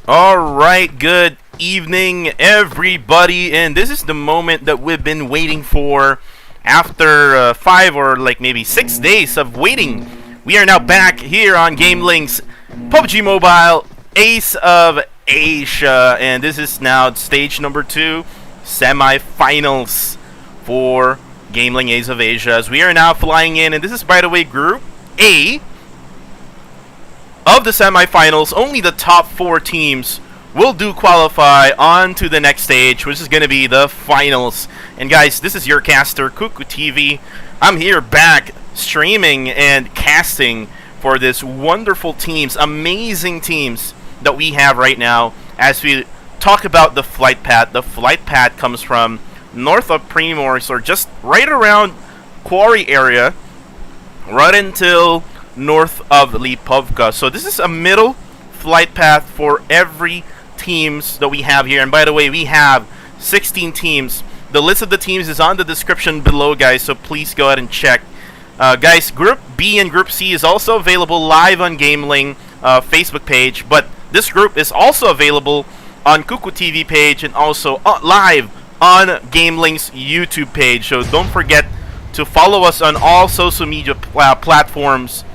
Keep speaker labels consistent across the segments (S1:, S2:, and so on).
S1: Alright, good evening everybody, and this is the moment that we've been waiting for after 5 or like maybe 6 days of waiting. We are now back here on GamelinG's PUBG Mobile Ace of Asia, and this is now stage number 2, semi-finals for GamelinG Ace of Asia, as we are now flying in, and this is, by the way, Group A of the semi-finals. Only the top 4 teams will qualify on to the next stage, which is going to be the finals. And guys, this is your caster, Cuckoo TV. I'm here back streaming and casting for this wonderful teams, amazing teams that we have right now as we talk about the flight path. The flight path comes from north of Primorsk, or just right around Quarry area, right until north of Lipovka. So this is a middle flight path for every teams that we have here. And by the way, we have 16 teams. The list of the teams is on the description below, guys, so please go ahead and check. Guys, Group B and Group C is also available live on GamelinG Facebook page, but this group is also available on Cuckoo TV page and also live on GamelinG's YouTube page. So don't forget to follow us on all social media platforms.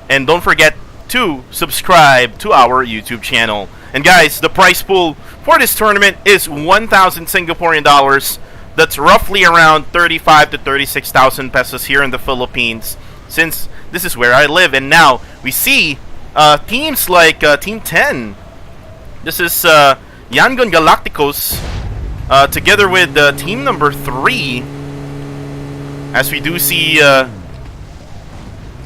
S1: And don't forget to subscribe to our YouTube channel. And guys, the prize pool for this tournament is 1,000 Singaporean dollars. That's roughly around 35 to 36,000 pesos here in the Philippines, since this is where I live. And now we see teams like Team 10. This is Yangon Galacticos together with team number 3. As we do see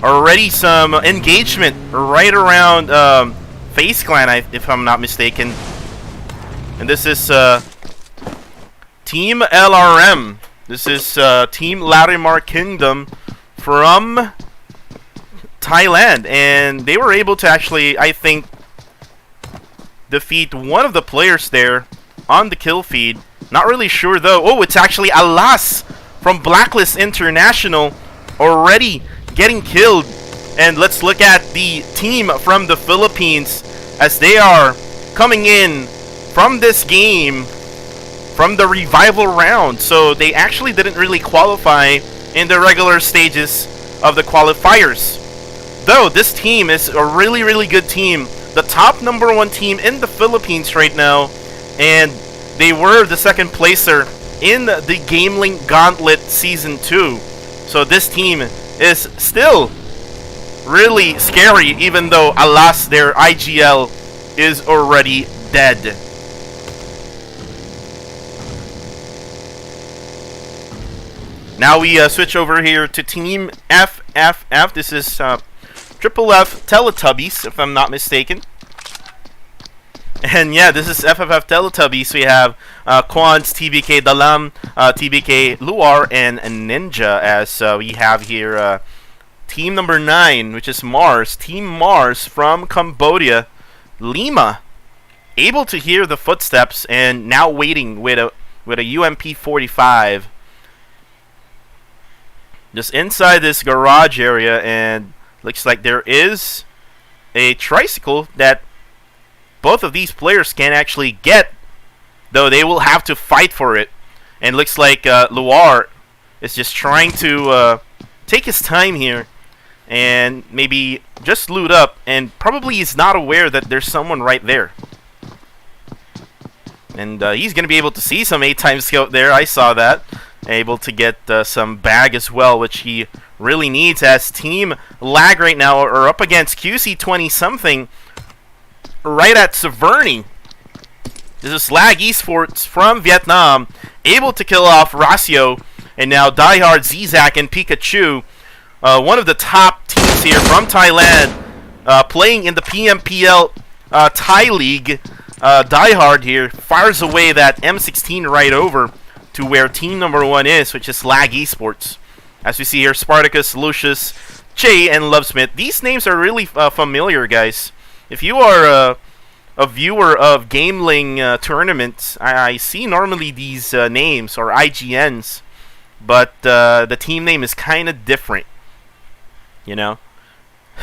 S1: already some engagement right around FaZe Clan, if I'm not mistaken. And this is Team LRM. This is Team Larimar Kingdom from Thailand. And they were able to actually, I think, defeat one of the players there on the kill feed. Not really sure though. Oh, it's actually Alas from Blacklist International already getting killed. And let's look at the team from the Philippines as they are coming in from this game from the revival round. So they actually didn't really qualify in the regular stages of the qualifiers, though this team is a really good team, the top #1 team in the Philippines right now, and they were the second placer in the GamelinG Gauntlet Season 2. So this team is still really scary, even though, alas, their IGL is already dead. Now we switch over here to Team FFF. This is Triple F Teletubbies, if I'm not mistaken. And yeah, this is FFF Teletubbies. We have Quans, TBK Dalam, TBK Luar, and Ninja, as we have here team number 9, which is Mars. Team Mars from Cambodia. Lima, able to hear the footsteps and now waiting with a UMP-45. Just inside this garage area, and looks like there is a tricycle that both of these players can actually get, though they will have to fight for it. And looks like Luar is just trying to take his time here and maybe just loot up, and probably is not aware that there's someone right there. And he's going to be able to see some 8x scope there. I saw that. Able to get some bag as well, which he really needs, as Team Lag right now are up against QC20 something right at Severny. This is Lag Esports from Vietnam, able to kill off Rasio, and now Diehard, Zizak, and Pikachu, one of the top teams here from Thailand, playing in the PMPL Thai League. Diehard here fires away that M16 right over to where team number 1 is, which is Lag Esports. As we see here, Spartacus, Lucius, Jay, and Lovesmith. These names are really familiar, guys. If you are a viewer of GamelinG tournaments, I see normally these names, or IGNs, but the team name is kind of different, you know?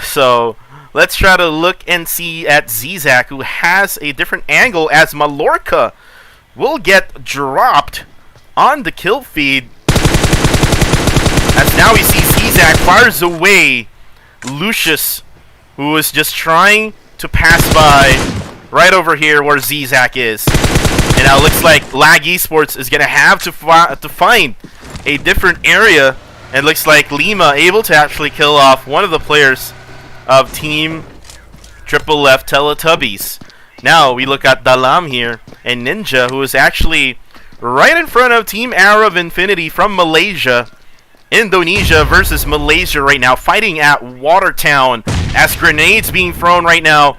S1: So let's try to look and see at Zizak, who has a different angle as Mallorca will get dropped on the kill feed. As now we see Zizak fires away Lucius, who is just trying to pass by right over here where Zizak is. And now it looks like Lag Esports is going to have to find a different area. And it looks like Lima able to actually kill off one of the players of Team Triple F Teletubbies. Now we look at Dalam here and Ninja, who is actually right in front of Team AROV Infinity from Malaysia. Indonesia versus Malaysia right now, fighting at Watertown as grenades being thrown right now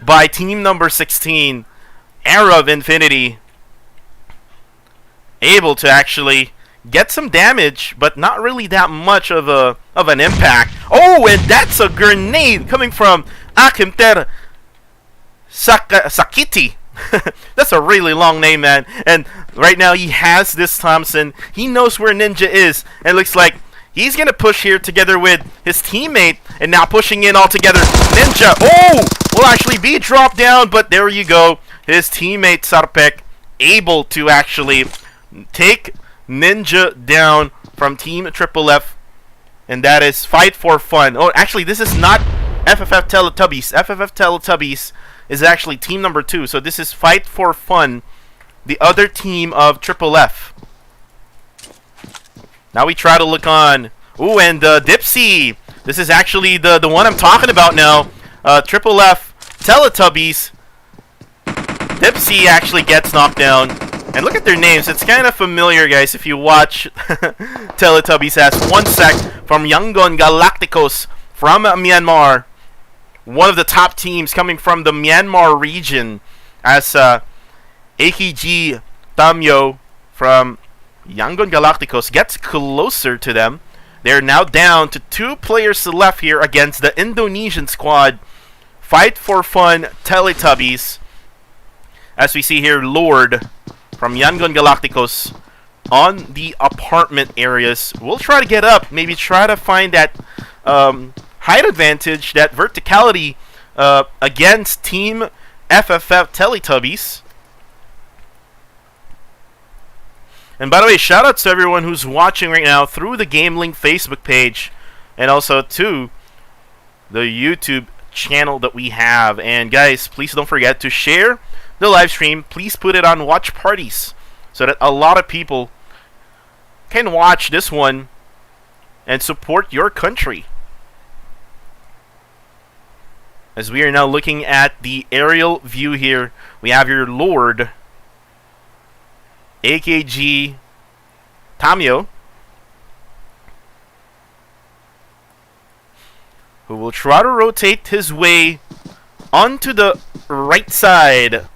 S1: by team number 16, AROV Infinity, able to actually get some damage, but not really that much of an impact. Oh, and that's a grenade coming from Akimter Sakiti. That's a really long name, man. And right now he has this Thompson. He knows where Ninja is. And it looks like he's going to push here together with his teammate. And now pushing in all together. Ninja, oh, will actually be dropped down. But there you go. His teammate Sarpek able to actually take Ninja down from Team Triple F. And that is Fight for Fun. Oh, actually, this is not FFF Teletubbies. FFF Teletubbies is actually team number 2. So this is Fight for Fun, the other team of Triple F. Now we try to look on. Ooh, and Dipsy. This is actually the one I'm talking about now. Triple F Teletubbies. Dipsy actually gets knocked down. And look at their names. It's kind of familiar, guys, if you watch Teletubbies as ONYX from Yangon Galacticos from Myanmar. One of the top teams coming from the Myanmar region, as AKG Tamyo from Yangon Galacticos gets closer to them. They're now down to 2 players left here against the Indonesian squad. Fight for Fun Teletubbies. As we see here, Lord from Yangon Galacticos on the apartment areas. We'll try to get up, maybe try to find that height advantage, that verticality against Team FFF Teletubbies. And by the way, shout out to everyone who's watching right now through the GamelinG Facebook page and also to the YouTube channel that we have. And guys, please don't forget to share the live stream. Please put it on watch parties so that a lot of people can watch this one and support your country. As we are now looking at the aerial view here, we have your Lord, AKG Tamyo, who will try to rotate his way onto the right side.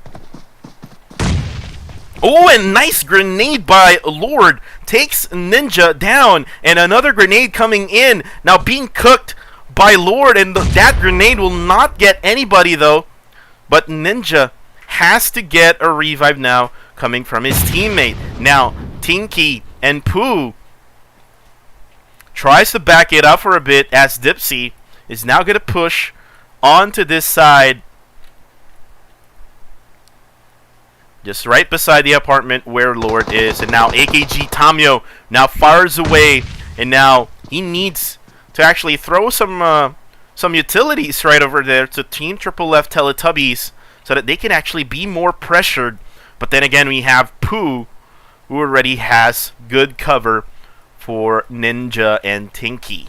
S1: Oh, and nice grenade by Lord. Takes Ninja down. And another grenade coming in. Now being cooked by Lord, and that grenade will not get anybody though. But Ninja has to get a revive now coming from his teammate. Now Tinky and Pooh tries to back it up for a bit as Dipsy is now going to push onto this side. Just right beside the apartment where Lord is. And now AKG Tamyo now fires away. And now he needs to actually throw some utilities right over there to Team Triple F Teletubbies so that they can actually be more pressured. But then again, we have Pooh, who already has good cover for Ninja and Tinky.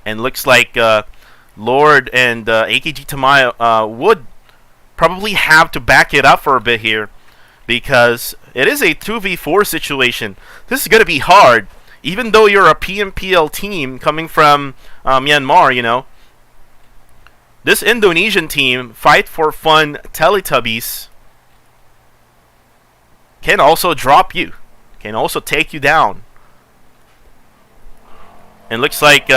S1: And looks like Lord and AKG Tamayo would probably have to back it up for a bit here, because it is a 2v4 situation. This is going to be hard. Even though you're a PMPL team coming from Myanmar, you know, this Indonesian team, Fight for Fun Teletubbies, can also drop you, can also take you down. And looks like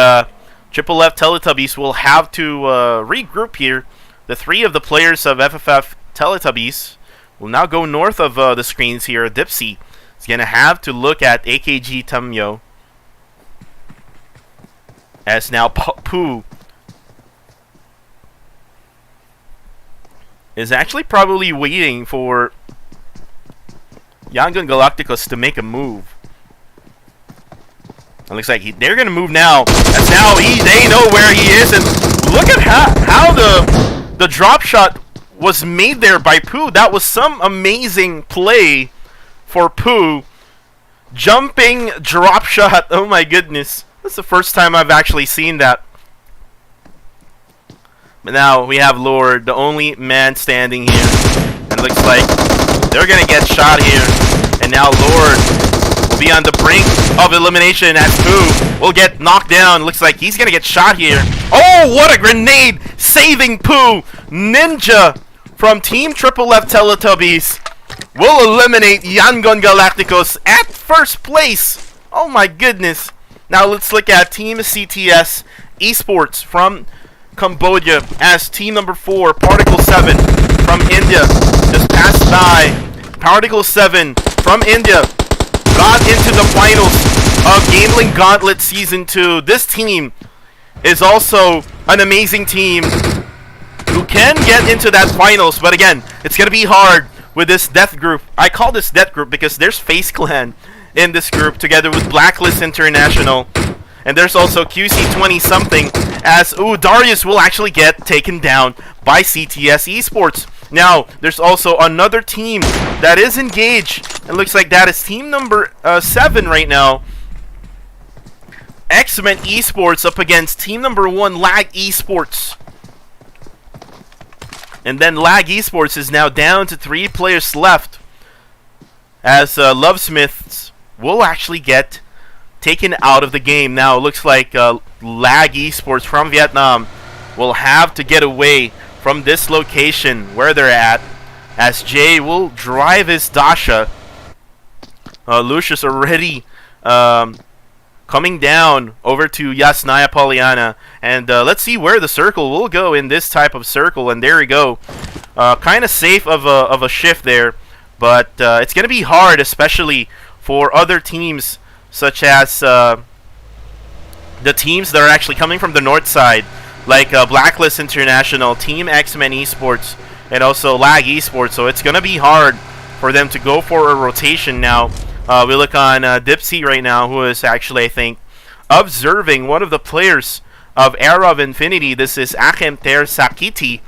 S1: Triple F Teletubbies will have to regroup here. The 3 of the players of FFF Teletubbies will now go north of the screens here. Dipsy is going to have to look at AKG Tamyo. as now Poo is actually probably waiting for Yangon Galacticos to make a move. It looks like they're going to move now. As now they know where he is. And look at how the drop shot was made there by Poo. That was some amazing play for Poo. Jumping drop shot. Oh my goodness. That's the first time I've actually seen that. But now we have Lord, the only man standing here. And it looks like they're going to get shot here. And now Lord will be on the brink of elimination as Poo will get knocked down. Looks like he's going to get shot here. Oh, what a grenade! Saving Poo! Ninja from Team Triple F Teletubbies will eliminate Yangon Galacticos at first place. Oh my goodness. Now let's look at Team CTS Esports from Cambodia as team number 4, Particle 7 from India, just passed by. Particle 7 from India got into the finals of GamelinG Gauntlet Season 2. This team is also an amazing team who can get into that finals, but again, it's going to be hard with this death group. I call this death group because there's FaZe Clan in this group together with Blacklist International. And there's also QC20 something, as Darius will actually get taken down by CTS Esports. Now, there's also another team that is engaged. It looks like that is team number 7 right now. MEN Esports up against team number 1, Lag Esports. And then Lag Esports is now down to 3 players left, as Lovesmiths will actually get taken out of the game. Now it looks like Lag Esports from Vietnam will have to get away from this location where they're at, as Jay will drive his Dasha. Lucius already coming down over to Yasnaya Poliana, and let's see where the circle will go in this type of circle. And there we go, kind of safe of a shift there, but it's gonna be hard, especially for other teams such as the teams that are actually coming from the north side, like Blacklist International, Team MEN Esports, and also Lag Esports. So it's gonna be hard for them to go for a rotation now. We look on Dipsy right now, who is actually, I think, observing one of the players of AROV Infinity. This is Achem Ter Sakiti,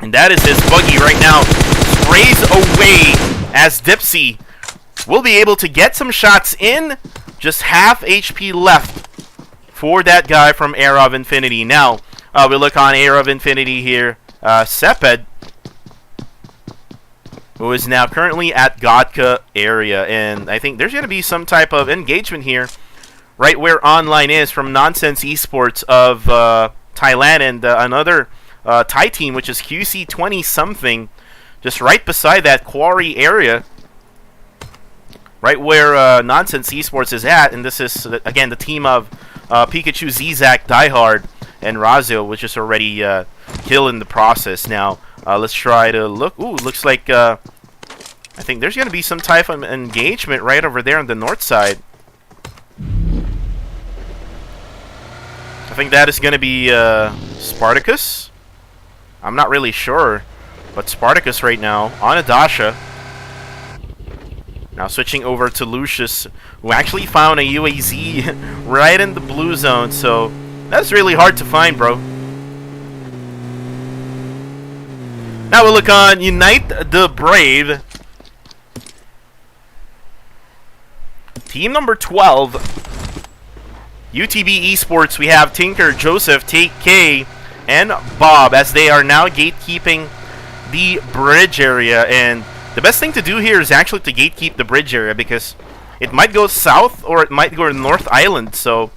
S1: and that is his buggy right now. Sprays away as Dipsy will be able to get some shots in. Just half HP left for that guy from AROV Infinity. Now, we look on AROV Infinity here. Seped, who is now currently at Godka area, and I think there's going to be some type of engagement here right where online is from Nonsense Esports of Thailand, and another Thai team, which is QC20 something, just right beside that quarry area, right where Nonsense Esports is at. And this is again the team of Pikachu, Zizak, Diehard, and Razio, which is already killed in the process. Now let's try to look. Ooh, looks like I think there's going to be some type of engagement right over there on the north side. I think that is going to be Spartacus. I'm not really sure, but Spartacus right now on Adasha. Now switching over to Lucius, who actually found a UAZ right in the blue zone, so that's really hard to find, bro. Now we'll look on Unite the Brave. Team number 12, UTB Esports. We have Tinker, Joseph, TK, and Bob, as they are now gatekeeping the bridge area. And the best thing to do here is actually to gatekeep the bridge area, because it might go south or it might go to North Island. So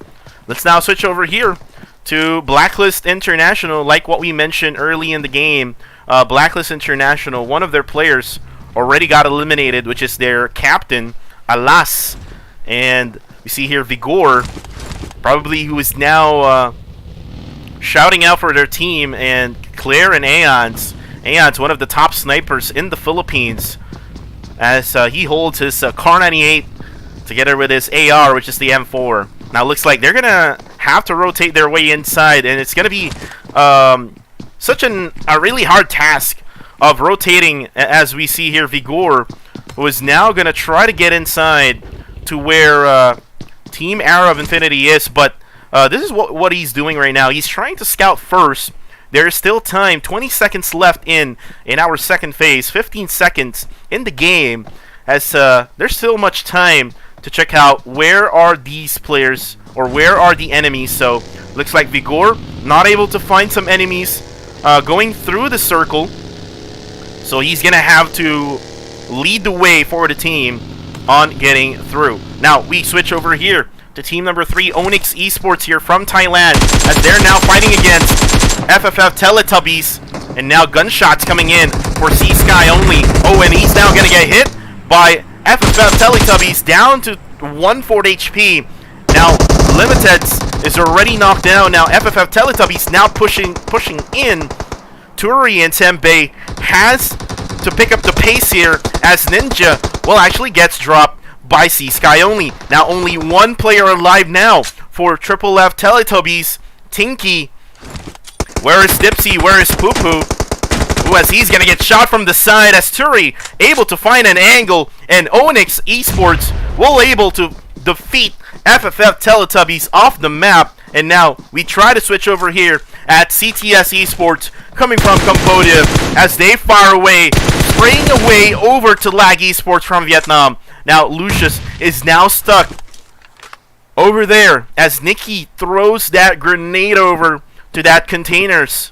S1: let's now switch over here to Blacklist International. Like what we mentioned early in the game, Blacklist International, one of their players already got eliminated, which is their captain, Alas. And we see here Vigor, probably, who is now shouting out for their team, and Claire and Aeon's. Aeon's one of the top snipers in the Philippines, as he holds his Kar 98 together with his AR, which is the M4. Now looks like they're gonna have to rotate their way inside, and it's going to be such a really hard task of rotating, as we see here. Vigor, who is now going to try to get inside to where Team AROV Infinity is, but this is what he's doing right now. He's trying to scout first. There's still time, 20 seconds left in our second phase, 15 seconds in the game, as there's still much time to check out where are these players, or where are the enemies. So looks like Vigor not able to find some enemies going through the circle, so he's gonna have to lead the way for the team on getting through. Now we switch over here to team number 3, ONYX Esports here from Thailand, as they're now fighting against FFF Teletubbies, and now gunshots coming in for C-Sky only. Oh, and he's now gonna get hit by FFF Teletubbies, down to 1/4 HP. Now Limiteds is already knocked down. Now FFF Teletubbies now pushing in. Turi and Senbei has to pick up the pace here, as Ninja, well, actually gets dropped by C-Sky only. Now only one player alive now for Triple F Teletubbies. Tinky, where is Dipsy, where is Poo Poo? Ooh, as he's gonna get shot from the side, as Turi able to find an angle, and ONYX Esports will able to defeat FFF Teletubbies off the map. And now we try to switch over here at CTS Esport, coming from Cambodia, as they fire away, spraying away over to Lag Esports from Vietnam. Now Lucius is now stuck over there, as Nikki throws that grenade over to that containers.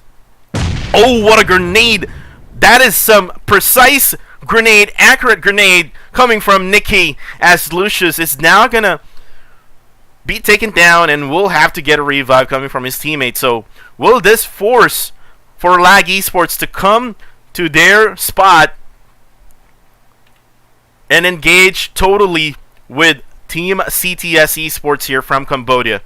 S1: Oh, what a grenade! That is some precise grenade, accurate grenade coming from Nikki, as Lucius is now gonna be taken down and will have to get a revive coming from his teammate. So will this force for Lag Esports to come to their spot and engage totally with Team CTS Esports here from Cambodia?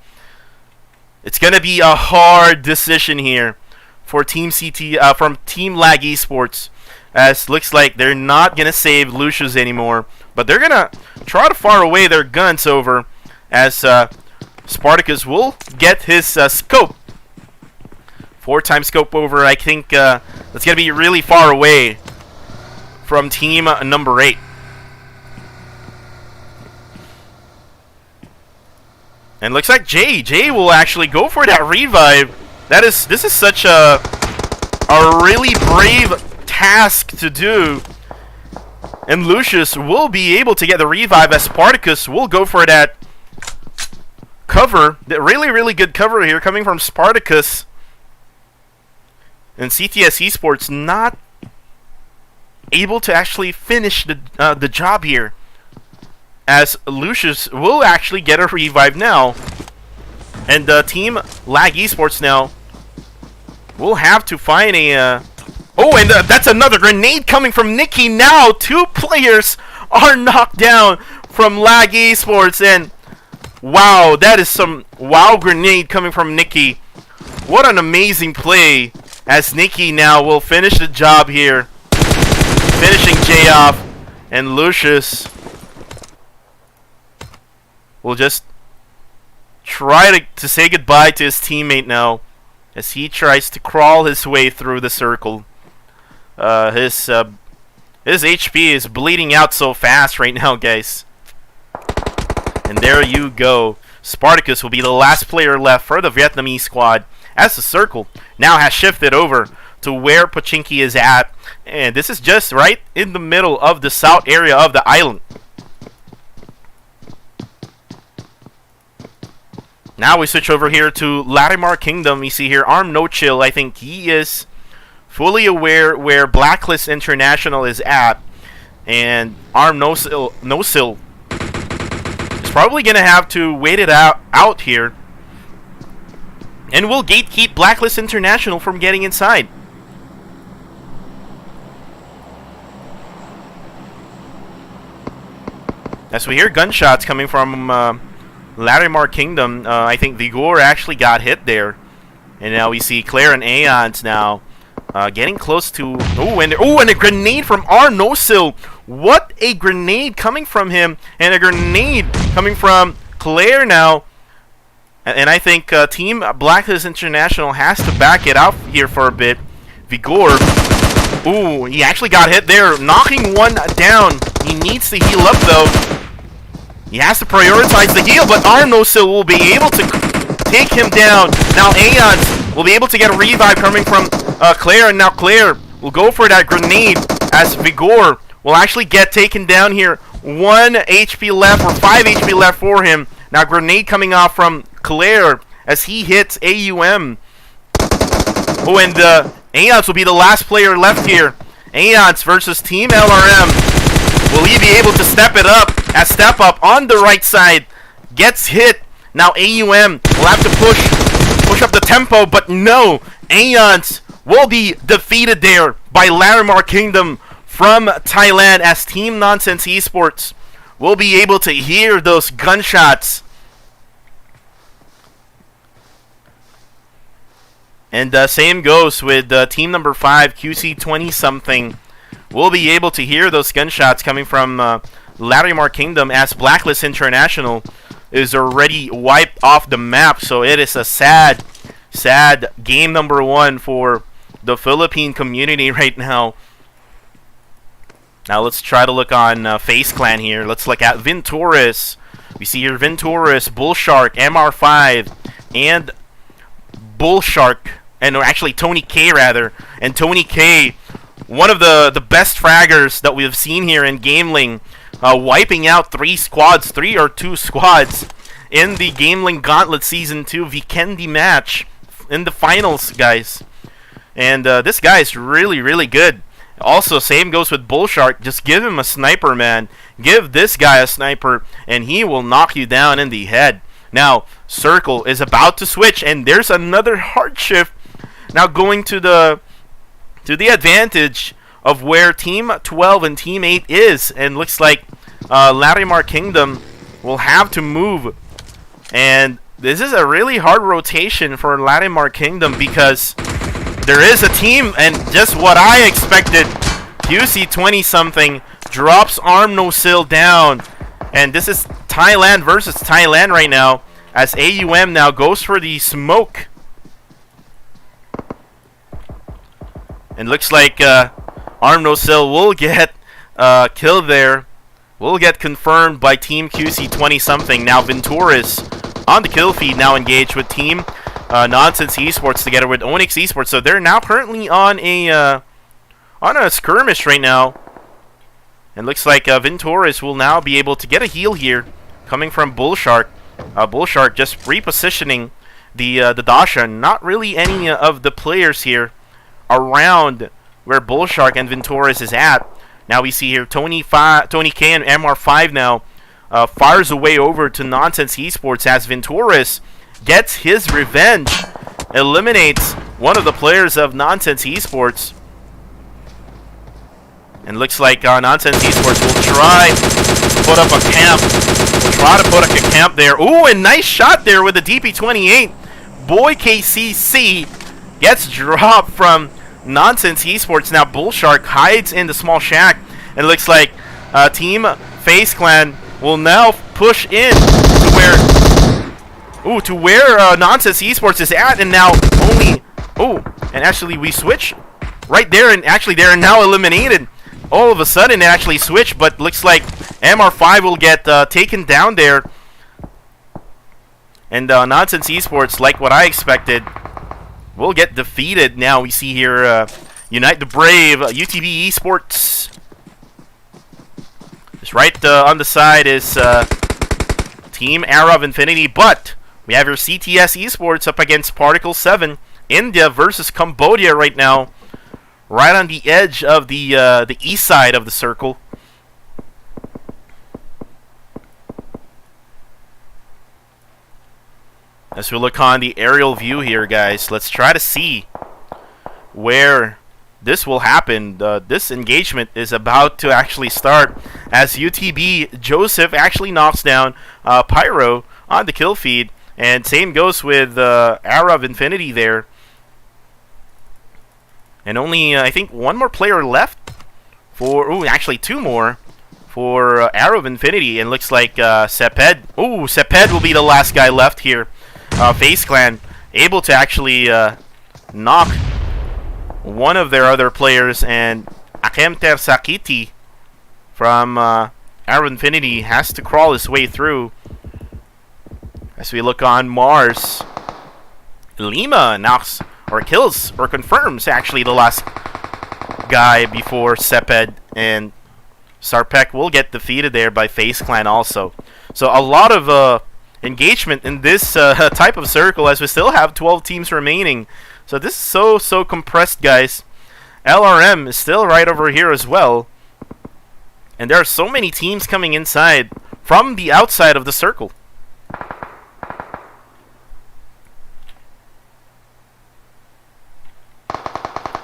S1: It's gonna be a hard decision here for Team from Team Lag Esports, as looks like they're not gonna save Lucius anymore, but they're gonna try to fire away their guns over, as Spartacus will get his scope. 4-time scope over. I think that's gonna be really far away from team number 8. And looks like Jay will actually go for that revive. This is such a really brave task to do. And Lucius will be able to get the revive, as Spartacus will go for that cover. That really good cover here coming from Spartacus. And CTS Esports not able to actually finish the job here, as Lucius will actually get a revive now. And Team Lag Esports now will have to find a... oh, and that's another grenade coming from Nikki. Now 2 players are knocked down from Lag Esports, and wow, that is some wow grenade coming from Nikki. What an amazing play, as Nikki now will finish the job here, finishing Jay off, and Lucius will just try to say goodbye to his teammate now, as he tries to crawl his way through the circle. His HP is bleeding out so fast right now, guys. And there you go. Spartacus will be the last player left for the Vietnamese squad, as the circle now has shifted over to where Pochinki is at. And this is just right in the middle of the south area of the island. Now we switch over here to Larimar Kingdom. We see here Arm No Chill. I think he is fully aware where Blacklist International is at. And Arm No Sil is probably going to have to wait it out here. And will gatekeep Blacklist International from getting inside. As we hear gunshots coming from Larimar Kingdom, I think Vigor actually got hit there. And now we see Claire and Aeons now getting close to... and a grenade from Arnosil. What a grenade coming from him. And a grenade coming from Claire now. And I think Team Blacklist International has to back it out here for a bit. Vigor. Ooh, he actually got hit there, knocking one down. He needs to heal up, though. He has to prioritize the heal, but Arnosil will be able to take him down. Now Aeons will be able to get a revive coming from Claire, and now Claire will go for that grenade as Vigor will actually get taken down here. 1 HP left, or 5 HP left for him. Now grenade coming off from Claire as he hits AUM. Oh, and Aeons will be the last player left here. Aeons versus Team LRM. Will he be able to step it up? As Step Up on the right side gets hit. Now AUM will have to push up the tempo, but no. Aeons will be defeated there by Larimar Kingdom from Thailand, as Team Nonsense Esports will be able to hear those gunshots. And same goes with team number 5, QC20 something. We'll be able to hear those gunshots coming from Larimar Kingdom, as Blacklist International is already wiped off the map. So it is a sad game number 1 for the Philippine community right now. Now let's try to look on FaZe Clan here. Let's look at Vintoris. We see here Vintoris, Bullshark, MR5, and Bullshark, and actually Tony K rather. And Tony K, one of the best fraggers that we've seen here in GamelinG, wiping out 2 squads in the GamelinG Gauntlet Season 2 Vikendi match in the finals, guys. And this guy is really good. Also, same goes with Bullshark. Just give him a sniper, man. Give this guy a sniper, and he will knock you down in the head. Now, Circle is about to switch, and there's another hard shift. Now going to the advantage of where Team 12 and Team 8 is, and looks like Larimar Kingdom will have to move. And this is a really hard rotation for Larimar Kingdom, because there is a team, and just what I expected, QC20 something drops Arnosil down, and this is Thailand versus Thailand right now, as AUM now goes for the smoke. And looks like Arnosil will get killed there. Will get confirmed by Team QC20 something. Now Venturis on the kill feed, now engaged with Team Nonsense Esports together with ONYX Esport. So they're now currently on a skirmish right now. And looks like Venturis will now be able to get a heal here, coming from Bullshark. Bullshark just repositioning the Dasha. Not really any of the players here around where Bullshark and Venturis is at. Now we see here Tony K and MR5 now fires away over to Nonsense Esports, as Venturis gets his revenge, eliminates one of the players of Nonsense Esports. And looks like Nonsense Esports will try to put up a camp. Will try to put up a camp there. Ooh, and nice shot there with the DP28. Boy KCC gets dropped from Nonsense Esports. Now Bullshark hides in the small shack, and it looks like Team FaZe Clan will now push in to where Nonsense Esports is at, and now and actually we switch right there, and actually they're now eliminated. All of a sudden it actually switched, but looks like MR5 will get taken down there, and Nonsense Esports, like what I expected, will get defeated. Now we see here Unite the Brave, UTB Esports. Just right on the side is Team AROV Infinity, but we have your CTS Esports up against Particle 7. India versus Cambodia right now, right on the edge of the east side of the circle. As we look on the aerial view here, guys, let's try to see where this will happen. This engagement is about to actually start, as UTB Joseph actually knocks down Pyro on the kill feed, and same goes with AROV Infinity there. And only, I think, one more player left for... actually 2 more for AROV Infinity. And looks like Seped... Seped will be the last guy left here. FaZe Clan able to actually knock one of their other players, and Akemter Sakiti from Arrow Infinity has to crawl his way through. As we look on Mars, Lima knocks or kills or confirms actually the last guy before Seped, and Sarpek will get defeated there by FaZe Clan also. So a lot of engagement in this type of circle, as we still have 12 teams remaining. So this is so compressed, guys. LRM is still right over here as well. And there are so many teams coming inside from the outside of the circle.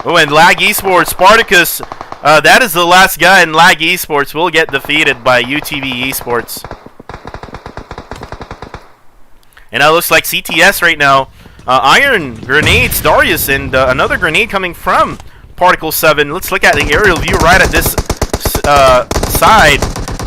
S1: Oh, and Lag Esports, Spartacus, that is the last guy in Lag Esports, will get defeated by UTB Esports. And that looks like CTS right now. Iron, grenades, Darius, and another grenade coming from Particle 7. Let's look at the aerial view right at this side.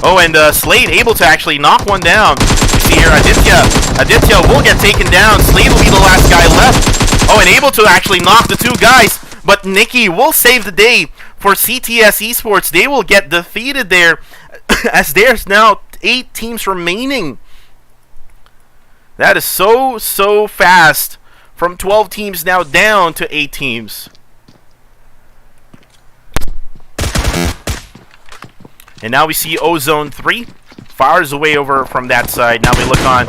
S1: Oh, and Slade able to actually knock one down. You see here, Aditya will get taken down. Slade will be the last guy left. Oh, and able to actually knock the two guys. But Nikki will save the day for CTS Esports. They will get defeated there as there's now 8 teams remaining. That is so fast. From 12 teams now down to 8 teams. And now we see Ozone 3 fires away over from that side. Now we look on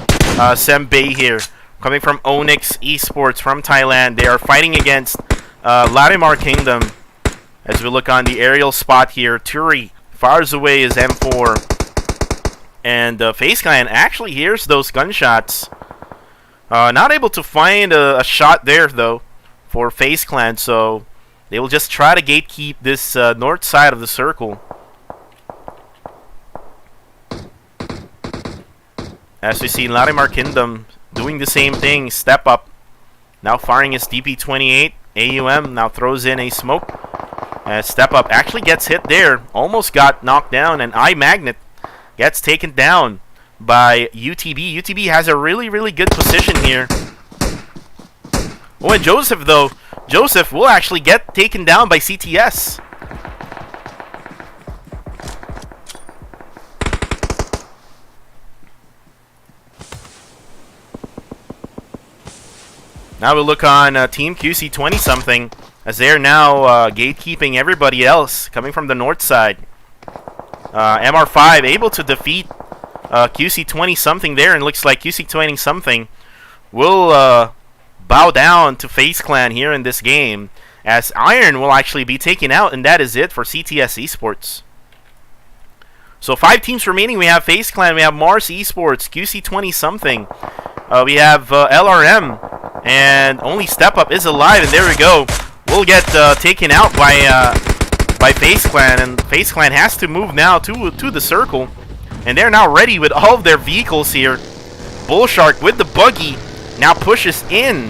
S1: Sembei here, coming from ONYX Esports from Thailand. They are fighting against Larimar Kingdom. As we look on the aerial spot here, Turi fires away his M4. And FaZe Clan actually hears those gunshots. Not able to find a shot there, though, for FaZe Clan, so they will just try to gatekeep this north side of the circle. As we see Larimar Kingdom doing the same thing, step up. Now firing his DP-28, AUM now throws in a smoke. Step up actually gets hit there, almost got knocked down, and iMagnet gets taken down by UTB. UTB has a really good position here. Oh, and Joseph, though. Joseph will actually get taken down by CTS. Now we look on Team QC 20-something, as they're now gatekeeping everybody else coming from the north side. MR5 able to defeat QC 20-something there, and looks like QC 20-something will bow down to FaZe Clan here in this game, as Iron will actually be taken out, and that is it for CTS Esports. So 5 teams remaining. We have FaZe Clan, we have Mars Esports, QC 20-something, we have LRM, and only Step Up is alive, and there we go. We'll get taken out by FaZe Clan, and FaZe Clan has to move now to the circle. And they're now ready with all of their vehicles here. Bullshark with the buggy now pushes in.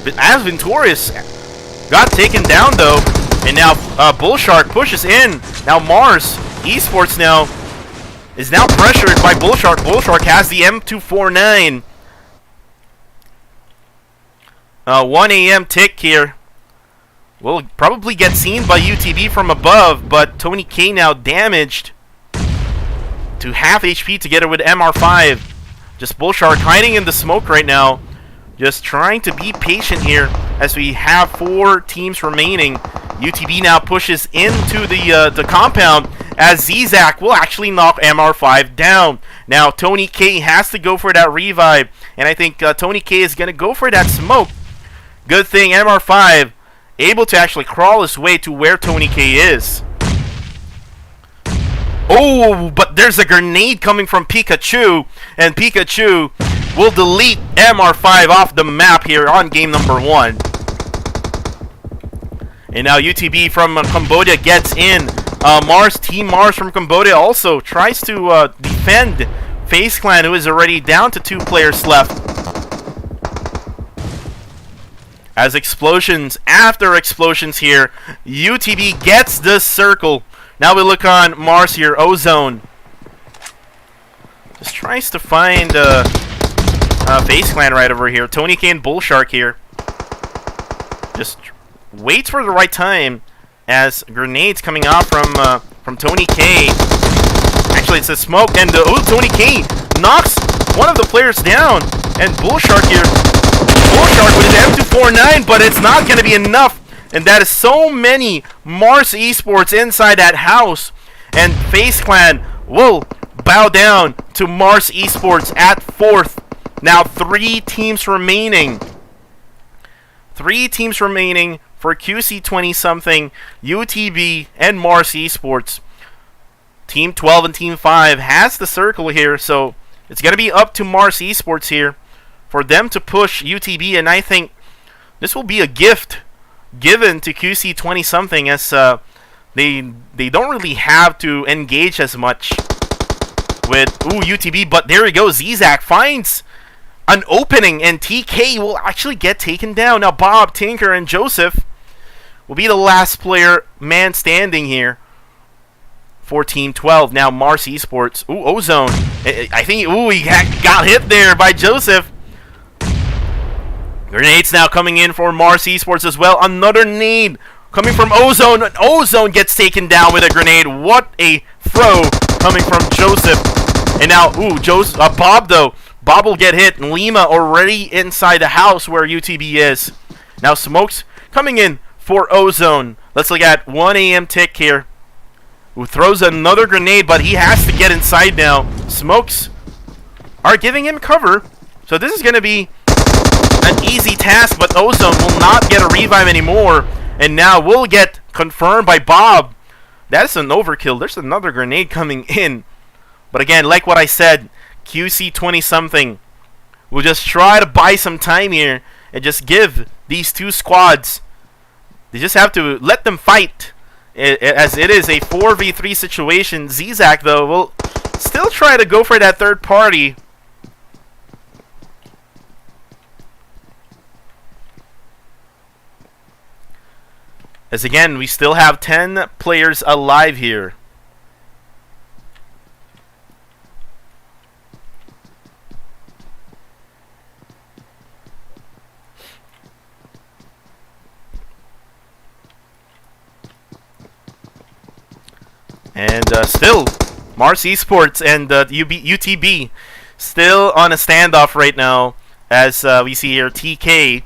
S1: But as Ventorius got taken down, though, and now Bullshark pushes in. Now Mars Esports now is now pressured by Bullshark. Bullshark has the M249. 1 AM tick here. Will probably get seen by UTB from above, but Tony K now damaged to half HP together with MR5. Just Bullshark hiding in the smoke right now. Just trying to be patient here as we have 4 teams remaining. UTB now pushes into the compound as Zizak will actually knock MR5 down. Now Tony K has to go for that revive, and I think Tony K is going to go for that smoke. Good thing MR5 able to actually crawl his way to where Tony K is. Oh, but there's a grenade coming from Pikachu, and Pikachu will delete MR5 off the map here on game number 1. And now UTB from Cambodia gets in. Team Mars from Cambodia also tries to defend FaZe Clan, who is already down to 2 players left. As explosions after explosions here, UTB gets the circle. Now we look on Mars here, Ozone. Just tries to find FaZe Clan right over here. Tony K and Bullshark here. Just waits for the right time as grenades coming out from Tony K. Actually, it's a smoke, and Tony K knocks one of the players down, and Bullshark here. Bullshark with his M249, but it's not going to be enough, and that is so many Mars Esports inside that house, and FaZe Clan will bow down to Mars Esports at 4th. Now 3 teams remaining. 3 teams remaining for QC 20-something, UTB, and Mars Esports. Team 12 and Team 5 has the circle here, so it's going to be up to Mars Esports here for them to push UTB, and I think this will be a gift given to QC 20-something as they don't really have to engage as much with UTB, but there we go. Zizak finds an opening, and TK will actually get taken down. Now Bob, Tinker, and Joseph will be the last player man standing here for Team 12. Now Mars Esports. Ozone. I think he got hit there by Joseph. Grenades now coming in for Mars Esports as well. Another nade coming from Ozone. Ozone gets taken down with a grenade. What a throw coming from Joseph. And now, Bob though. Bob will get hit. Lima already inside the house where UTB is. Now smokes coming in for Ozone. Let's look at 1 a.m. Tick here, who throws another grenade, but he has to get inside now. Smokes are giving him cover, so this is going to be an easy task, but Ozone will not get a revive anymore, and now will get confirmed by Bob. That's an overkill. There's another grenade coming in, but again, like what I said, QC 20-something will just try to buy some time here and just give these 2 squads, they just have to let them fight, as it is a 4v3 situation. Zizak though will still try to go for that third party. As again, we still have 10 players alive here. And still, Mars Esports and UTB still on a standoff right now, as we see here TK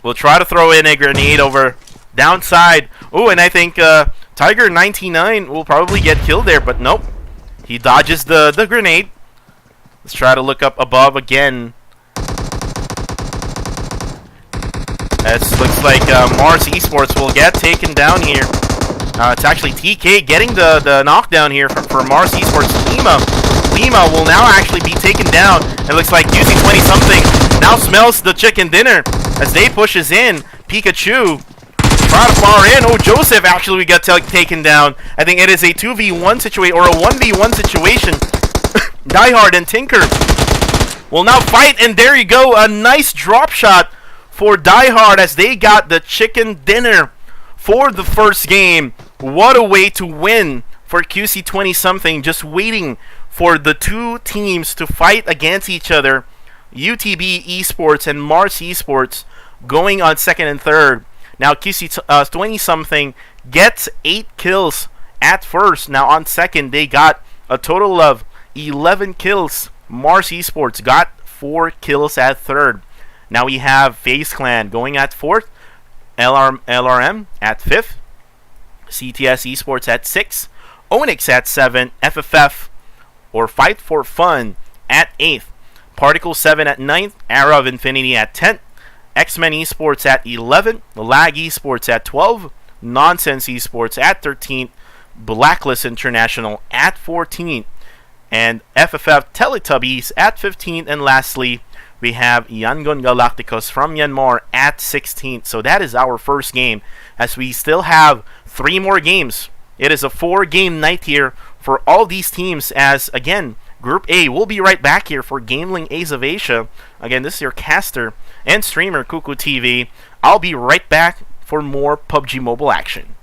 S1: will try to throw in a grenade over downside. And I think Tiger 99 will probably get killed there, but nope. He dodges the grenade. Let's try to look up above again. It looks like Mars Esports will get taken down here. It's actually TK getting the knockdown here for Mars Esports. Lima will now actually be taken down. It looks like UC 20-something now smells the chicken dinner as they pushes in. Pikachu try to far in. Joseph actually got taken down. I think it is a 2v1 situation, or a 1v1 situation. Diehard and Tinker will now fight, and there you go. A nice drop shot for Diehard as they got the chicken dinner for the first game. What a way to win for QC 20-something, just waiting for the 2 teams to fight against each other. UTB Esports and Mars Esports going on 2nd and 3rd. Now QC 20-something gets 8 kills at first. Now on 2nd, they got a total of 11 kills. Mars Esports got 4 kills at 3rd. Now we have FaZe Clan going at 4th. LRM at 5th. CTS Esports at 6th. ONYX at 7th. FFF, or Fight for Fun, at 8th. Particle 7 at 9th. AROV Infinity at 10th. MEN Esports at 11th. Lag Esports at 12th. Nonsense Esports at 13th. Blacklist International at 14th. And FFF Teletubbies at 15th. And lastly, we have Yangon Galacticos from Myanmar at 16th. So that is our first game, as we still have 3 more games. It is a 4-game night here for all these teams, as again, Group A will be right back here for GamelinG A's of Asia. Again, this is your caster and streamer, Cuckoo TV. I'll be right back for more PUBG Mobile action.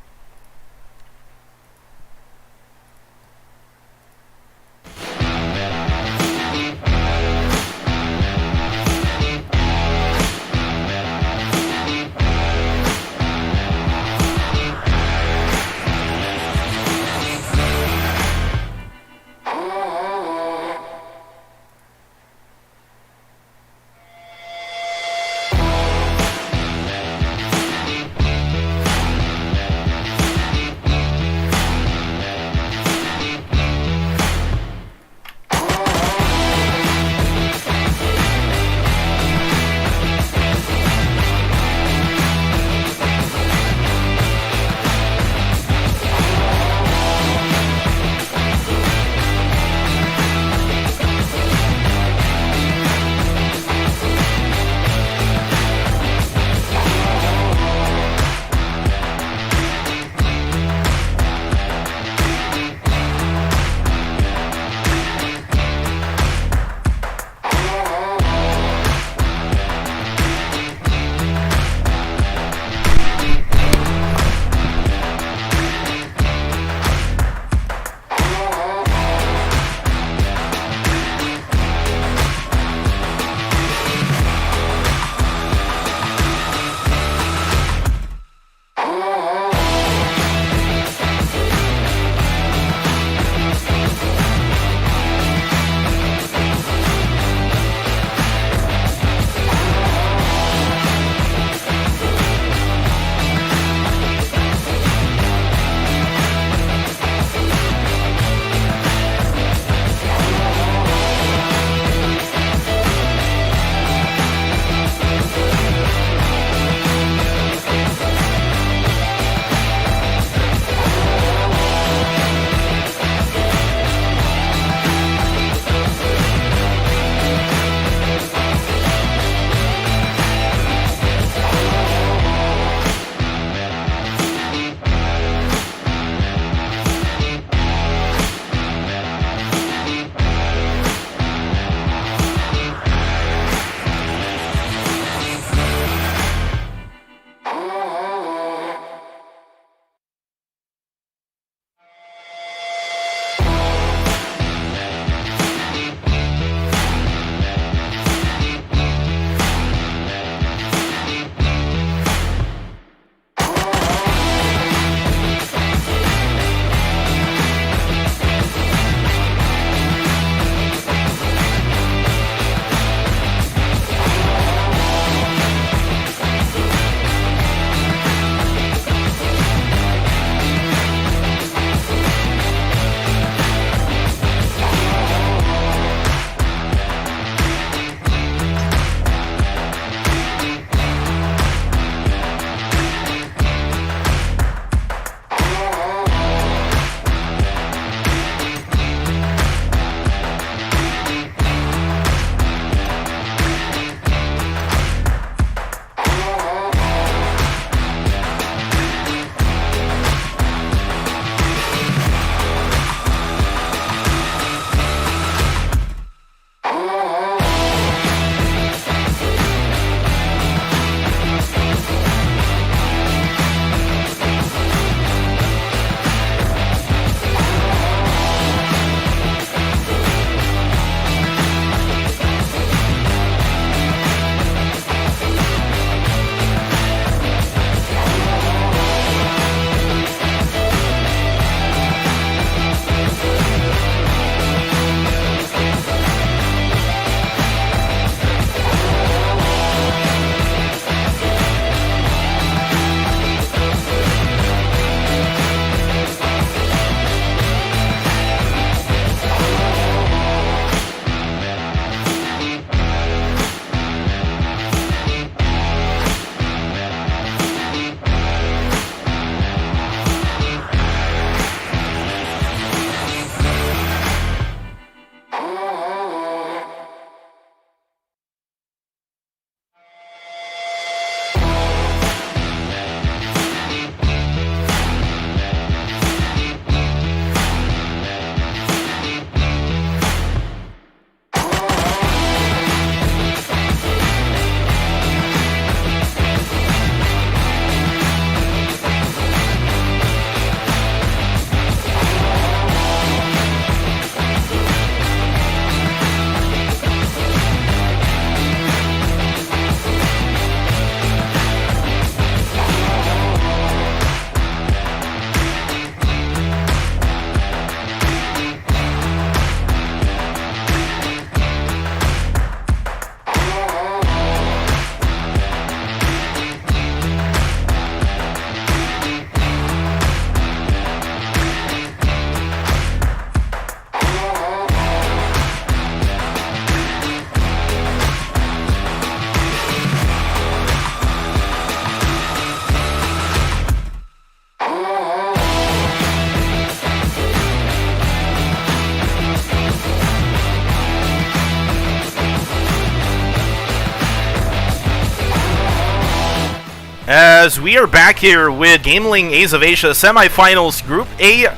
S1: As we are back here with GamelinG Ace of Asia semifinals Group A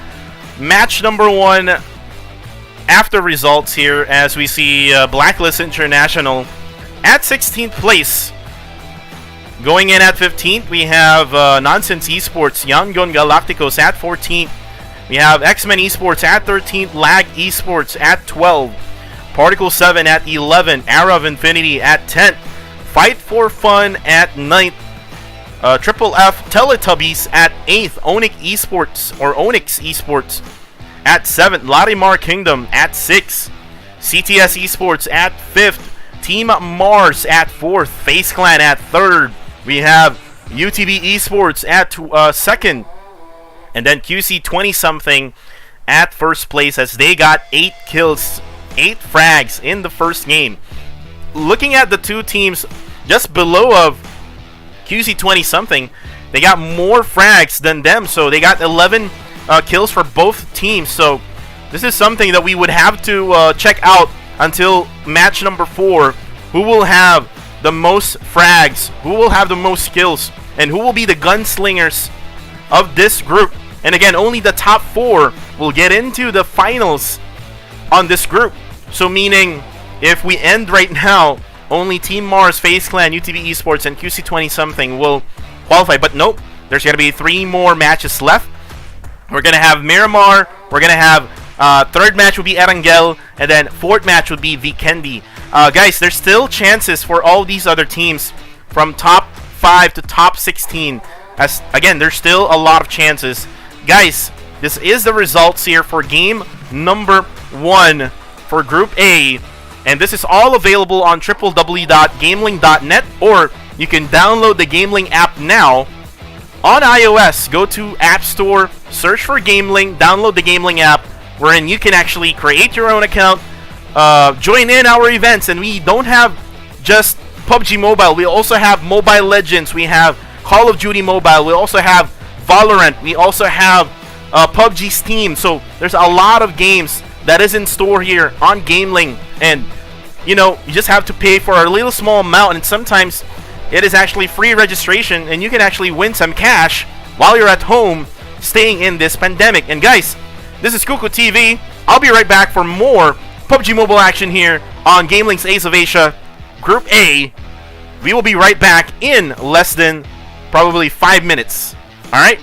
S1: match number 1 after results here, as we see Blacklist International at 16th place. Going in at 15th, we have Nonsense Esports, Yangon Galacticos at 14th. We have MEN Esports at 13th, Lag Esports at 12th, Particle 7 at 11th, AROV Infinity at 10th, Fight for Fun at 9th, Triple F Teletubbies at 8th, ONYX Esports at 7th, Larimar Kingdom at 6th, CTS Esports at 5th, Team Mars at 4th, FaZe Clan at 3rd. We have UTB Esports at 2nd, and then QC 20-something at 1st place, as they got 8 kills, 8 frags in the first game. Looking at the two teams just below of QC 20-something, they got more frags than them, so they got 11 kills for both teams. So this is something that we would have to check out until match number 4. Who will have the most frags, who will have the most kills, and who will be the gunslingers of this group. And again, only the top 4 will get into the finals on this group. So meaning, if we end right now, only Team Mars, FaZe Clan, UTB Esports, and QC 20-something will qualify. But nope, there's going to be 3 more matches left. We're going to have Miramar, we're going to have 3rd match would be Erangel, and then 4th match would be Vikendi. Guys, there's still chances for all these other teams from top 5 to top 16. As again, there's still a lot of chances. Guys, this is the results here for game number 1 for Group A. And this is all available on www.gameling.net, or you can download the GamelinG app now on iOS. Go to App Store, search for GamelinG, download the GamelinG app, wherein you can actually create your own account, join in our events. And we don't have just PUBG Mobile, we also have Mobile Legends, we have Call of Duty Mobile, we also have Valorant, we also have PUBG Steam. So there's a lot of games that is in store here on GamelinG, and you know, you just have to pay for a little small amount, and sometimes it is actually free registration, and you can actually win some cash while you're at home staying in this pandemic. And guys, this is Kuku TV. I'll be right back for more PUBG Mobile action here on GamelinG's Ace of Asia Group A. We will be right back in less than probably 5 minutes. Alright?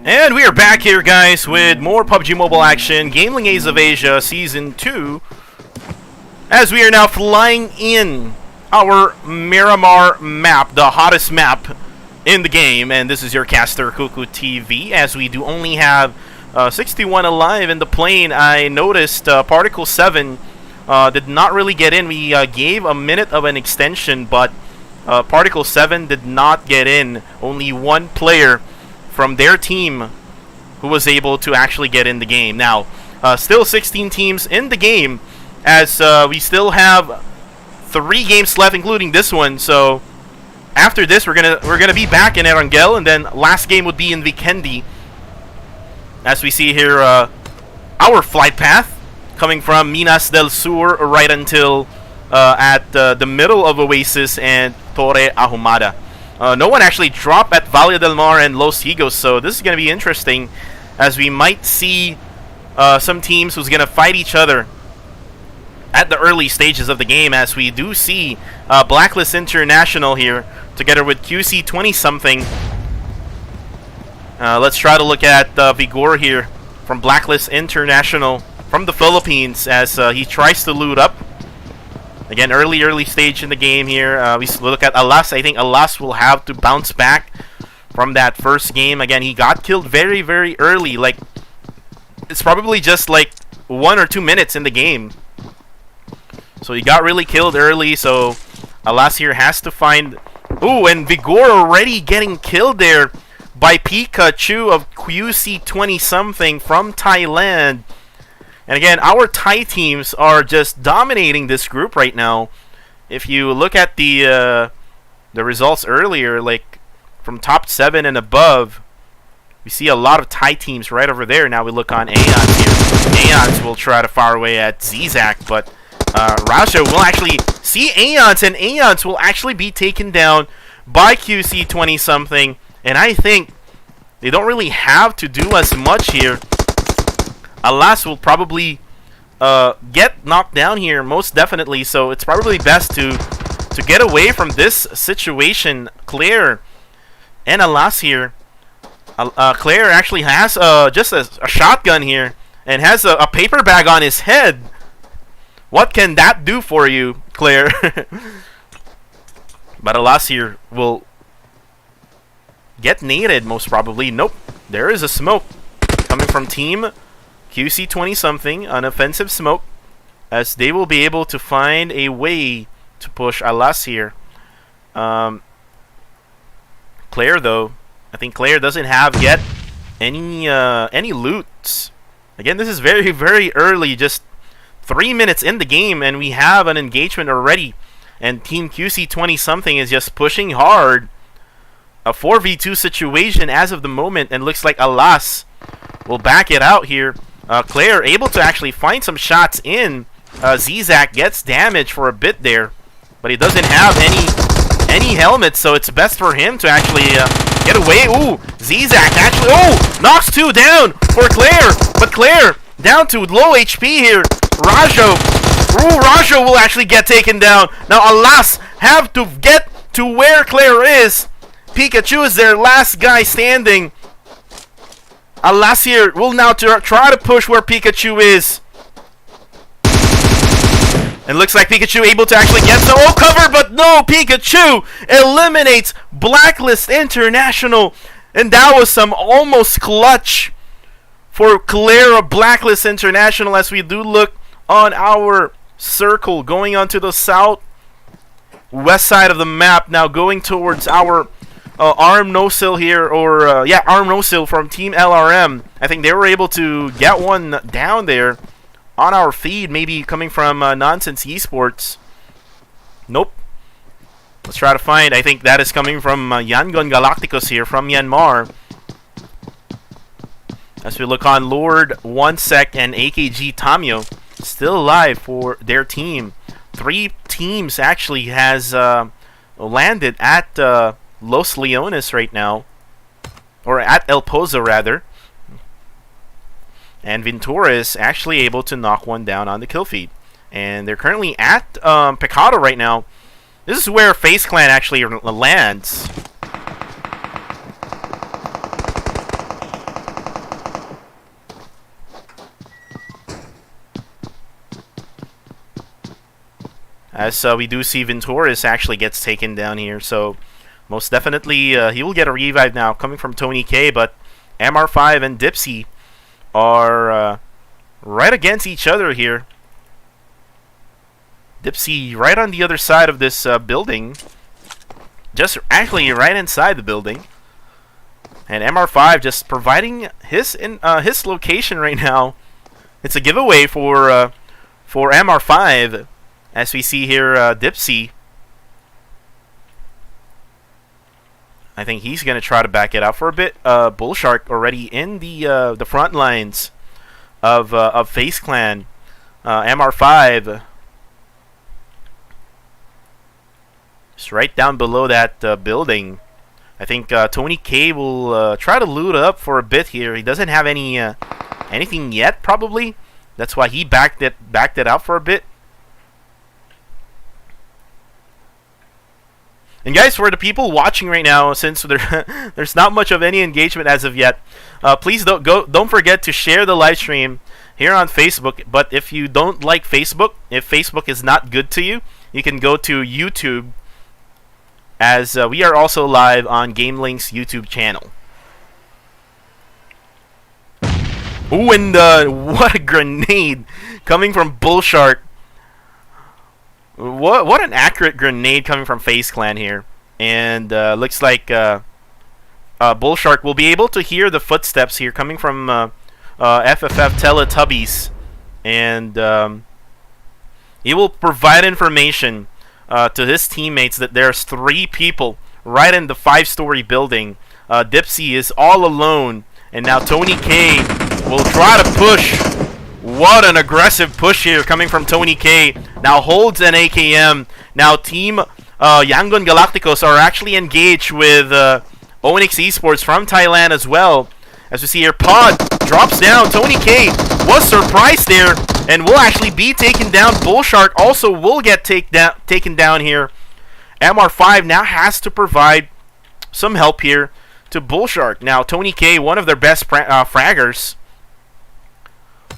S1: And we are back here, guys, with more PUBG Mobile action, GamelinG Ace of Asia Season 2, as we are now flying in our Miramar map, the hottest map in the game, and this is your caster, Cuckoo TV, as we do only have 61 alive in the plane. I noticed Particle 7 did not really get in. We gave a minute of an extension, but Particle 7 did not get in. Only one player from their team who was able to actually get in the game. Now, still 16 teams in the game, as we still have 3 games left, including this one. So after this, we're gonna be back in Erangel, and then last game would be in Vikendi. As we see here, our flight path coming from Minas del Sur right until at the middle of Oasis and Torre Ahumada. No one actually dropped at Valle del Mar and Los Higos, so this is going to be interesting, as we might see some teams who's going to fight each other at the early stages of the game, as we do see Blacklist International here, together with QC 20-something. Let's try to look at Vigor here from Blacklist International from the Philippines, as he tries to loot up. Again, early stage in the game here. We look at Alas. I think Alas will have to bounce back from that first game. Again, he got killed very, very early. Like, it's probably just like 1 or 2 minutes in the game. So he got really killed early. So Alas here has to find... Ooh, and Vigor already getting killed there by Pikachu of QC 20-something from Thailand. And again, our Thai teams are just dominating this group right now. If you look at the results earlier, like from top 7 and above, we see a lot of Thai teams right over there. Now we look on Aeons here. Aeons will try to fire away at Zizak, but Raja will actually see Aeons, and Aeons will actually be taken down by QC 20-something. And I think they don't really have to do as much here. Alas will probably get knocked down here, most definitely. So it's probably best to get away from this situation. Claire and Alas here. Claire actually has just a shotgun here and has a paper bag on his head. What can that do for you, Claire? But Alas here will get naded, most probably. Nope. There is a smoke coming from team QC 20-something, an offensive smoke, as they will be able to find a way to push Alas here. Claire, though, I think Claire doesn't have yet any loot. Again, this is very, very early, just 3 minutes in the game, and we have an engagement already. And Team QC 20-something is just pushing hard. A 4v2 situation as of the moment, and looks like Alas will back it out here. Claire able to actually find some shots in. Zizak gets damaged for a bit there, but he doesn't have any helmets, so it's best for him to actually get away. Ooh, Zizak actually knocks 2 down for Claire, but Claire down to low HP here. Rajo, Rajo will actually get taken down. Now Alas have to get to where Claire is. Pikachu is their last guy standing. Alas here will now try to push where Pikachu is. And looks like Pikachu able to actually get some cover, but no, Pikachu eliminates Blacklist International. And that was some almost clutch for Claire of Blacklist International, as we do look on our circle going onto the southwest side of the map, now going towards our Arm No-Sill here, or Arm No-Sill from Team LRM. I think they were able to get one down there on our feed, maybe coming from Nonsense Esports. Nope. Let's try to find. I think that is coming from Yangon Galacticos here from Myanmar. As we look on, Lord, 1sec, and AKG Tamio still alive for their team. 3 teams actually has landed at Los Leones right now, or at El Pozo rather, and Ventura is actually able to knock one down on the kill feed, and they're currently at Pecado right now. This is where FaZe Clan actually lands. as we do see Venturis actually gets taken down here. So most definitely he will get a revive now coming from Tony K, but MR5 and Dipsy are right against each other here. Dipsy right on the other side of this building, just actually right inside the building, and MR5 just providing his location right now. It's a giveaway for MR5, as we see here. Dipsy, I think he's gonna try to back it out for a bit. Bullshark already in the front lines of FaZe Clan. MR5 just right down below that building. I think Tony K will try to loot up for a bit here. He doesn't have any anything yet, probably. That's why he backed it out for a bit. And guys, for the people watching right now, since there's not much of any engagement as of yet, please don't forget to share the live stream here on Facebook. But if you don't like Facebook, if Facebook is not good to you, you can go to YouTube, as we are also live on GamelinG's YouTube channel. Ooh, and what a grenade coming from Bullshark. What an accurate grenade coming from FaZe Clan here. And looks like Bullshark will be able to hear the footsteps here coming from FFF Teletubbies. And he will provide information to his teammates that there's 3 people right in the 5-story building. Dipsy is all alone, and now Tony K will try to push. What an aggressive push here coming from Tony K. Now holds an AKM. Now team Yangon Galacticos are actually engaged with ONYX Esports from Thailand as well. As we see here, Pod drops down. Tony K was surprised there and will actually be taken down. Bullshark also will get taken down here. MR5 now has to provide some help here to Bullshark. Now Tony K, one of their best fraggers,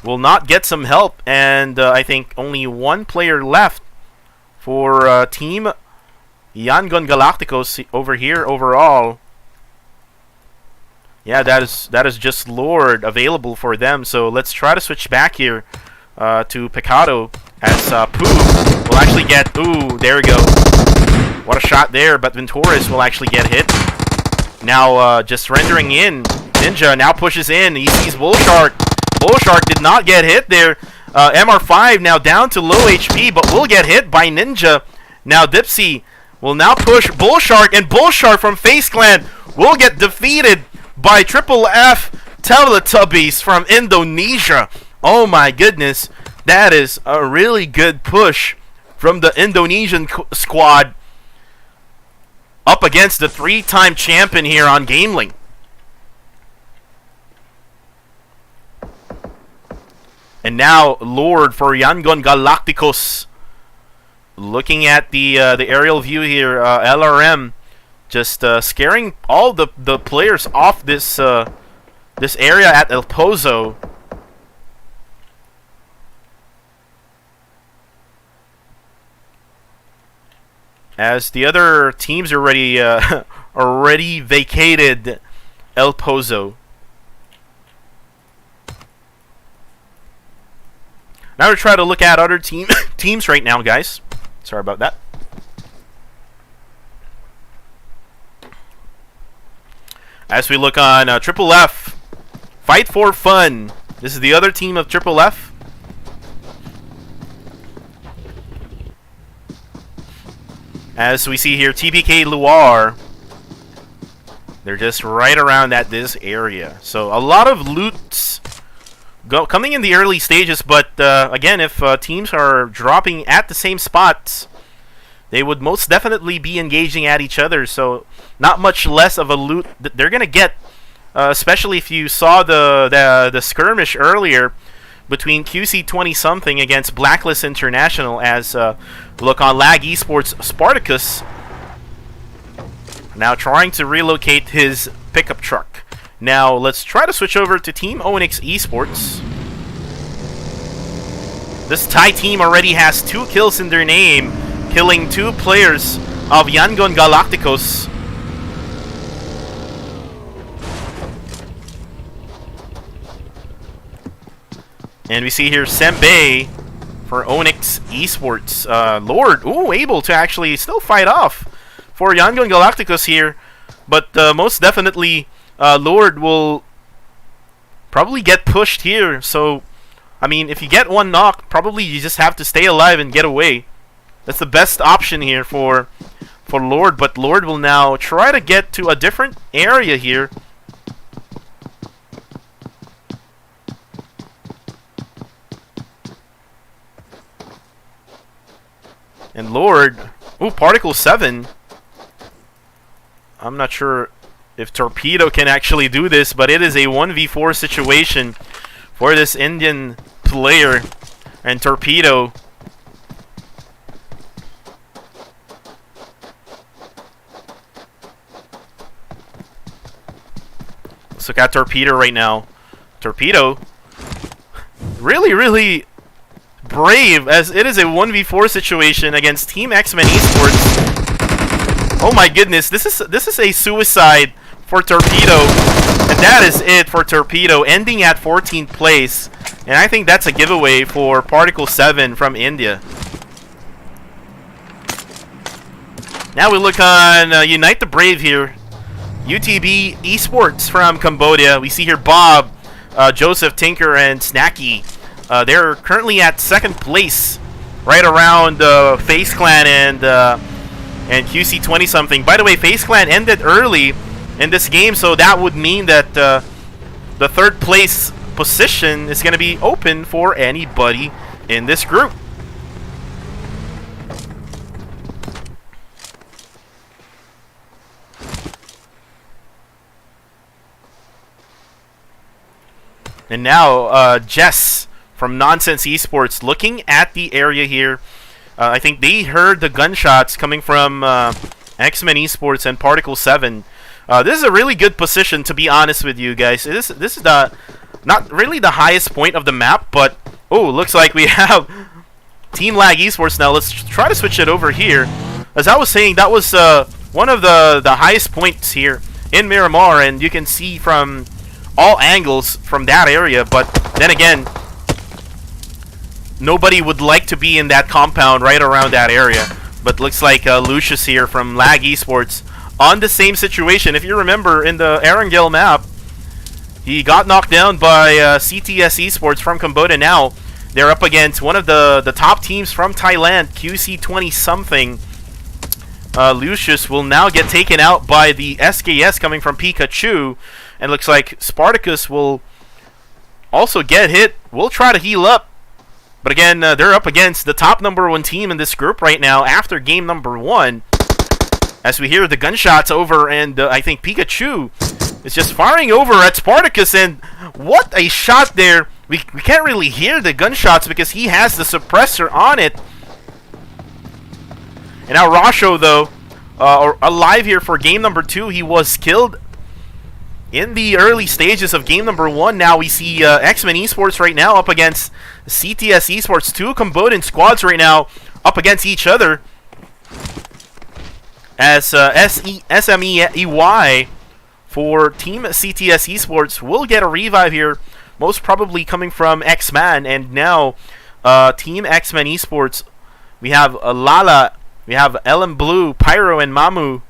S1: will not get some help, and I think only one player left for team Yangon Galacticos over here overall. Yeah, that is just Lord available for them. So let's try to switch back here to Picado, as Pooh will actually get... Ooh, there we go. What a shot there, but Venturis will actually get hit. Now just rendering in. Ninja now pushes in. He sees Bullshark. Bullshark did not get hit there. MR5 now down to low HP, but will get hit by Ninja. Now Dipsy will now push Bullshark, and Bullshark from FaZe Clan will get defeated by FFF Teletubbies from Indonesia. Oh my goodness, that is a really good push from the Indonesian squad up against the 3-time champion here on GamelinG. And now Lord for Yangon Galacticos. Looking at the aerial view here, LRM just scaring all the players off this this area at El Pozo. As the other teams already already vacated El Pozo. Now we're trying to look at other teams right now, guys. Sorry about that. As we look on Triple F, Fight for Fun. This is the other team of Triple F. As we see here, TPK Luar. They're just right around at this area. So a lot of loots coming in the early stages, but again, if teams are dropping at the same spots, they would most definitely be engaging at each other. So not much less of a loot that they're gonna get, especially if you saw the skirmish earlier between QC 20-something against Blacklist International. As look on Lag Esports, Spartacus now trying to relocate his pickup truck. Now let's try to switch over to Team ONYX Esports. This Thai team already has 2 kills in their name. killing 2 players of Yangon Galacticos. And we see here Sembe for ONYX Esports. Lord, able to actually still fight off for Yangon Galacticos here. But most definitely, Lord will probably get pushed here. So, I mean, if you get one knock, probably you just have to stay alive and get away. That's the best option here for Lord. But Lord will now try to get to a different area here. And Lord, Particle 7. I'm not sure if Torpedo can actually do this, but it is a 1v4 situation for this Indian player. And Torpedo, let's look at Torpedo right now. Torpedo, really brave, as it is a 1v4 situation against Team MEN Esports. Oh my goodness, this is a suicide for Torpedo, and that is it for Torpedo, ending at 14th place. And I think that's a giveaway for Particle 7 from India. Now we look on Unite the Brave here. UTB Esports from Cambodia. We see here Bob, Joseph, Tinker, and Snacky. They're currently at 2nd place, right around FaZe Clan and QC 20-something. By the way, FaZe Clan ended early in this game, so that would mean that the 3rd place position is going to be open for anybody in this group. And now, Jess from Nonsense Esports looking at the area here. I think they heard the gunshots coming from MEN Esports and Particle 7. This is a really good position, to be honest with you guys. This is not really the highest point of the map, but looks like we have Team Lag Esports now. Let's try to switch it over here. As I was saying, that was one of the highest points here in Miramar, and you can see from all angles from that area. But then again, nobody would like to be in that compound right around that area. But looks like Lucius here from Lag Esports on the same situation. If you remember, in the Erangel map, he got knocked down by CTS Esports from Cambodia. Now they're up against one of the top teams from Thailand, QC 20-something. Lucius will now get taken out by the SKS coming from Pikachu. And looks like Spartacus will also get hit. We'll try to heal up. But again, they're up against the top #1 team in this group right now after game #1. As we hear the gunshots over, and I think Pikachu is just firing over at Spartacus. And what a shot there. We can't really hear the gunshots because he has the suppressor on it. And now Rasho, though, alive here for game #2. He was killed in the early stages of game #1. Now we see MEN Esports right now up against CTS Esports. 2 Cambodian squads right now up against each other. As SMEY for Team CTS Esports will get a revive here, most probably coming from X-Man. And now Team MEN Esports, we have Lala, we have Ellen Blue, Pyro, and Mamu.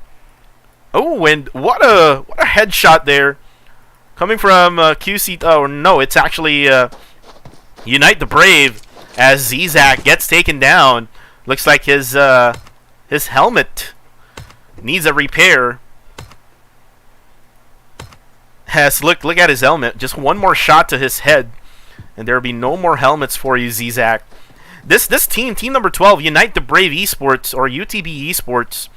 S1: And what a headshot there, coming from QC. Oh no, it's actually Unite the Brave, as Zizak gets taken down. Looks like his helmet needs a repair. Look at his helmet. Just one more shot to his head, and there'll be no more helmets for you, Zizak. This team #12, Unite the Brave Esports, or UTB Esports,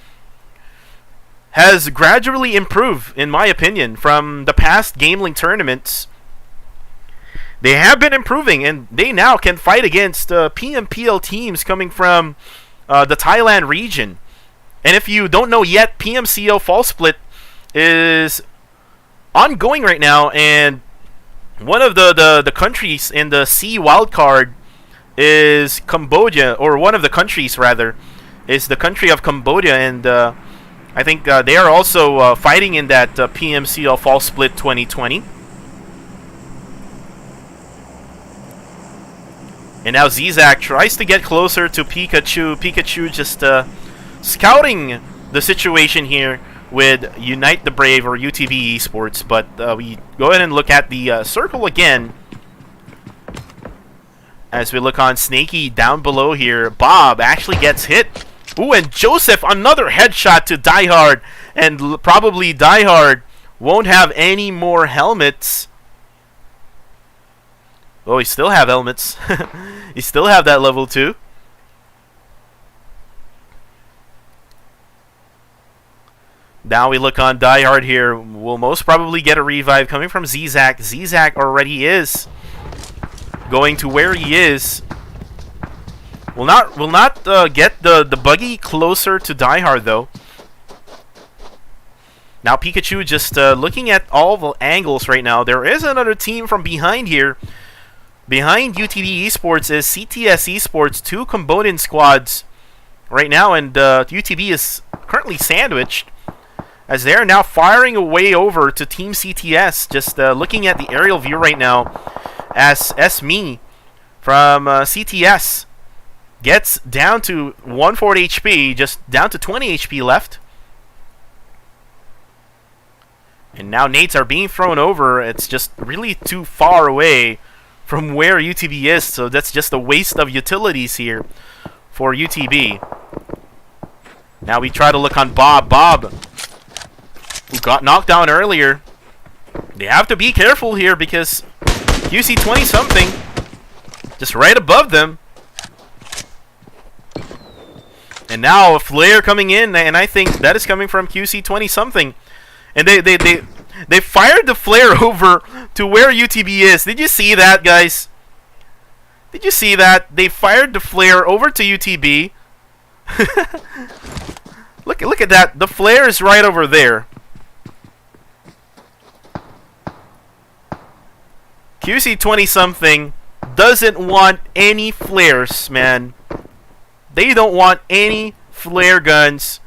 S1: has gradually improved, in my opinion, from the past GamelinG tournaments. They have been improving, and they now can fight against PMPL teams coming from the Thailand region. And if you don't know yet, PMCO Fall Split is ongoing right now, and one of the countries in the C wildcard is Cambodia, or one of the countries rather is the country of Cambodia, and I think they are also fighting in that PMCL Fall Split 2020. And now Zizak tries to get closer to Pikachu. Pikachu just scouting the situation here with Unite the Brave or UTB Esports. But we go ahead and look at the circle again. As we look on Snaky down below here, Bob actually gets hit. Ooh, and Joseph, another headshot to Diehard. And probably Diehard won't have any more helmets. Oh, he still have helmets. He still have that level 2. Now we look on Diehard here. We'll most probably get a revive coming from Zizak. Zizak already is going to where he is. Will not get the buggy closer to Diehard though. Now Pikachu just looking at all the angles right now. There is another team from behind here. Behind UTB Esports is CTS Esports, 2 Cambodian squads right now, and UTB is currently sandwiched as they're now firing away over to Team CTS. Just looking at the aerial view right now as SME from CTS gets down to 140 HP, just down to 20 HP left. And now nades are being thrown over. It's just really too far away from where UTB is, so that's just a waste of utilities here for UTB. Now we try to look on Bob. Bob, who got knocked down earlier. They have to be careful here because QC 20 something just right above them. And now a flare coming in, and I think that is coming from QC 20 something. And they fired the flare over to where UTB is. Did you see that, guys? Did you see that? They fired the flare over to UTB. Look at that. The flare is right over there. QC 20 something doesn't want any flares, man. They don't want any flare guns.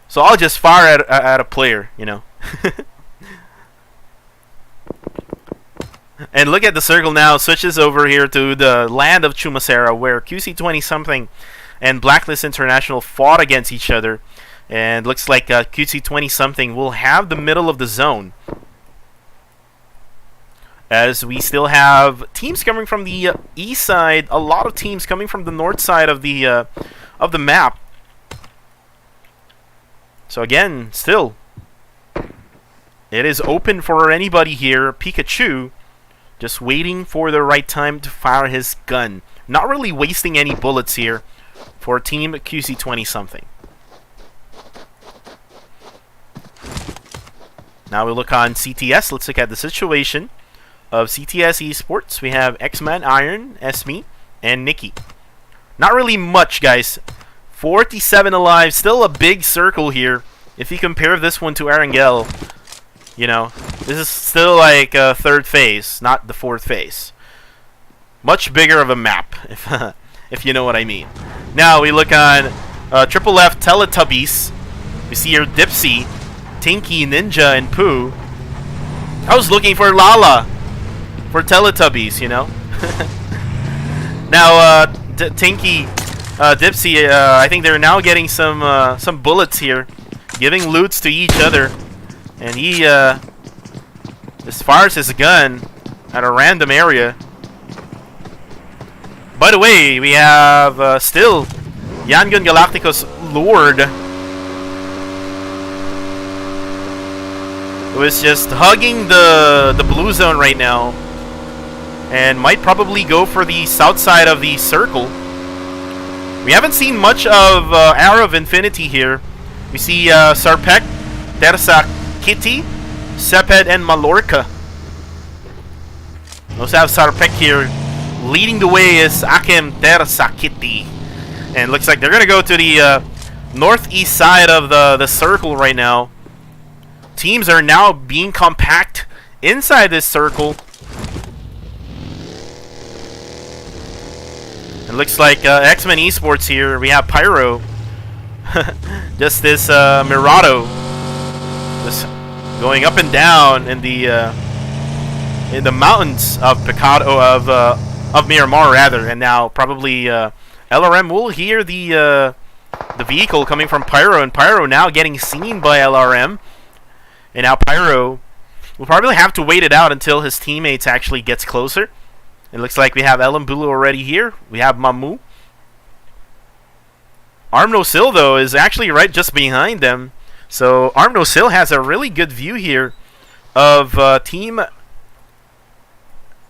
S1: So I'll just fire at a player, you know. And look at the circle now. Switches over here to the land of Chumasera, where QC 20 something and Blacklist International fought against each other. And looks like QC 20 something will have the middle of the zone, as we still have teams coming from the east side. A lot of teams coming from the north side of the map. So again, still, it is open for anybody here. Pikachu just waiting for the right time to fire his gun. Not really wasting any bullets here for Team QC 20 something. Now we look on CTS. Let's look at the situation of CTS Esports. We have X-Man, Iron, Esme, and Nikki. Not really much, guys. 47 alive. Still a big circle here. If you compare this one to Arangel, you know, this is still like third phase, not the fourth phase. Much bigger of a map, if you know what I mean. Now we look on Triple F Teletubbies. We see here Dipsy, Tinky, Ninja, and Pooh. I was looking for Lala for Teletubbies, you know. Now Tinky, Dipsy, I think they're now getting some bullets here, giving loots to each other. And he just fires his gun at a random area. By the way, we have still Yangon Galacticos Lord, who is just hugging the blue zone right now, and might probably go for the south side of the circle. We haven't seen much of AROV Infinity here. We see Sarpek, Tersak, Kitty, Seped, and Mallorca. We also have Sarpek here. Leading the way is Akem, Tersak, Kitty. And it looks like they're going to go to the northeast side of the circle right now. Teams are now being compact inside this circle. It looks like MEN Esports here. We have Pyro Just this Mirado, just going up and down in the mountains of Picado of Miramar rather, and now probably LRM will hear the vehicle coming from Pyro, and Pyro now getting seen by LRM, and now Pyro will probably have to wait it out until his teammates actually gets closer. It looks like we have Elambulu already here. We have Mamu. Armnosil though is actually right just behind them, so Armnosil has a really good view here of Team MEN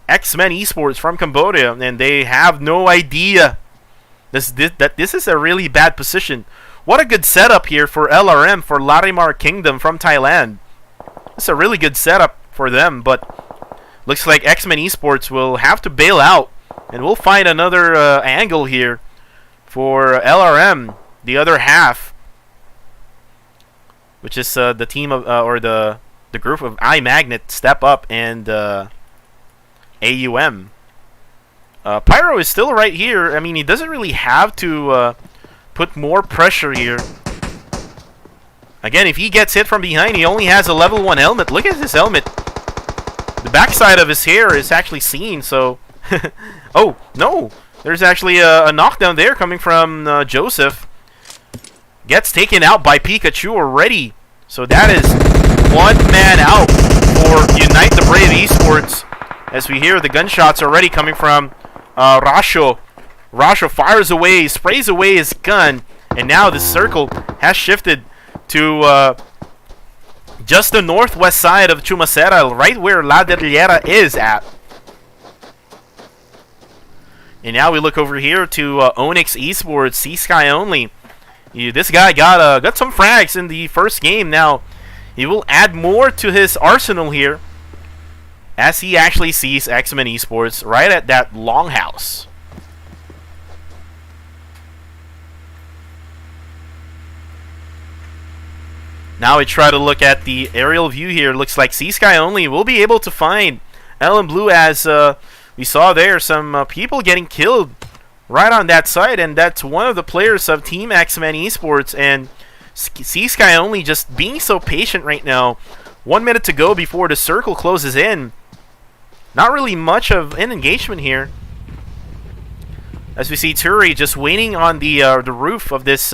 S1: Esports from Cambodia, and they have no idea that this is a really bad position. What a good setup here for LRM, for Larimar Kingdom from Thailand. It's a really good setup for them, but looks like MEN Esports will have to bail out, and we'll find another angle here for LRM, the other half, which is the team of or the group of iMagnet, Step Up, and AUM. Pyro is still right here. I mean, he doesn't really have to put more pressure here. Again, if he gets hit from behind, he only has a level 1 helmet. Look at his helmet. The backside of his hair is actually seen, so... Oh, no! There's actually a knockdown there coming from Joseph. Gets taken out by Pikachu already. So that is one man out for Unite the Brave Esports. As we hear the gunshots already coming from Rasho. Rasho fires away, sprays away his gun, and now the circle has shifted to just the northwest side of Chumacera, right where La Derriera is at. And now we look over here to ONYX Esport, C-Sky only. This guy got some frags in the first game. Now he will add more to his arsenal here, as he actually sees MEN Esports right at that longhouse. Now we try to look at the aerial view here. Looks like C-Sky only will be able to find Ellen Blue, as we saw there some people getting killed right on that side, and that's one of the players of Team MEN Esports, and C-Sky only just being so patient right now. 1 minute to go before the circle closes in. Not really much of an engagement here, as we see Turi just waiting on the roof of this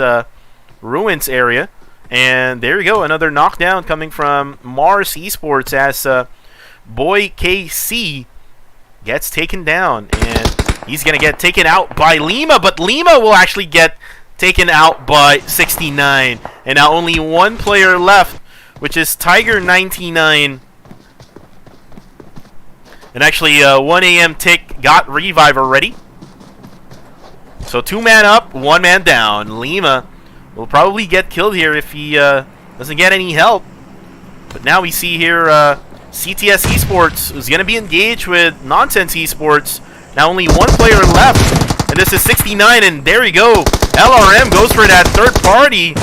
S1: ruins area. And there you go, another knockdown coming from Mars Esports, as Boy KC gets taken down, and he's going to get taken out by Lima, but Lima will actually get taken out by 69. And now only one player left, which is Tiger99. And actually, 1 AM Tick got revive already. So 2 man up, 1 man down. Lima will probably get killed here if he doesn't get any help. But now we see here CTS Esports is going to be engaged with Nonsense Esports. Now only 1 player left, and this is 69, and there you go. LRM goes for that third party,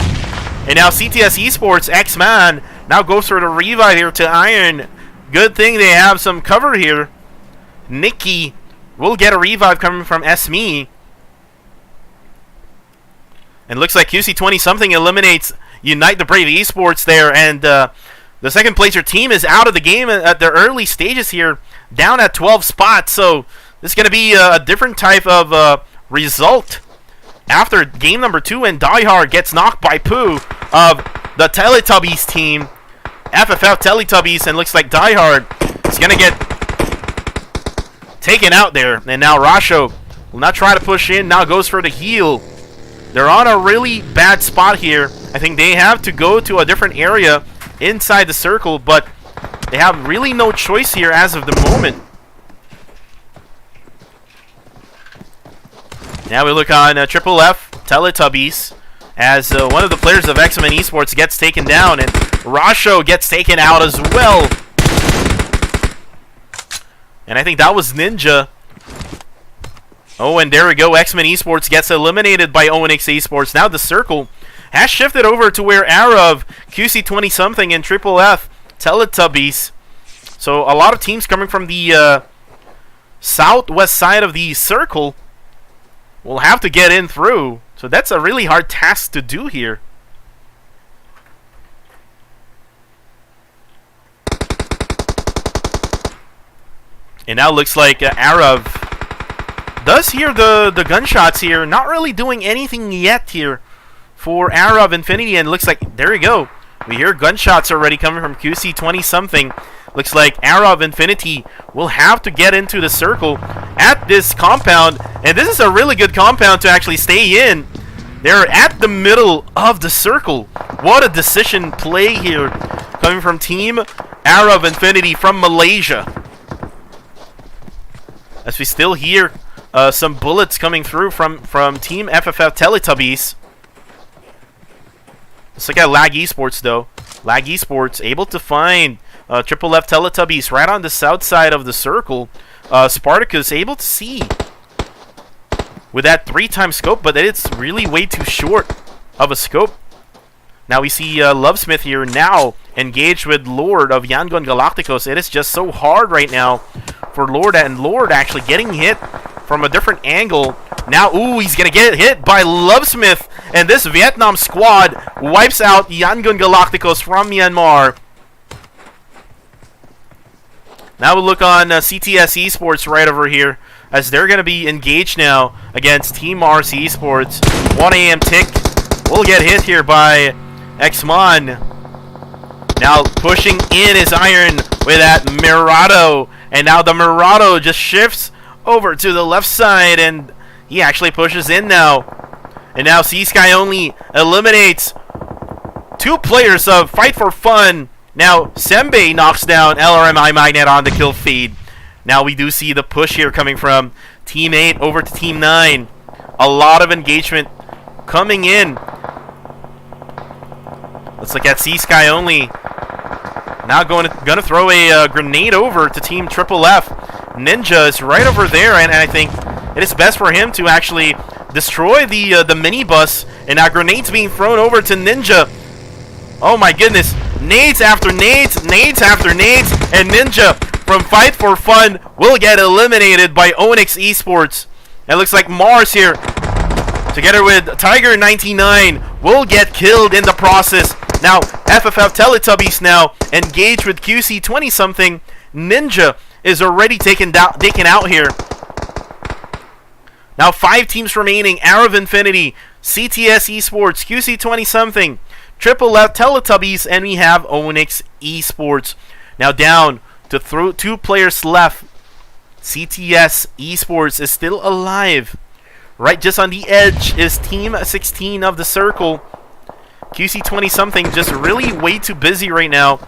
S1: and now CTS Esports, X-Man, now goes for the revive here to Iron. Good thing they have some cover here. Nikki will get a revive coming from SME. And looks like QC20-something eliminates Unite the Brave Esports there, and the second placer team is out of the game at the early stages here, down at 12 spots. So this is going to be a different type of result after game number 2, and Diehard gets knocked by Pooh of the Teletubbies team, FFF Teletubbies, and looks like Diehard is going to get taken out there. And now Rasho will not try to push in, now goes for the heal. They're on a really bad spot here. I think they have to go to a different area inside the circle, but they have really no choice here as of the moment. Now we look on Triple F, Teletubbies, as one of the players of MEN Esports gets taken down, and Rasho gets taken out as well. And I think that was Ninja. Oh, and there we go. MEN Esports gets eliminated by ONYX Esports. Now the circle has shifted over to where AROV, QC20-something, and Triple F, Teletubbies. So a lot of teams coming from the southwest side of the circle will have to get in through. So that's a really hard task to do here. And now looks like AROV does hear the gunshots here. Not really doing anything yet here for AROV Infinity. And looks like, there you go. We hear gunshots already coming from QC 20-something. Looks like AROV Infinity will have to get into the circle at this compound. And this is a really good compound to actually stay in. They're at the middle of the circle. What a decision play here coming from Team AROV Infinity from Malaysia. As we still hear some bullets coming through from Team FFF Teletubbies. Let's look at Lag Esports though. Lag Esports able to find Triple F Teletubbies right on the south side of the circle. Spartacus able to see with that 3-time scope, but it's really way too short of a scope. Now we see Lovesmith here now engaged with Lord of Yangon Galacticos. It is just so hard right now for Lord, and Lord actually getting hit from a different angle. Now, ooh, he's going to get hit by Lovesmith, and this Vietnam squad wipes out Yangon Galacticos from Myanmar. Now we'll look on CTS Esports right over here, as they're going to be engaged now against Team RC Esports. 1 AM tick will get hit here by Xmon. Now pushing in his iron with that Mirado. And now the Mirado just shifts over to the left side, and he actually pushes in now. And now C-Sky only eliminates 2 players of Fight for Fun. Now Sembe knocks down LRMI Magnet on the kill feed. Now we do see the push here coming from Team 8 over to Team 9. A lot of engagement coming in. Let's look at C-Sky only. Now gonna throw a grenade over to Team Triple F. Ninja is right over there, and I think it is best for him to actually destroy the minibus. And now grenades being thrown over to Ninja. Oh my goodness. Nades after nades, nades after nades, and Ninja from Fight for Fun will get eliminated by ONYX Esports. It looks like Mars here, together with Tiger99, will get killed in the process. Now, FFF Teletubbies now engaged with QC 20-something. Ninja is already taken out here. Now 5 teams remaining. AROV Infinity, CTS Esports, QC 20-something, Triple F Teletubbies, and we have ONYX Esports. Now down to 2 players left. CTS Esports is still alive. Right just on the edge is Team 16 of the circle. QC 20-something just really way too busy right now.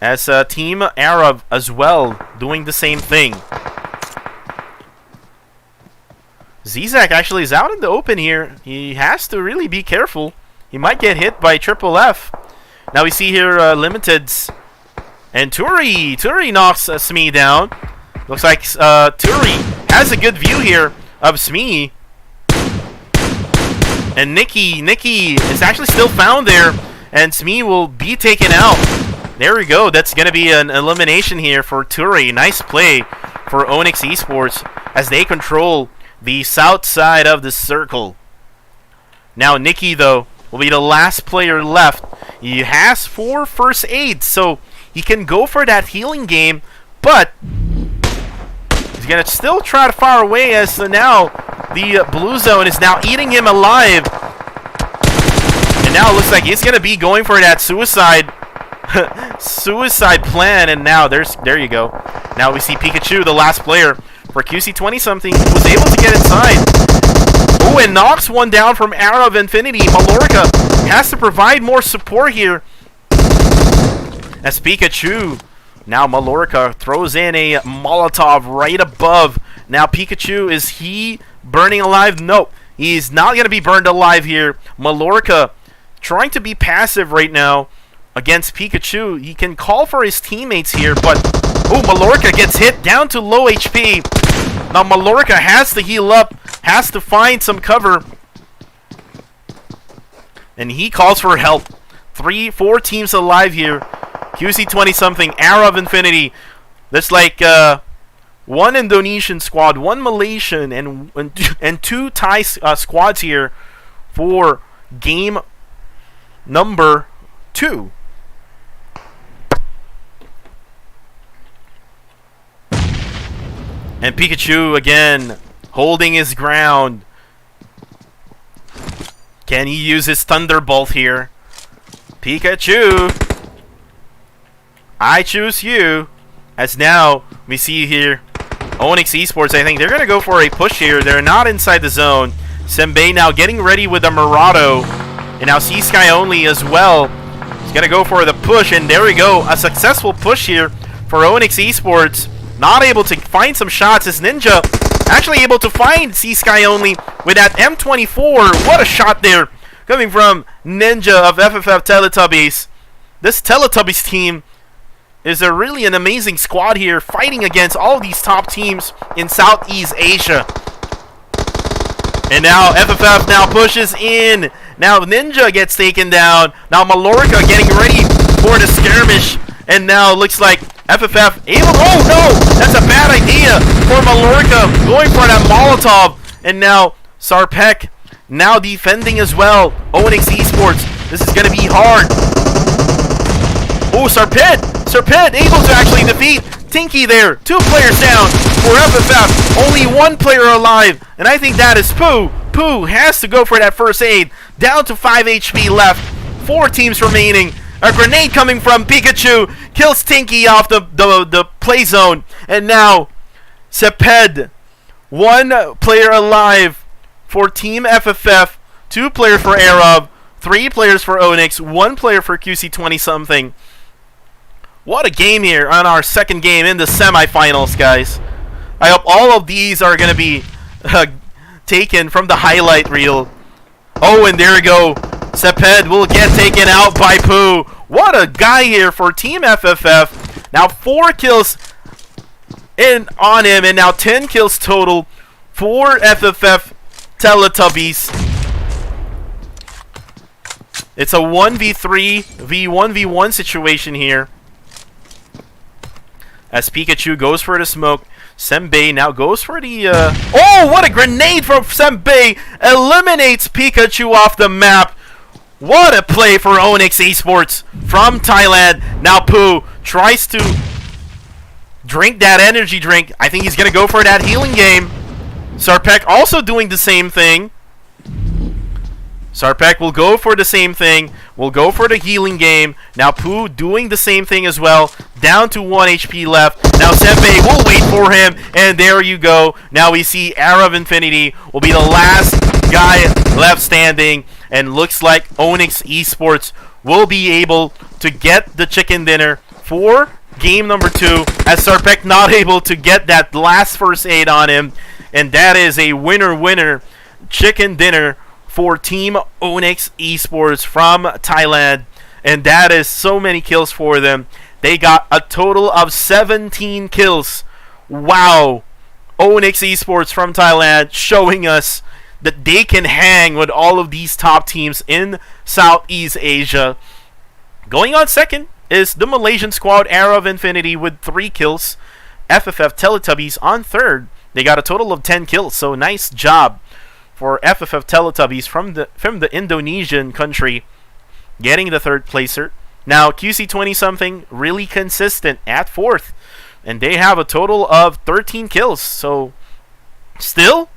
S1: As Team AROV as well doing the same thing. Zizak actually is out in the open here. He has to really be careful. He might get hit by Triple F. Now we see here Limiteds. And Turi knocks Smee down. Looks like Turi has a good view here of Smee. And Nikki is actually still found there, and Smee will be taken out. There we go. That's going to be an elimination here for Turi. Nice play for ONYX Esports as they control the south side of the circle. Now Nikki, though, will be the last player left. He has 4 first aids, so he can go for that healing game, but he's going to still try to fire away, as now the blue zone is now eating him alive. And now it looks like he's going to be going for that suicide plan. And now there you go. Now we see Pikachu, the last player for QC 20-something, was able to get inside. Oh, and knocks one down from AROV Infinity. Mallorca has to provide more support here. As Pikachu, now Mallorca throws in a Molotov right above. Now Pikachu, is he burning alive? No, he's not going to be burned alive here. Mallorca trying to be passive right now against Pikachu. He can call for his teammates here, but oh, Mallorca gets hit down to low HP. Now Mallorca has to heal up, has to find some cover, and he calls for help. 4 teams alive here. QC 20-something, AROV Infinity. That's like one Indonesian squad, one Malaysian, and two Thai squads here for game number 2. And Pikachu again holding his ground. Can he use his Thunderbolt here? Pikachu, I choose you. As now we see here ONYX Esports, I think they're going to go for a push here. They're not inside the zone. Senbei now getting ready with a Murado. And now C-Sky only as well. He's going to go for the push. And there we go. A successful push here for ONYX Esports. Not able to find some shots as Ninja actually able to find C-Sky only with that M24. What a shot there coming from Ninja of FFF Teletubbies. This Teletubbies team is really an amazing squad here, fighting against all of these top teams in Southeast Asia. And now FFF now pushes in. Now Ninja gets taken down. Now Mallorca getting ready for the skirmish. And now it looks like FFF able... Oh no! That's a bad idea for Mallorca going for that Molotov. And now Sarpek now defending as well. ONYX Esports. This is going to be hard. Oh, Serpent able to actually defeat Tinky there. 2 players down for FFF. Only 1 player alive. And I think that is Pooh. Pooh has to go for that first aid. Down to 5 HP left. 4 teams remaining. A grenade coming from Pikachu. Kills Tinky off the play zone. And now Seped. 1 player alive for Team FFF. 2 players for AROV. 3 players for ONYX. 1 player for QC20-something. What a game here on our second game in the semifinals, guys. I hope all of these are going to be taken from the highlight reel. Oh, and there we go. Seped will get taken out by Pooh. What a guy here for Team FFF. Now 4 kills on him, and now 10 kills total for FFF Teletubbies. It's a 1v3 v1v1 situation here. As Pikachu goes for the smoke, Senbei now goes for the... Oh, what a grenade from Senbei! Eliminates Pikachu off the map. What a play for ONYX Esports from Thailand. Now Pooh tries to drink that energy drink. I think he's going to go for that healing game. Sarpek also doing the same thing. Sarpek will go for the same thing. Will go for the healing game. Now Pooh doing the same thing as well. Down to 1 HP left. Now Senbei will wait for him. And there you go. Now we see AROV Infinity will be the last guy left standing. And looks like ONYX Esports will be able to get the chicken dinner for game number 2. As Sarpek not able to get that last first aid on him. And that is a winner chicken dinner for Team ONYX Esports from Thailand. And that is so many kills for them. They got a total of 17 kills. Wow. ONYX Esports from Thailand showing us that they can hang with all of these top teams in Southeast Asia. Going on second is the Malaysian squad, AROV Infinity, with 3 kills. FFF Teletubbies on third. They got a total of 10 kills, so nice job for FFF Teletubbies from the Indonesian country, getting the 3rd placer. Now QC20-something really consistent at 4th, and they have a total of 13 kills. So still,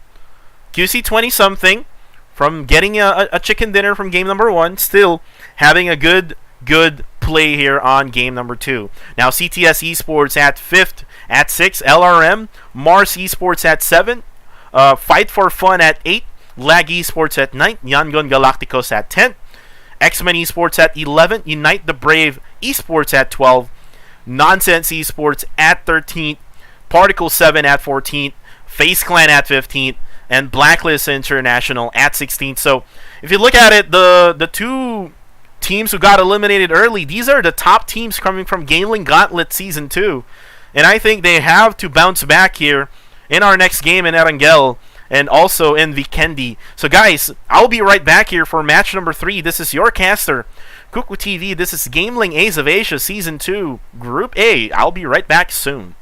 S1: QC20-something from getting a chicken dinner from game number 1, still having a good play here on game number 2. Now CTS Esports at 5th, at 6, LRM, Mars Esports at 7, Fight for Fun at 8, Lag Esports at 9, Yangon Galacticos at 10, MEN Esports at 11, Unite the Brave Esports at 12, Nonsense Esports at 13, Particle 7 at 14, FaZe Clan at 15, and Blacklist International at 16. So if you look at it, the 2 teams who got eliminated early, these are the top teams coming from GamelinG Gauntlet Season 2. And I think they have to bounce back here in our next game in Erangel and also in Vikendi. So guys, I'll be right back here for match number 3. This is your caster, Kuku TV. This is GamelinG Ace of Asia Season 2, Group A. I'll be right back soon.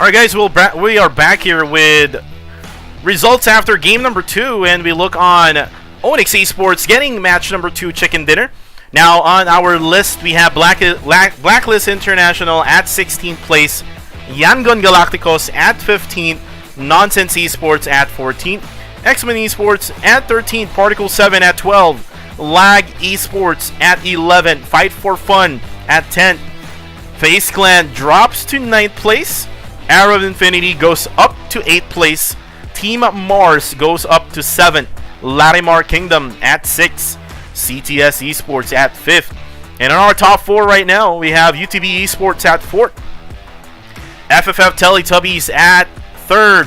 S1: Alright guys, we are back here with results after game number 2, and we look on ONYX Esports getting match number 2 chicken dinner. Now on our list we have Blacklist International at 16th place, Yangon Galacticos at 15th, Nonsense Esports at 14th, MEN Esports at 13th, Particle 7 at 12, Lag Esports at 11, Fight for Fun at 10th, FaZe Clan drops to 9th place, AROV Infinity goes up to 8th place, Team Mars goes up to 7th, Larimar Kingdom at 6th, CTS Esports at 5th, and in our top 4 right now, we have UTB Esports at 4th, FFF TELETUBBIES at 3rd,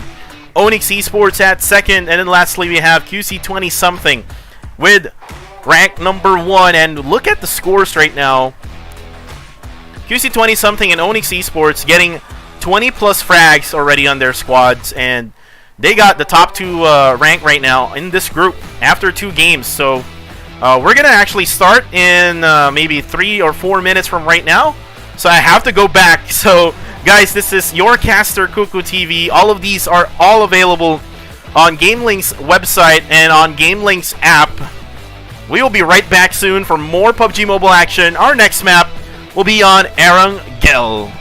S1: ONYX Esports at 2nd, and then lastly we have QC20 something with rank number 1, and look at the scores right now. QC20 something and ONYX Esports getting 20 plus frags already on their squads, and they got the top 2 rank right now in this group after 2 games. So we're gonna actually start in maybe 3 or 4 minutes from right now, so I have to go back. So guys, this is your caster Cuckoo TV. All of these are all available on GamelinG's website and on GamelinG's app. We will be right back soon for more PUBG Mobile action. Our next map will be on Yangon.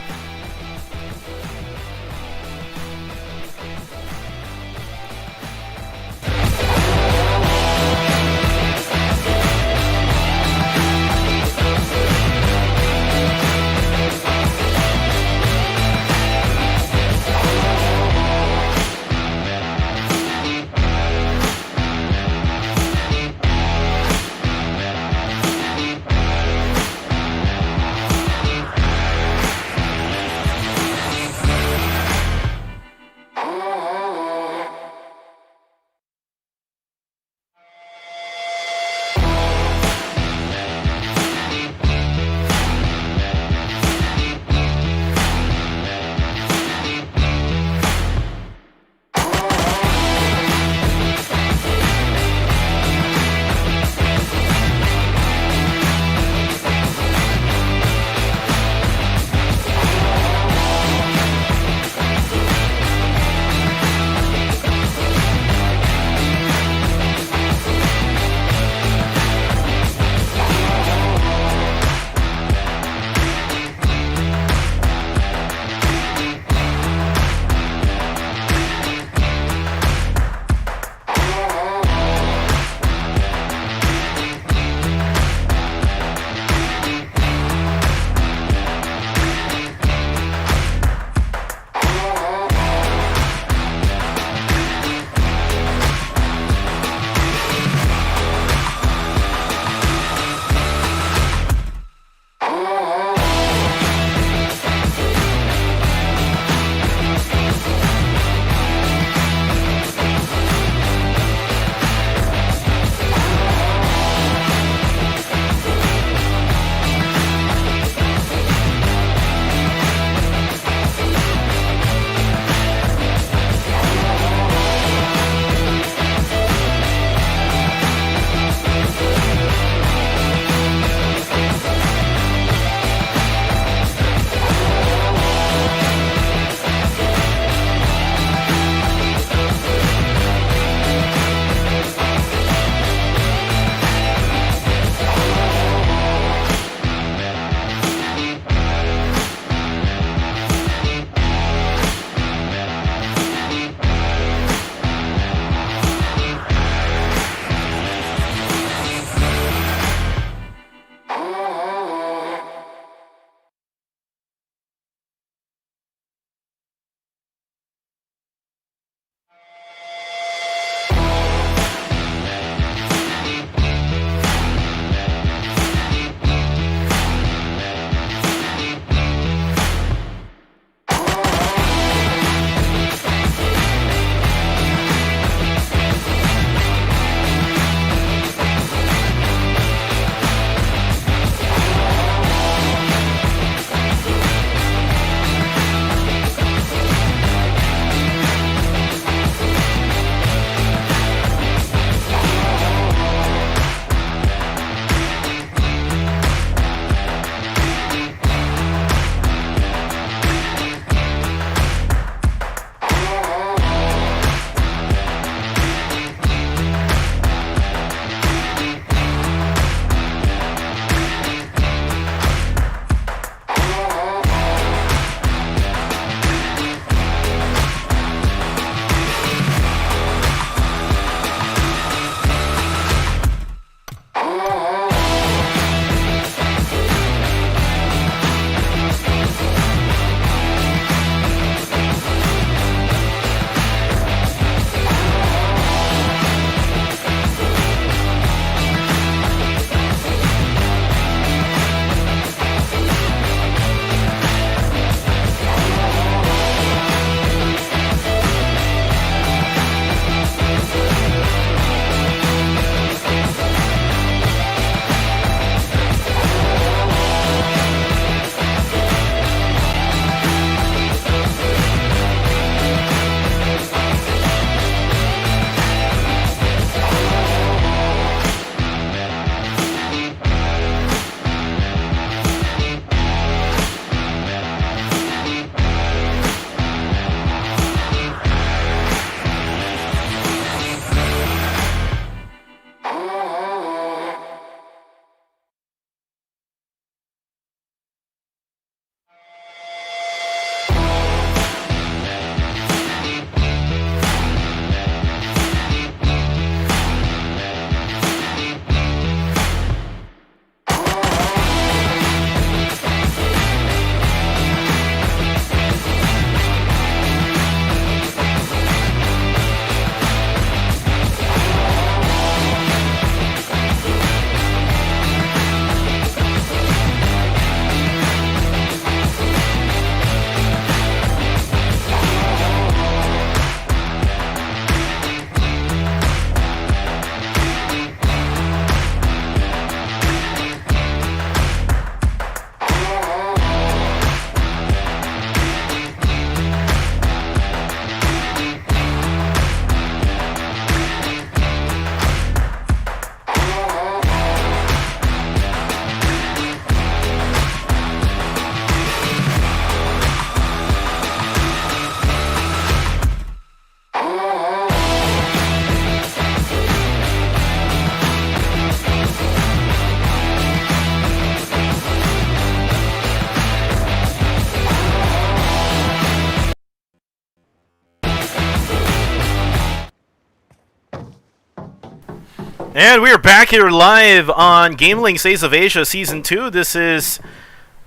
S1: And we're back here live on GamelinG Ace of Asia Season 2. This is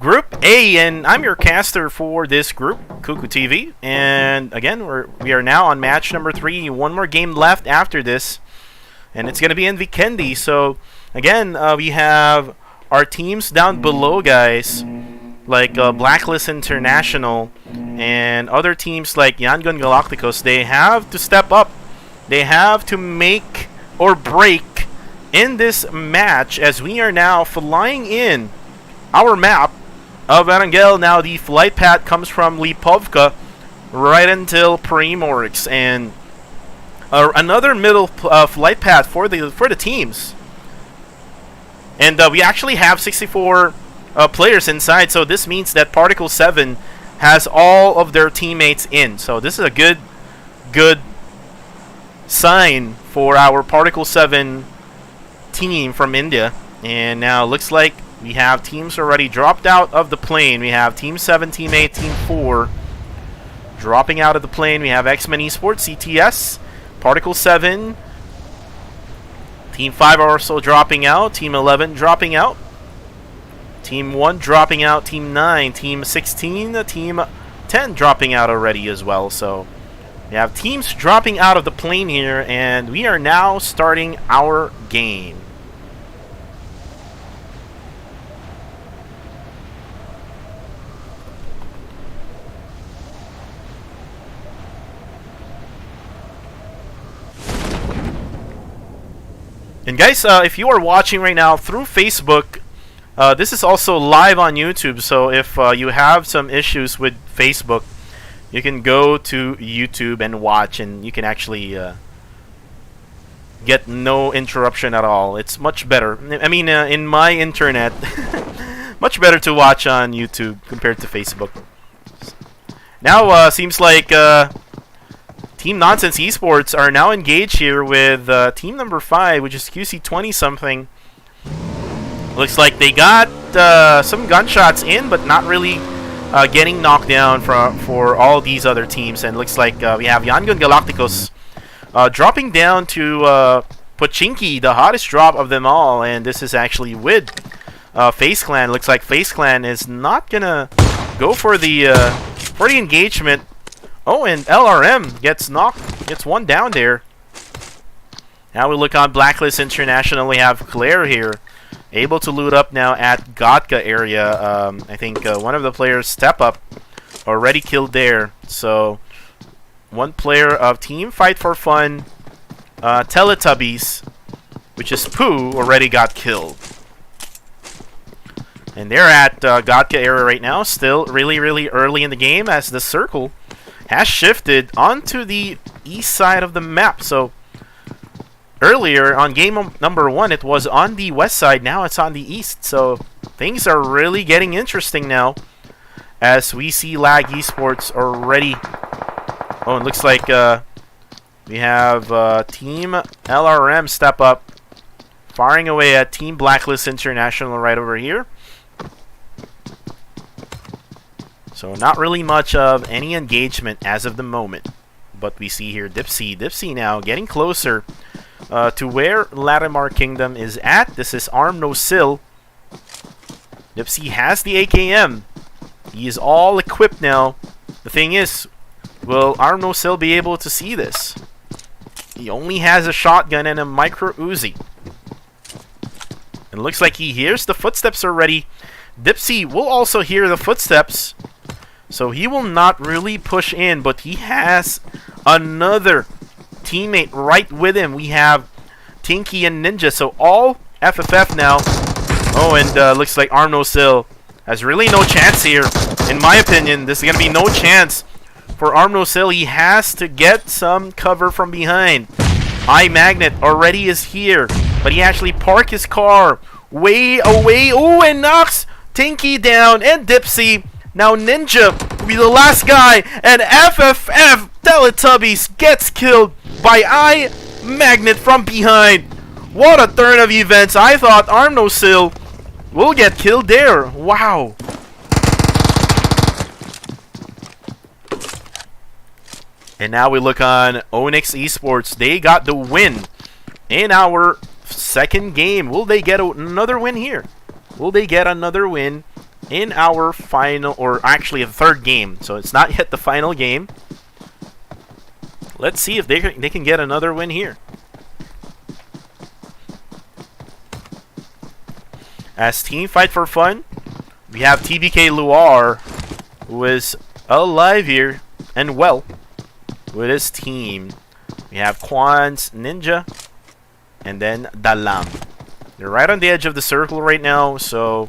S1: Group A, and I'm your caster for this group, Cuckoo TV. And again, we are now on match number 3. One more game left after this, and it's going to be in Vikendi. So again, we have our teams down below, guys, like Blacklist International and other teams like Yangon Galacticos. They have to step up. They have to make or break in this match, as we are now flying in our map of Erangel. Now the flight path comes from Lipovka right until Primorix, and another middle flight path for the teams. And we actually have 64 players inside, so this means that Particle 7 has all of their teammates in. So this is a good sign for our Particle 7 team from India. And now looks like we have teams already dropped out of the plane. We have Team 7, Team 8, Team 4 dropping out of the plane. We have MEN Esports, CTS, Particle 7, Team 5 are also dropping out, Team 11 dropping out, Team 1 dropping out, Team 9, Team 16, Team 10 dropping out already as well. So we have teams dropping out of the plane here, and we are now starting our game. And guys, if you are watching right now through Facebook, this is also live on YouTube. So if you have some issues with Facebook, you can go to YouTube and watch, and you can actually get no interruption at all. It's much better. I mean, in my internet, much better to watch on YouTube compared to Facebook. Now, seems like Team Nonsense Esports are now engaged here with team number 5, which is QC20 something. Looks like they got some gunshots in, but not really getting knocked down for all these other teams. And looks like we have Yangon Galacticos dropping down to Pochinki, the hottest drop of them all. And this is actually with FaZe Clan. Looks like FaZe Clan is not gonna go for the engagement. Oh, and LRM gets one down there. Now we look on Blacklist International. We have Claire here, able to loot up now at Gatka area. I think one of the players, Step Up, already killed there. So one player of Team Fight for Fun, Teletubbies, which is Pooh, already got killed. And they're at Gatka area right now, still really early in the game, as the circle has shifted onto the east side of the map. So earlier on game number 1, it was on the west side. Now it's on the east. So things are really getting interesting now, as we see Lag Esports already. Oh, it looks like we have Team LRM Step Up firing away at Team Blacklist International right over here. So not really much of any engagement as of the moment. But we see here Dipsy now getting closer to where Larimar Kingdom is at. This is Arm No Sill. Dipsy has the AKM. He is all equipped now. The thing is, will Arm No Sill be able to see this? He only has a shotgun and a micro Uzi. It looks like he hears the footsteps already. Dipsy will also hear the footsteps, so he will not really push in, but he has another teammate right with him. We have Tinky and Ninja, so all FFF now. Oh, and looks like Arm No Sill has really no chance here. In my opinion, this is going to be no chance for Arm No Sill. He has to get some cover from behind. iMagnet already is here, but he actually parked his car way away. Oh, and knocks Tinky down, and Dipsy. Now Ninja will be the last guy, and FFF Teletubbies gets killed by iMagnet from behind. What a turn of events. I thought Arm No Sill will get killed there. Wow. And now we look on ONYX Esports. They got the win in our second game. Will they get another win here? Will they get another win in our final, or actually the third game? So it's not yet the final game. Let's see if they can get another win here. As Team Fight for Fun, we have TBK Luar, who is alive here and well with his team. We have Quans, Ninja, and then Dalam. They're right on the edge of the circle right now, so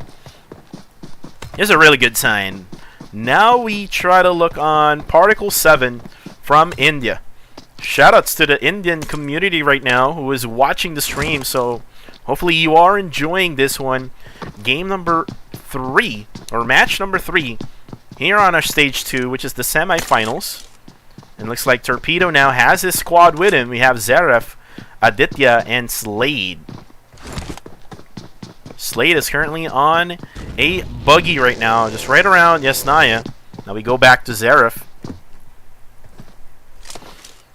S1: it's a really good sign. Now we try to look on Particle 7 from India. Shoutouts to the Indian community right now who is watching the stream, so hopefully you are enjoying this one. Game number 3, or match number 3, here on our stage 2, which is the semifinals. And looks like Torpedo now has his squad with him. We have Zaref, Aditya, and Slade. Slade is currently on a buggy right now, just right around Yasnaya. Now we go back to Zaref,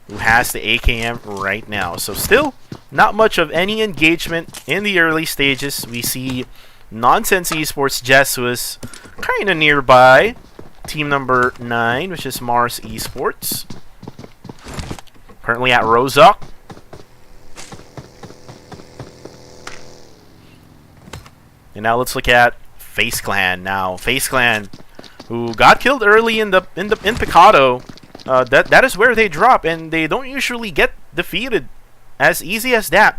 S1: who has the AKM right now. So still not much of any engagement in the early stages. We see Nonsense Esports Jess, who is kind of nearby. Team number 9, which is Mars Esports. Currently at Rozok. And now let's look at FaZe Clan. Now FaZe Clan, who got killed early in Picado. That is where they drop, and they don't usually get defeated as easy as that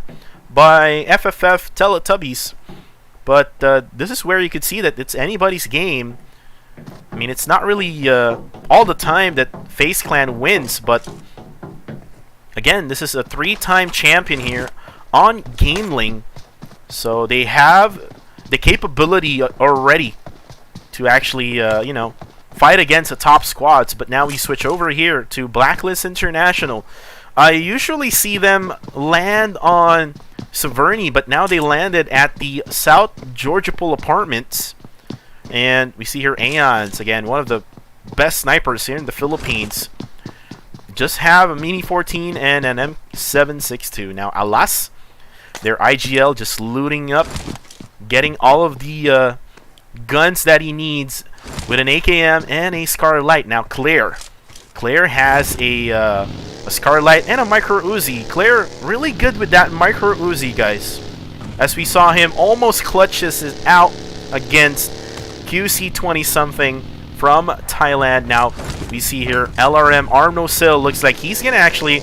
S1: by FFF Teletubbies. But this is where you could see that it's anybody's game. I mean, it's not really all the time that FaZe Clan wins, but again, this is a 3-time champion here on GamelinG, so they have the capability already to actually, you know, fight against the top squads. But now we switch over here to Blacklist International. I usually see them land on Severny, but now they landed at the South Georgia Pool Apartments. And we see here Aeons, again, one of the best snipers here in the Philippines. Just have a Mini 14 and an M762. Now Alas, their IGL, just looting up, getting all of the guns that he needs with an AKM and a Scarlight. Now Claire has a Scarlight and a Micro Uzi. Claire really good with that Micro Uzi, guys. As we saw him almost clutches it out against QC20 something from Thailand. Now we see here LRM Armnosil looks like he's gonna actually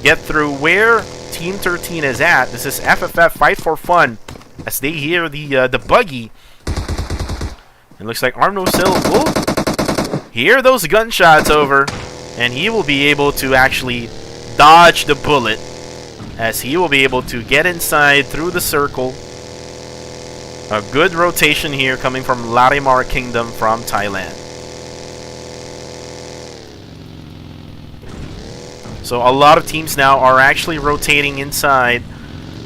S1: get through where Team 13 is at. This is FFF Fight for Fun as they hear the buggy. It looks like Armnosil will hear those gunshots over, and he will be able to actually dodge the bullet, as he will be able to get inside through the circle. A good rotation here coming from Larimar Kingdom from Thailand. So a lot of teams now are actually rotating inside,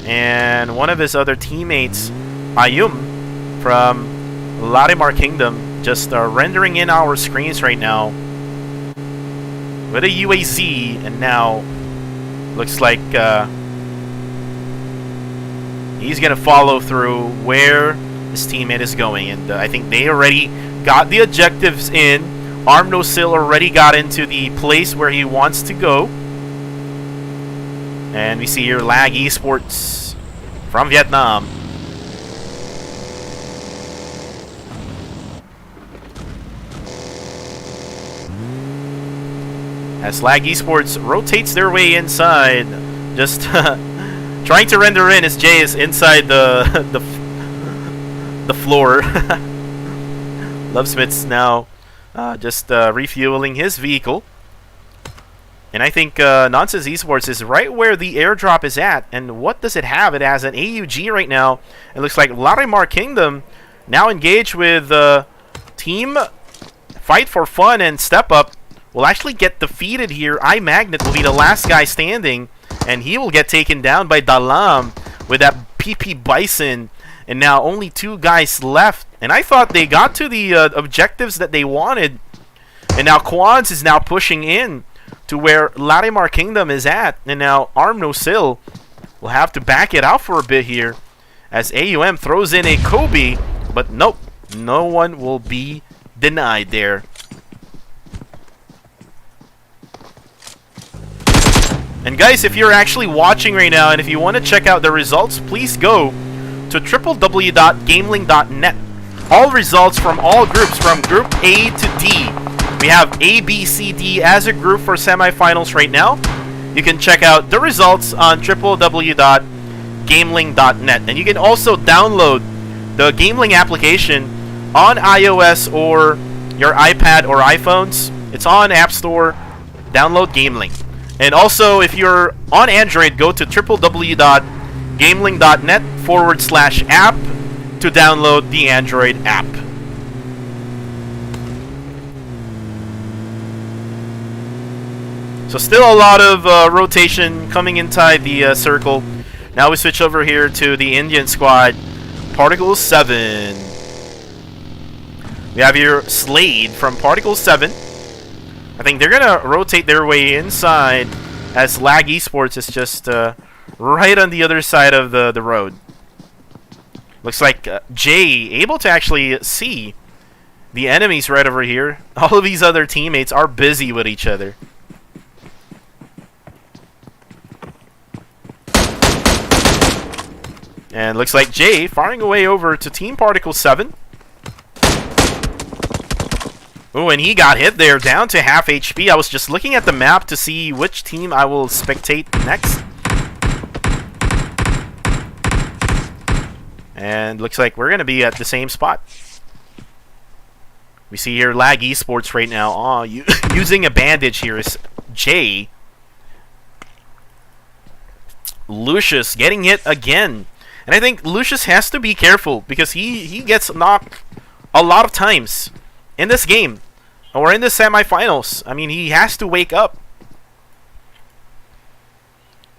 S1: and one of his other teammates, Ayum from Larimar Kingdom, just rendering in our screens right now with a UAZ, and now looks like he's gonna follow through where his teammate is going, and I think they already got the objectives in. Armnosil already got into the place where he wants to go, and we see here Lag Esports from Vietnam. As Lag Esports rotates their way inside, just trying to render in as Jay is inside the floor. Lovesmith's now just refueling his vehicle. And I think Nonsense Esports is right where the airdrop is at. And what does it have? It has an AUG right now. It looks like Larimar Kingdom now engaged with Team Fight for Fun and Step Up. Will actually get defeated here. iMagnet will be the last guy standing, and he will get taken down by Dalam with that PP Bison. And now only 2 guys left. And I thought they got to the objectives that they wanted. And now Quads is now pushing in to where Larimar Kingdom is at. And now Armnosil will have to back it out for a bit here as AUM throws in a Kobe, but nope, no one will be denied there. And guys, if you're actually watching right now and if you want to check out the results, please go to www.gameling.net. All results from all groups, from Group A to D. We have A, B, C, D as a group for semifinals right now. You can check out the results on www.gameling.net. And you can also download the GamelinG application on iOS or your iPad or iPhones. It's on App Store. Download GamelinG. And also, if you're on Android, go to www.gameling.net/app to download the Android app. So still a lot of rotation coming inside the circle. Now we switch over here to the Indian squad, Particle 7. We have here Slade from Particle 7. I think they're gonna rotate their way inside as Lag Esports is just right on the other side of the road. Looks like Jay able to actually see the enemies right over here. All of these other teammates are busy with each other. And looks like Jay firing away over to Team Particle 7. Oh, and he got hit there, down to half HP. I was just looking at the map to see which team I will spectate next. And looks like we're going to be at the same spot. We see here Lag Esports right now. Oh, using a bandage here is Jay. Lucius getting hit again. And I think Lucius has to be careful because he gets knocked a lot of times in this game or in the semifinals. I mean, he has to wake up.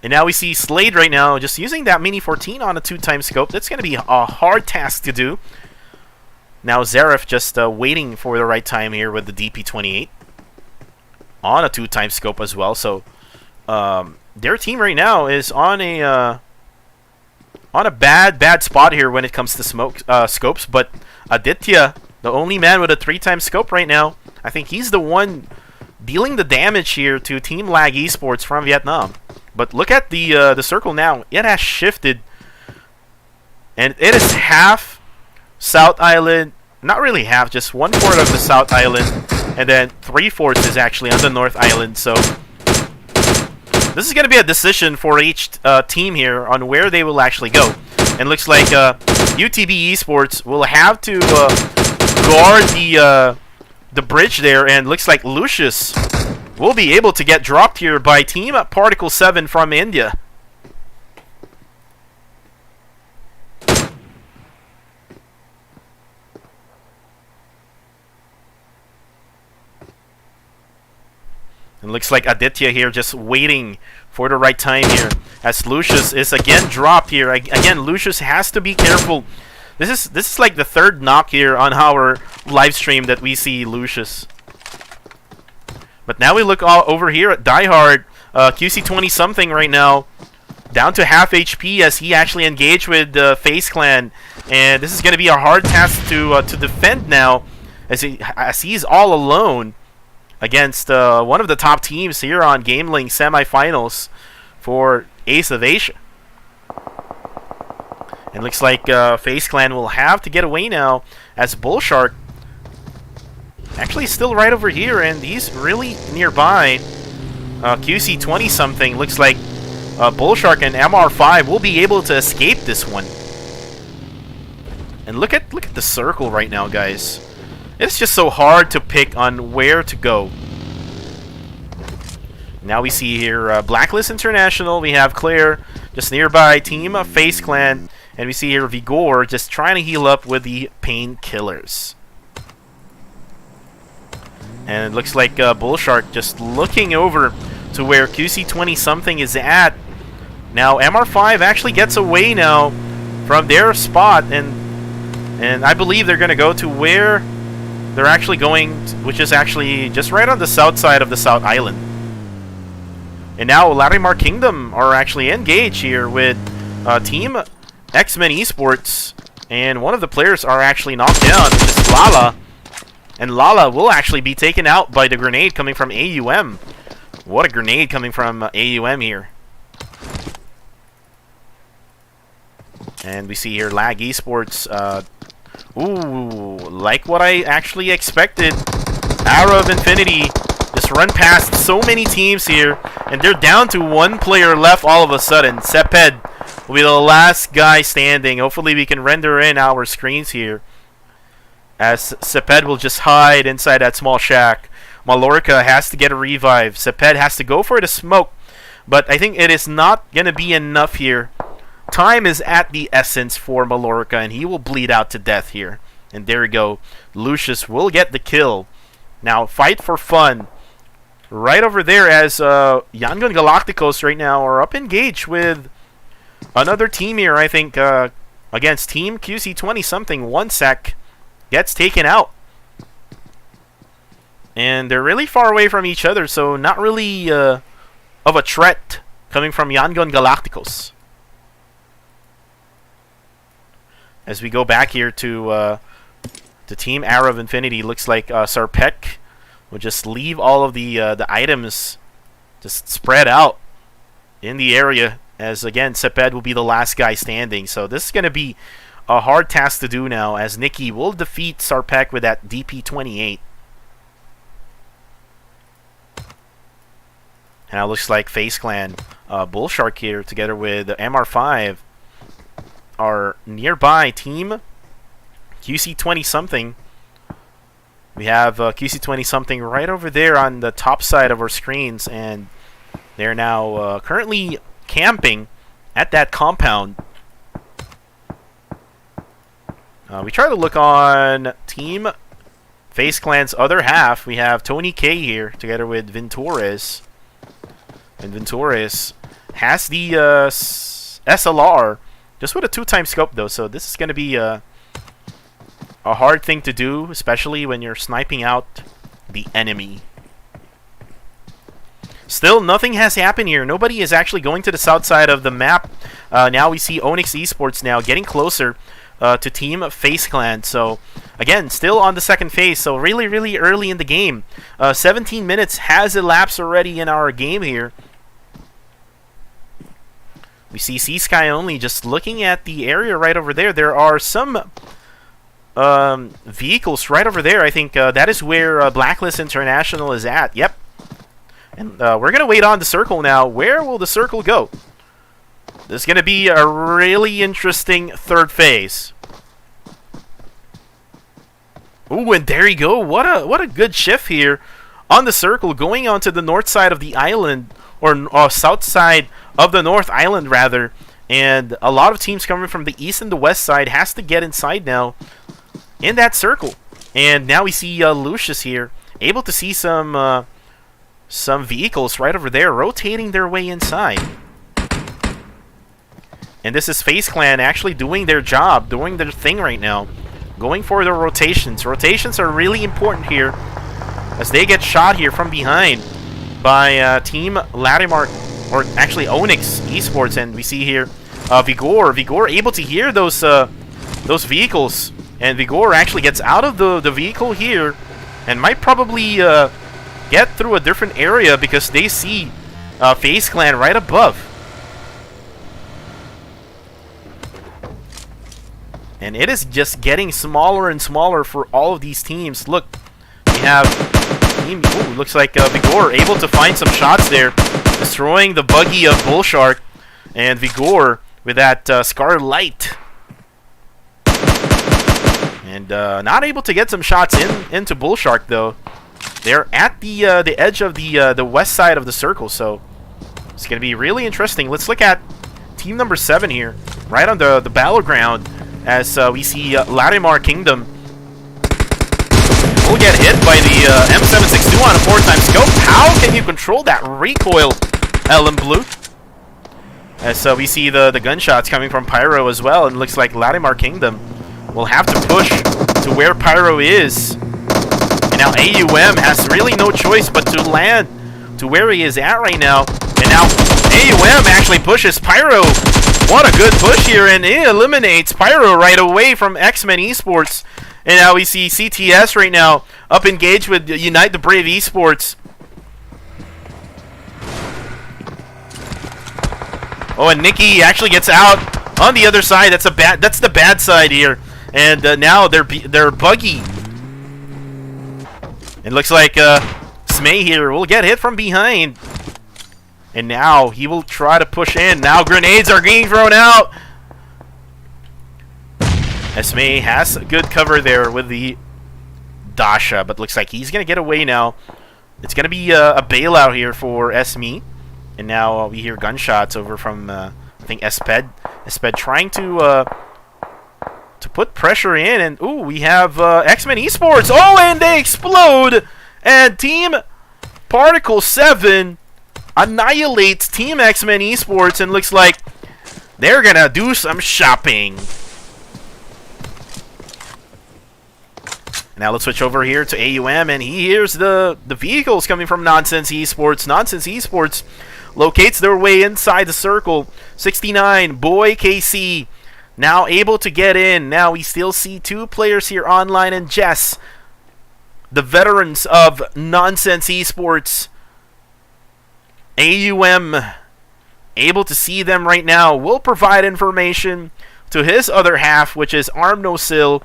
S1: And now we see Slade right now just using that Mini 14 on a 2-time scope. That's going to be a hard task to do. Now Zaref just waiting for the right time here with the DP28 on a 2-time scope as well. So their team right now is on a bad spot here when it comes to scopes. But Aditya, the only man with a 3-time scope right now, I think he's the one dealing the damage here to Team Lag Esports from Vietnam. But look at the circle now. It has shifted. And it is half South Island. Not really half, just 1/4 of the South Island. And then 3/4 is actually on the North Island. So this is going to be a decision for each team here on where they will actually go. And looks like UTB Esports will have to guard the bridge there. And looks like Lucius will be able to get dropped here by Team Particle 7 from India. And looks like Aditya here just waiting for the right time here as Lucius is again dropped here. Again, Lucius has to be careful. This is like the third knock here on our live stream that we see Lucius. But now we look all over here at Diehard, QC20 something right now, down to half HP as he actually engaged with FaZe Clan, and this is going to be a hard task to defend now as he's all alone against one of the top teams here on GamelinG semifinals for Ace of Asia. And looks like FaZe Clan will have to get away now as Bullshark actually still right over here, and he's really nearby. QC20 something looks like Bullshark and MR5 will be able to escape this one. And look at the circle right now, guys. It's just so hard to pick on where to go. Now we see here Blacklist International. We have Claire just nearby, Team FaZe Clan, and we see here Vigor just trying to heal up with the painkillers. And it looks like Bullshark just looking over to where QC20 something is at. Now MR5 actually gets away now from their spot, and I believe they're going to go to where they're actually going, which is actually just right on the south side of the South Island. And now Larimar Kingdom are actually engaged here with Team MEN Esports. And one of the players are actually knocked down, which is Lala. And Lala will actually be taken out by the grenade coming from AUM. What a grenade coming from AUM here. And we see here Lag Esports. Ooh, like what I actually expected. AROV Infinity just run past so many teams here. And they're down to one player left all of a sudden. Seped will be the last guy standing. Hopefully we can render in our screens here, as Seped will just hide inside that small shack. Mallorca has to get a revive. Seped has to go for the smoke, but I think it is not going to be enough here. Time is at the essence for Mallorca, and he will bleed out to death here. And there we go. Lucius will get the kill. Now, fight for fun. Right over there, as Yangon Galacticos right now are up engaged with another team here, I think, against Team QC20 something. 1sec gets taken out. And they're really far away from each other, so not really of a threat coming from Yangon Galacticos. As we go back here to Team AROV Infinity, looks like Sarpek will just leave all of the items just spread out in the area, as again Seped will be the last guy standing. So this is going to be a hard task to do now, as Nikki will defeat Sarpek with that DP28. Now it looks like FaZe Clan, Bullshark here together with MR5 are nearby. Team QC20 something. We have QC20 something right over there on the top side of our screens, and they're now currently camping at that compound. We try to look on Team FaZe Clan's other half. We have Tony K here together with Ventures. And Ventures has the SLR, just with a 2-time scope though, so this is going to be a hard thing to do, especially when you're sniping out the enemy. Still, nothing has happened here. Nobody is actually going to the south side of the map. Now we see ONYX Esports now getting closer to Team FaZe Clan. So, again, still on the second phase, so really, really early in the game. 17 minutes has elapsed already in our game here. We see C-Sky only just looking at the area right over there. There are some vehicles right over there. I think that is where Blacklist International is at. Yep. And we're going to wait on the circle now. Where will the circle go? This is going to be a really interesting third phase. Ooh, and there you go. What a good shift here on the circle, going on to the north side of the island, or south side of the North Island rather. And a lot of teams coming from the east and the west side has to get inside now in that circle. And now we see Lucius here, able to see some vehicles right over there rotating their way inside. And this is FaZe Clan actually doing their job, doing their thing right now, going for their rotations. Rotations are really important here, as they get shot here from behind by Team Larimar, or actually ONYX Esports. And we see here Vigor able to hear those vehicles, and Vigor actually gets out of the vehicle here and might probably get through a different area, because they see FaZe Clan right above. And it is just getting smaller and smaller for all of these teams. Look, we have team. Ooh, looks like Vigor able to find some shots there, destroying the buggy of Bullshark. And Vigor with that Scar Light. And not able to get some shots into Bullshark though. They're at the edge of the west side of the circle, so it's going to be really interesting. Let's look at team number 7 here, right on the battleground, as we see Larimar Kingdom will get hit by the M762 on a 4-time scope. How can you control that recoil, Ellen Blue? As we see the gunshots coming from Pyro as well, and looks like Larimar Kingdom will have to push to where Pyro is. And now AUM has really no choice but to land to where he is at right now. And now AUM actually pushes Pyro. What a good push here, and it eliminates Pyro right away from MEN Esports. And now we see CTS right now up engaged with Unite the Brave Esports. Oh, and Nikki actually gets out on the other side. That's the bad side here. And now they're buggy. It looks like Smay here will get hit from behind. And now he will try to push in. Now grenades are being thrown out. Smay has good cover there with the Dasha, but looks like he's going to get away now. It's going to be a bailout here for SME. And now we hear gunshots over from, I think, Esped. Esped trying to put pressure in. And, ooh, we have MEN Esports. Oh, and they explode. And Team Particle 7 annihilates Team MEN Esports. And looks like they're going to do some shopping. Now let's switch over here to AUM, and he hears the vehicles coming from Nonsense Esports. Nonsense Esports locates their way inside the circle. 69, Boy KC, now able to get in. Now we still see two players here online, and Jess, the veterans of Nonsense Esports. AUM, able to see them right now, will provide information to his other half, which is Arm No Sill.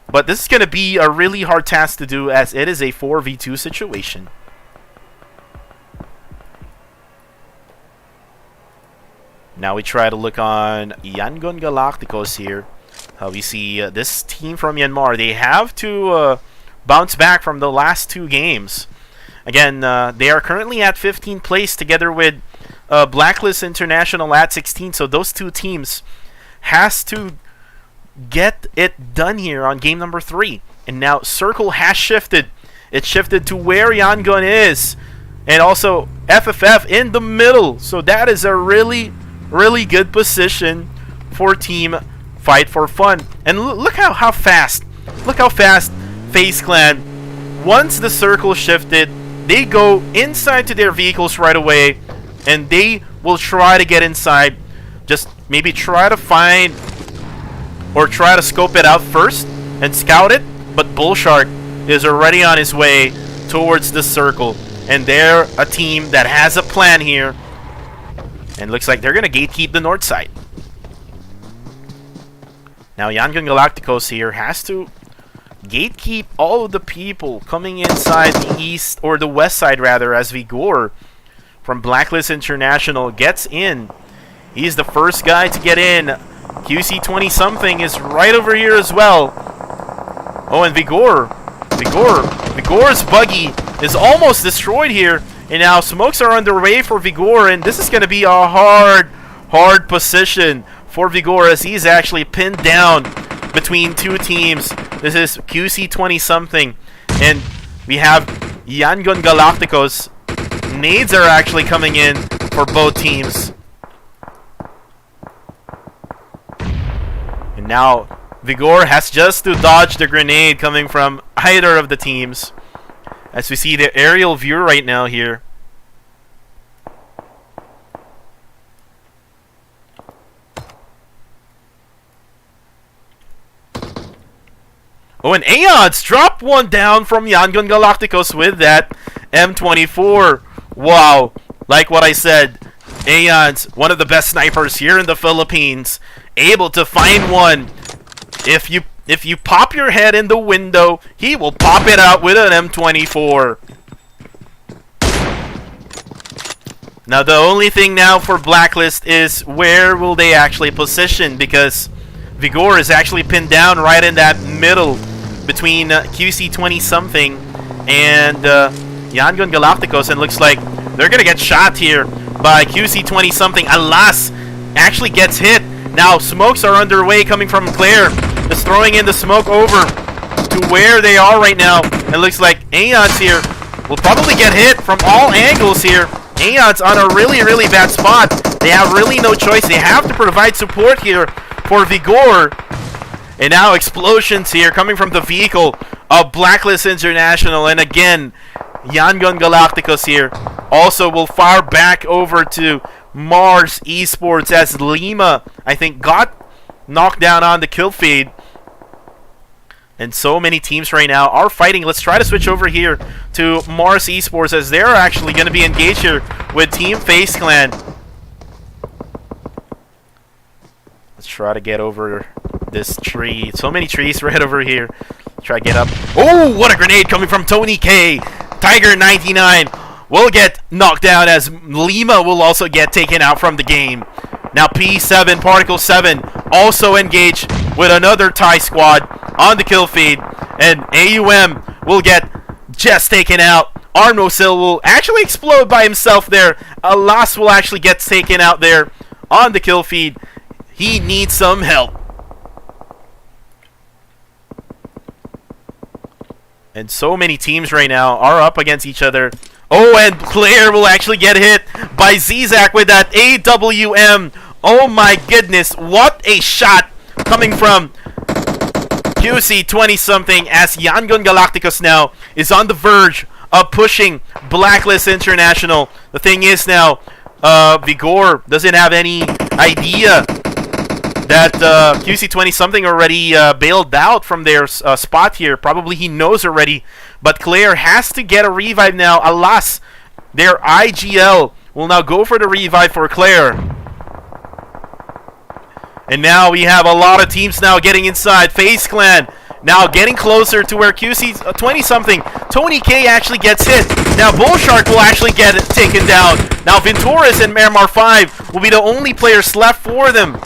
S1: But this is going to be a really hard task to do, as it is a 4v2 situation. Now we try to look on Yangon Galacticos here. We see this team from Myanmar. They have to bounce back from the last two games. Again, they are currently at 15th place together with Blacklist International at 16. So those two teams has to get it done here on game number 3. And now Circle has shifted. It shifted to where Yangon is. And also FFF in the middle. So that is a really, really good position for Team Fight for Fun. And look how fast. Look how fast FaZe Clan, once the circle shifted, they go inside to their vehicles right away. And they will try to get inside. Just maybe try to find or try to scope it out first and scout it, but Bullshark is already on his way towards the circle, and they're a team that has a plan here, and looks like they're gonna gatekeep the north side. Now Yangon Galacticos here has to gatekeep all of the people coming inside the east, or the west side rather, as Vigor from Blacklist International gets in. He's the first guy to get in. QC 20-something is right over here as well. Oh, and Vigor's buggy is almost destroyed here. And now smokes are underway for Vigor, and this is going to be a hard position for Vigor, as he's actually pinned down between two teams. This is QC 20-something, and we have Yangon Galacticos. Nades are actually coming in for both teams. And now Vigor has just to dodge the grenade coming from either of the teams. As we see the aerial view right now here. Oh, and Aeons dropped one down from Yangon Galacticos with that M24. Wow, like what I said, Aeons, one of the best snipers here in the Philippines, able to find one. If you pop your head in the window, he will pop it out with an M24. Now the only thing now for Blacklist is where will they actually position, because Vigor is actually pinned down right in that middle between QC 20-something and Yangon Galacticos, and looks like they're gonna get shot here by QC 20-something. Alas actually gets hit. Now smokes are underway coming from Claire. Just throwing in the smoke over to where they are right now. It looks like Aeons here will probably get hit from all angles here. Aeons on a really, really bad spot. They have really no choice. They have to provide support here for Vigor. And now explosions here coming from the vehicle of Blacklist International. And again, Yangon Galacticos here also will fire back over to Mars Esports as Lima, I think, got knocked down on the kill feed. And so many teams right now are fighting. Let's try to switch over here to Mars Esports as they're actually going to be engaged here with Team FaZe Clan. Let's try to get over this tree. So many trees right over here. Try to get up. Oh, what a grenade coming from Tony K. Tiger 99 will get knocked down as Lima will also get taken out from the game. Now P7, Particle 7 also engaged with another Thai squad on the kill feed. And AUM will get just taken out. Arnosil will actually explode by himself there. Alas will actually get taken out there on the kill feed. He needs some help. And so many teams right now are up against each other. Oh, and Claire will actually get hit by Zizak with that AWM. Oh my goodness, what a shot coming from QC 20-something as Yangon Galacticos now is on the verge of pushing Blacklist International. The thing is now, Vigor doesn't have any idea that QC 20-something already bailed out from their spot here. Probably he knows already. But Claire has to get a revive now. Alas, their IGL will now go for the revive for Claire. And now we have a lot of teams now getting inside. FaZe Clan now getting closer to where QC 20-something. Tony K actually gets hit. Now Bullshark will actually get taken down. Now Venturis and Larimar 5 will be the only players left for them.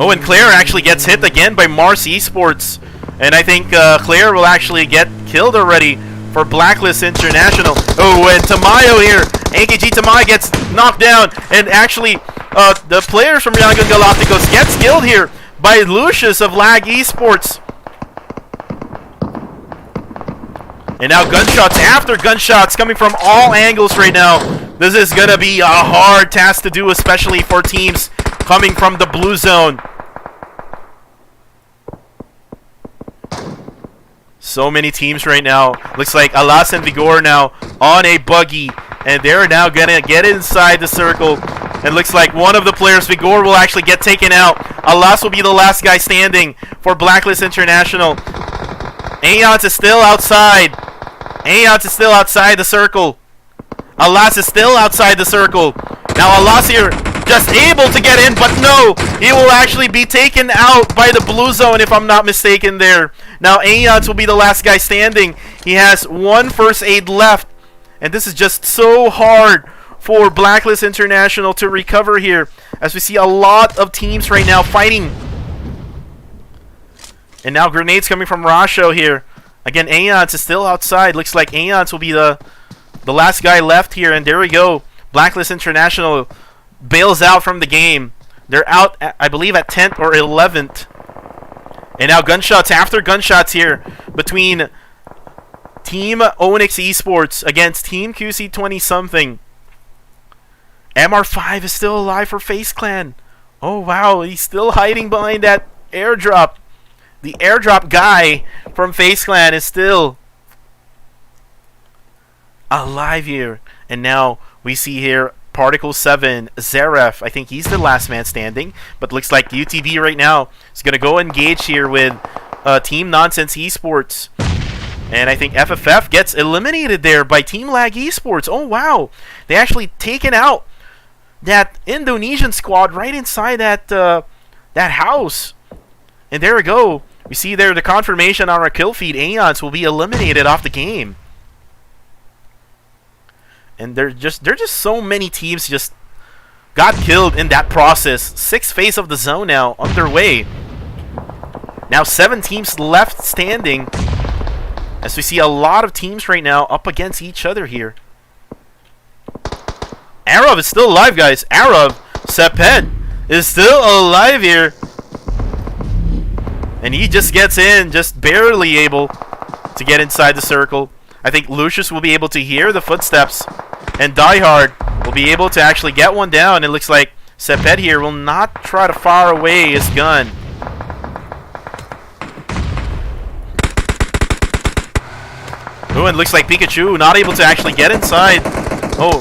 S1: Oh, and Claire actually gets hit again by Mars Esports. And I think Claire will actually get killed already for Blacklist International. Oh, and Tamayo here. AKG Tamayo gets knocked down. And actually, the players from Yangon Galacticos gets killed here by Lucius of Lag Esports. And now gunshots after gunshots coming from all angles right now. This is going to be a hard task to do, especially for teams coming from the blue zone. So many teams right now. Looks like Alas and Vigor now on a buggy. And they're now going to get inside the circle. And looks like one of the players, Vigor, will actually get taken out. Alas will be the last guy standing for Blacklist International. Aeons is still outside. Aeons is still outside the circle. Alas is still outside the circle. Now Alas here just able to get in, but no, he will actually be taken out by the blue zone if I'm not mistaken there. Now Aeons will be the last guy standing. He has one first aid left, and this is just so hard for Blacklist International to recover here, as we see a lot of teams right now fighting. And now grenades coming from Rasho here. Again, Aeons is still outside. Looks like Aeons will be the last guy left here, and there we go. Blacklist International bails out from the game. They're out, I believe, at 10th or 11th. And now gunshots after gunshots here between Team ONYX Esports against Team QC 20-something. MR5 is still alive for FaZe Clan. Oh, wow. He's still hiding behind that airdrop. The airdrop guy from FaZe Clan is still alive here. And now we see here Particle 7, Zaref. I think he's the last man standing. But looks like UTB right now is going to go engage here with Team Nonsense Esports. And I think FFF gets eliminated there by Team Lag Esports. Oh, wow. They actually taken out that Indonesian squad right inside that house. And there we go. We see there the confirmation on our kill feed. Aeons will be eliminated off the game. And there's just so many teams just got killed in that process. 6th phase of the zone now underway. Now 7 teams left standing, as we see a lot of teams right now up against each other here. AROV is still alive, guys. AROV, Sepet is still alive here. And he just gets in, just barely able to get inside the circle. I think Lucius will be able to hear the footsteps. And Diehard will be able to actually get one down. It looks like Sepet here will not try to fire away his gun. Oh, and looks like Pikachu not able to actually get inside. Oh.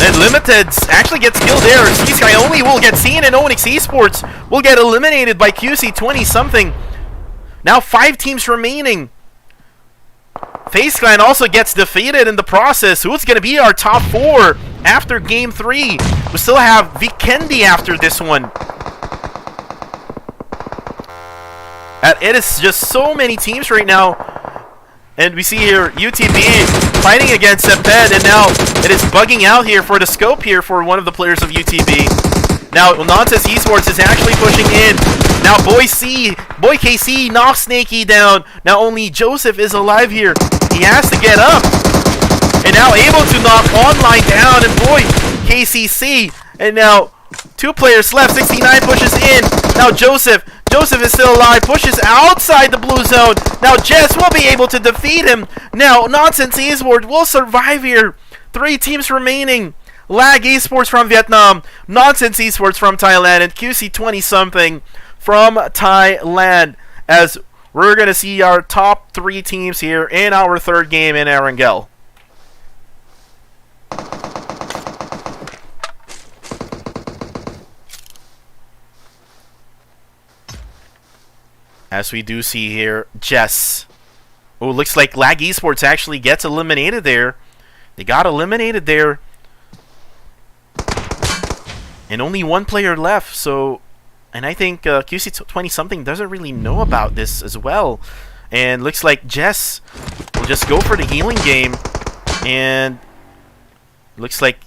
S1: And Limited actually gets killed there. Sky only will get seen, and ONYX Esports will get eliminated by QC 20-something. Now 5 teams remaining. FaZe Clan also gets defeated in the process. Who's going to be our top 4 after Game 3? We still have Vikendi after this one. And it is just so many teams right now. And we see here UTB fighting against Seped, and now it is bugging out here for the scope here for one of the players of UTB. Now Nonsense Esports is actually pushing in. Now Boy KC knocks Snakey down. Now only Joseph is alive here. He has to get up. And now able to knock Online down, and Boy KCC. And now 2 players left. 69 pushes in. Now Joseph is still alive, pushes outside the blue zone. Now Jess will be able to defeat him. Now Nonsense Esports will survive here. 3 teams remaining. Lag Esports from Vietnam, Nonsense Esports from Thailand, and QC 20-something from Thailand. As we're going to see our top 3 teams here in our 3rd game in Erangel. As we do see here, Jess. Oh, looks like Lag Esports actually gets eliminated there. They got eliminated there. And only 1 player left, so... And I think QC 20-something doesn't really know about this as well. And looks like Jess will just go for the healing game. And... looks like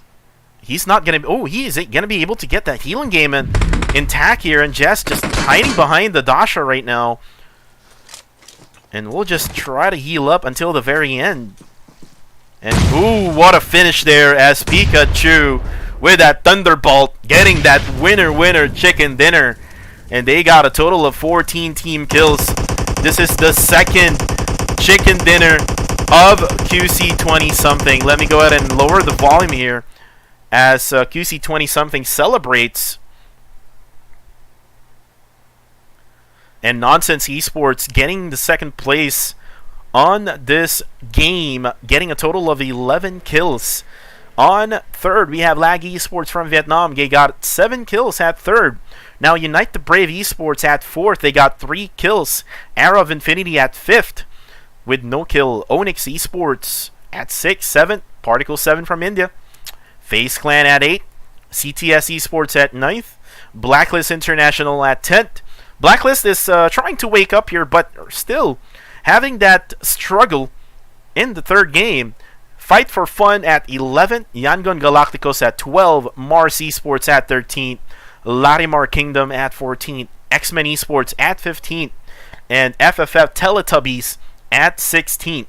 S1: he's not going to... Oh, he is going to be able to get that healing game intact here. And Jess just hiding behind the Dasha right now. And we'll just try to heal up until the very end. And ooh, what a finish there as Pikachu with that Thunderbolt getting that winner chicken dinner. And they got a total of 14 team kills. This is the 2nd chicken dinner of QC 20-something. Let me go ahead and lower the volume here as QC 20-something celebrates. And Nonsense Esports getting the 2nd place on this game, getting a total of 11 kills. On 3rd, we have Lag Esports from Vietnam. They got 7 kills at 3rd. Now Unite the Brave Esports at 4th. They got 3 kills. AROV Infinity at 5th with no kill. ONYX Esports at 6th. 7th, Particle 7 from India. FaZe Clan at 8th. CTS Esports at 9th. Blacklist International at 10th. Blacklist is trying to wake up here, but still having that struggle in the 3rd game. Fight for Fun at 11th. Yangon Galacticos at 12th. Mars Esports at 13th. Larimar Kingdom at 14th. MEN Esports at 15th. And FFF Teletubbies at 16th.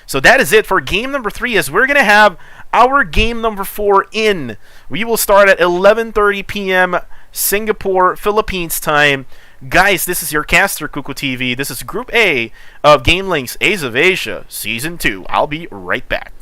S1: So that is it for game number 3, as we're going to have our game number 4 in. We will start at 11:30 p.m. Singapore, Philippines time. Guys, this is your caster, Kuku TV. This is Group A of GamelinG's Ace of Asia Season 2. I'll be right back.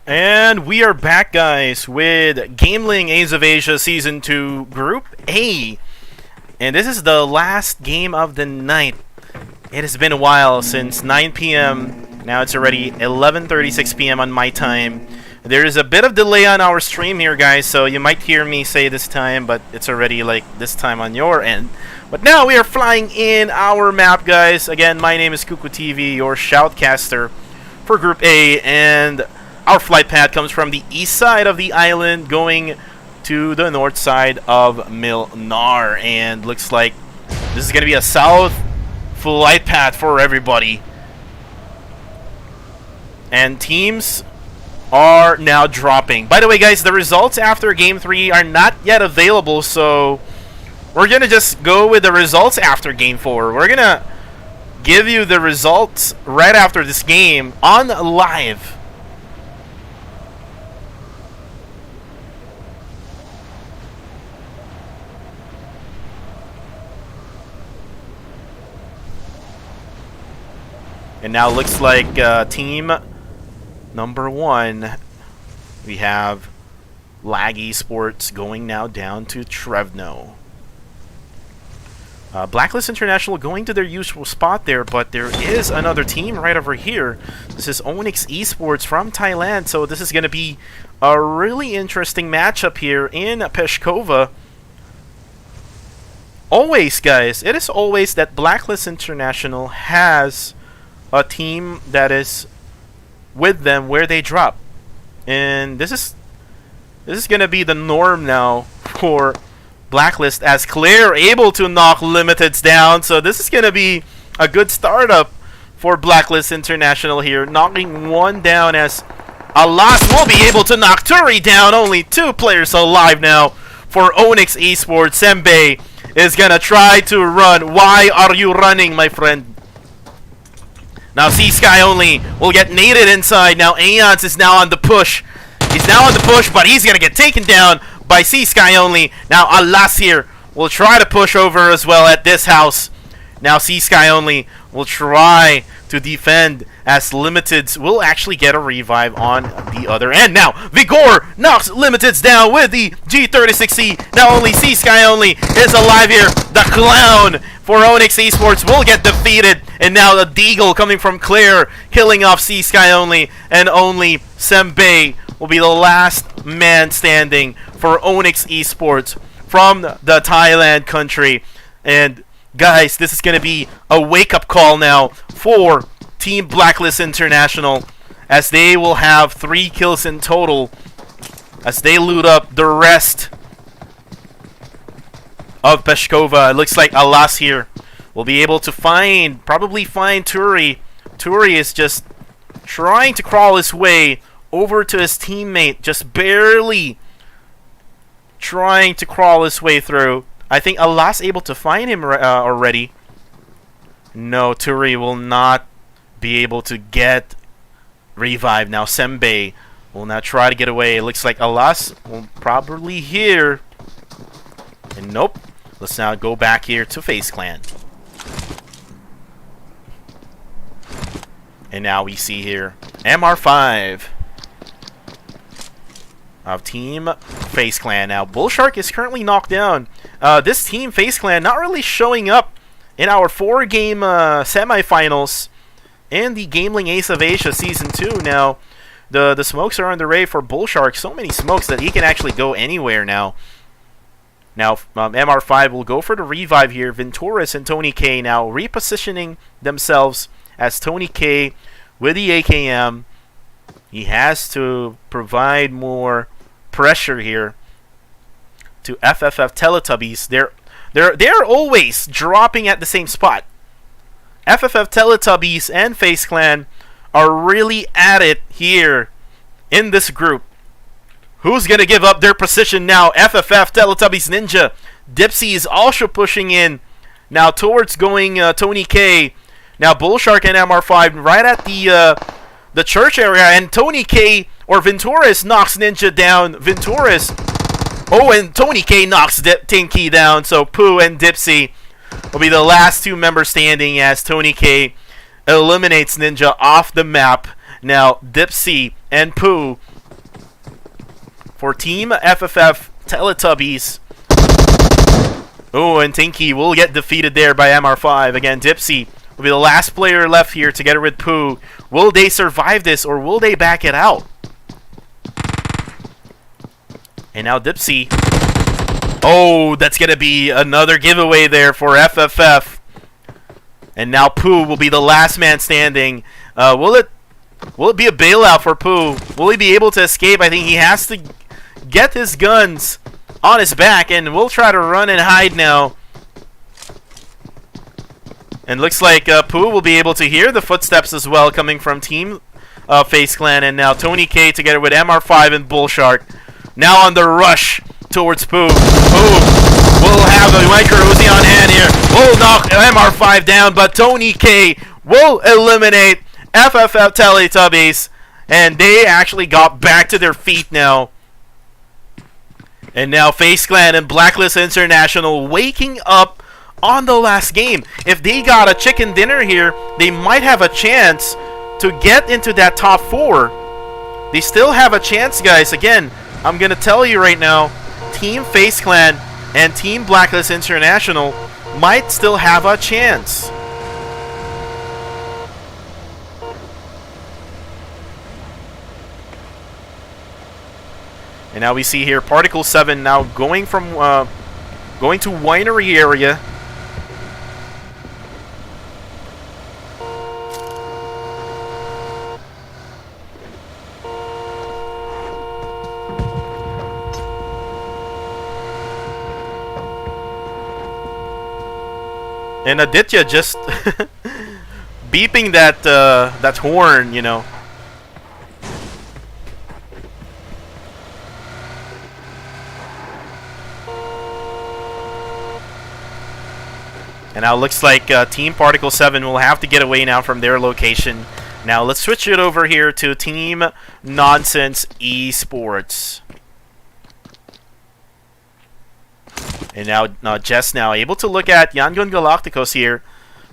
S1: And we are back, guys, with GamelinG A's of Asia Season 2 Group A. And this is the last game of the night. It has been a while since 9 p.m. Now it's already 11:36 p.m. on my time. There is a bit of delay on our stream here, guys, so you might hear me say this time, but it's already like this time on your end. But now we are flying in our map, guys. Again, my name is Kuku TV, your shoutcaster for Group A, and our flight path comes from the east side of the island going to the north side of Milnar, and looks like this is going to be a south flight path for everybody. And teams are now dropping. By the way, guys, the results after Game 3 are not yet available, so we're going to just go with the results after Game 4. We're going to give you the results right after this game on live. And now looks like team number 1, we have LAG Esports going now down to Trevno. Blacklist International going to their usual spot there, but there is another team right over here. This is ONYX Esports from Thailand, so this is going to be a really interesting matchup here in Peshkova. Always, guys, it is always that Blacklist International has a team that is with them where they drop, and this is gonna be the norm now for Blacklist, as Claire able to knock Limiteds down. So this is gonna be a good startup for Blacklist International here, knocking one down, as Alas will be able to knock Turi down. Only 2 players alive now for ONYX Esport. Sembe is gonna try to run. Why are you running, my friend? Now C-Sky only will get naded inside. Now Aeons is now on the push. He's now on the push, but he's going to get taken down by C-Sky only. Now Alas here will try to push over as well at this house. Now C-Sky only will try to defend, as Limiteds will actually get a revive on the other end. Now Vigor knocks Limiteds down with the G36C. Now only C-Sky only is alive here. The clown for ONYX Esports will get defeated, and now the Deagle coming from Claire, killing off C-Sky only, and only Sembe will be the last man standing for ONYX Esports from the Thailand country. And guys, this is going to be a wake-up call now for Team Blacklist International, as they will have 3 kills in total as they loot up the rest of Peshkova. It looks like Alas here will be able to probably find Turi. Turi is just trying to crawl his way over to his teammate, just barely trying to crawl his way through. I think Alas able to find him already. No, Turi will not be able to get revived. Now Sembe will now try to get away. It looks like Alas will probably here. And nope. Let's now go back here to FaZe Clan. And now we see here MR5 of Team FaZe Clan. Now Bullshark is currently knocked down. This team, FaZe Clan, not really showing up in our 4-game semifinals in the GamelinG Ace of Asia Season 2. Now the smokes are on the way for Bullshark. So many smokes that he can actually go anywhere now. Now, MR5 will go for the revive here. Venturis and Tony K now repositioning themselves as Tony K with the AKM. He has to provide more pressure here to FFF Teletubbies. They're always dropping at the same spot. FFF Teletubbies and FaZe Clan are really at it here in this group. Who's going to give up their position now? FFF, Teletubbies, Ninja. Dipsy is also pushing in now towards going Tony K. Now Bullshark and MR5 right at the church area. And Tony K or Venturis knocks Ninja down. Venturis. Oh, and Tony K knocks Tinky down. So Pooh and Dipsy will be the last 2 members standing, as Tony K eliminates Ninja off the map. Now Dipsy and Pooh for Team FFF Teletubbies. Oh, and Tinky will get defeated there by MR5. Again, Dipsy will be the last player left here together with Pooh. Will they survive this or will they back it out? And now Dipsy. Oh, that's going to be another giveaway there for FFF. And now Pooh will be the last man standing. Will it be a bailout for Pooh? Will he be able to escape? I think he has to get his guns on his back, and we'll try to run and hide now. And looks like Pooh will be able to hear the footsteps as well coming from Team FaZe Clan. And now Tony K together with MR5 and Bullshark now on the rush towards Pooh. Pooh will have a micro Uzi on hand here. Will knock MR5 down, but Tony K will eliminate FFF Teletubbies. And they actually got back to their feet now. And now FaZe Clan and Blacklist International waking up on the last game. If they got a chicken dinner here, they might have a chance to get into that top 4. They still have a chance, guys. Again, I'm going to tell you right now, Team FaZe Clan and Team Blacklist International might still have a chance. And now we see here Particle 7 now going from going to winery area. And Aditya just beeping that horn, you know. And now it looks like Team Particle 7 will have to get away now from their location. Now let's switch it over here to Team Nonsense Esports. And now Jess now able to look at Yangon Galacticos here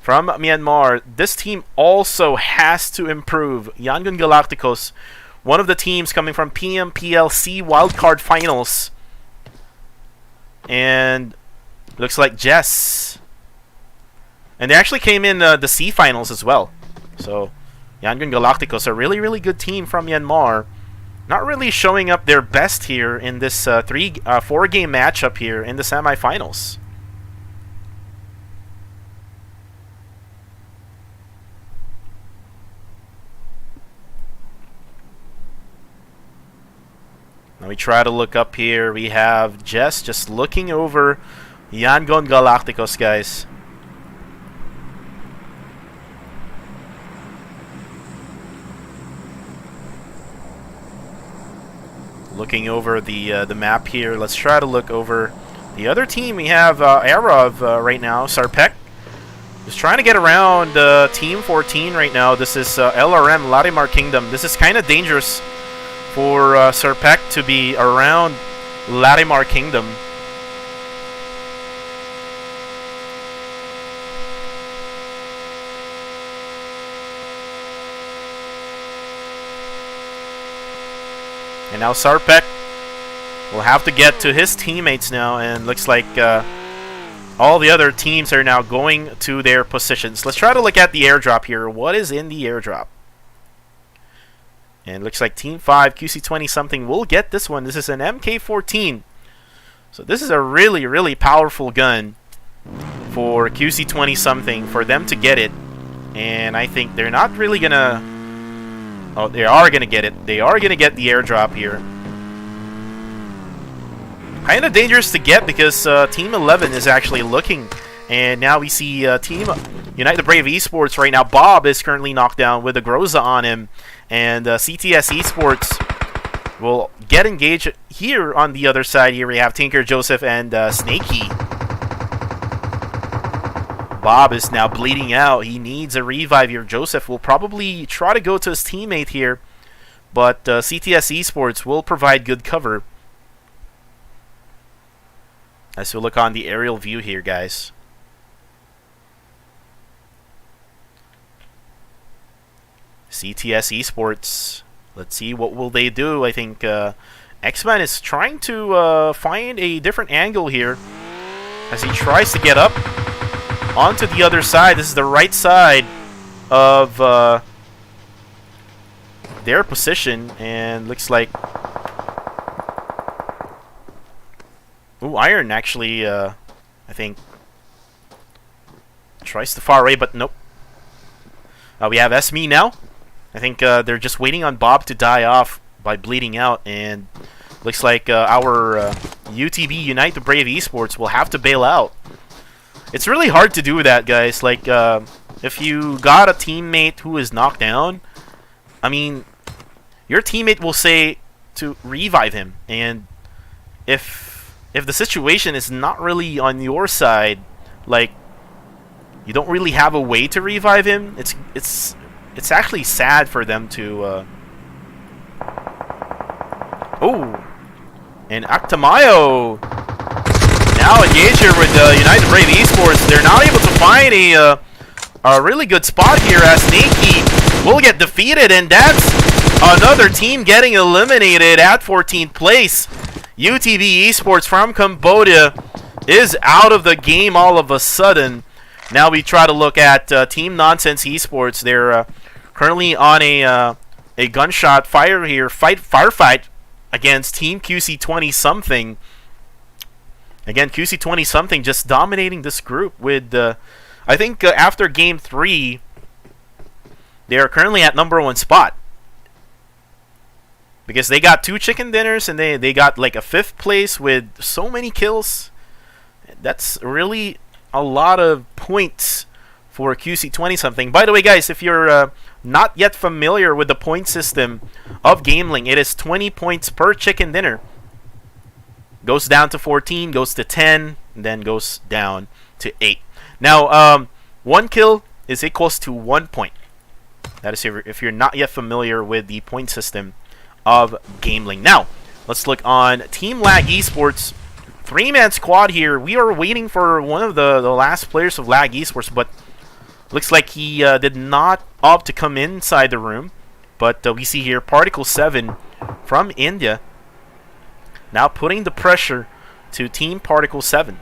S1: from Myanmar. This team also has to improve. Yangon Galacticos, one of the teams coming from PMPLC Wildcard Finals. And looks like Jess. And they actually came in the C Finals as well. So Yangon Galacticos, a really, really good team from Myanmar. Not really showing up their best here in this 4-game matchup here in the semifinals. Now we try to look up here. We have Jess just looking over Yangon Galacticos, guys. Looking over the map here. Let's try to look over the other team. We have AROV right now. Sarpek is trying to get around Team 14 right now. This is LRM, Larimar Kingdom. This is kind of dangerous for Sarpek to be around Larimar Kingdom. And now Sarpek will have to get to his teammates now, and looks like all the other teams are now going to their positions. Let's try to look at the airdrop here. What is in the airdrop? And looks like Team 5, QC20 something will get this one. This is an MK14. So this is a really, really powerful gun for QC20 something, for them to get it. And I think they're not really going to... Oh, they are going to get it. They are going to get the airdrop here. Kind of dangerous to get because Team 11 is actually looking. And now we see Team Unite the Brave Esports right now. Bob is currently knocked down with a Groza on him. And CTS Esports will get engaged here on the other side. Here we have Tinker, Joseph, and Snakey. Bob is now bleeding out. He needs a revive here. Joseph will probably try to go to his teammate here, but CTS Esports will provide good cover. As we look on the aerial view here, guys. CTS Esports. Let's see what will they do. I think X-Man is trying to find a different angle here as he tries to get up onto the other side. This is the right side of their position, and looks like Iron actually I think tries to far away, but nope. We have SME now. I think they're just waiting on Bob to die off by bleeding out, and looks like our UTB Unite the Brave Esports will have to bail out. It's really hard to do that, guys. Like, if you got a teammate who is knocked down, I mean, your teammate will say to revive him, and if the situation is not really on your side, like, you don't really have a way to revive him, it's actually sad for them to and Actamayo now engaged here with United Brave Esports. They're not able to find a really good spot here as Nikki will get defeated, and that's another team getting eliminated at 14th place. UTB Esports from Cambodia is out of the game all of a sudden. Now we try to look at Team Nonsense Esports. They're currently on a gunshot fire here, firefight against Team QC20-something. Again, QC20-something just dominating this group with, I think after Game 3, they are currently at #1 spot. Because they got 2 chicken dinners and they got like a 5th place with so many kills. That's really a lot of points for QC20-something. By the way, guys, if you're not yet familiar with the point system of GamelinG, it is 20 points per chicken dinner. Goes down to 14, goes to 10, and then goes down to 8. Now, 1 kill is equals to 1 point. That is if you're not yet familiar with the point system of GamelinG. Now, let's look on Team Lag Esports. 3-man squad here. We are waiting for one of the last players of Lag Esports, but looks like he did not opt to come inside the room. But we see here Particle 7 from India now putting the pressure to Team Particle 7.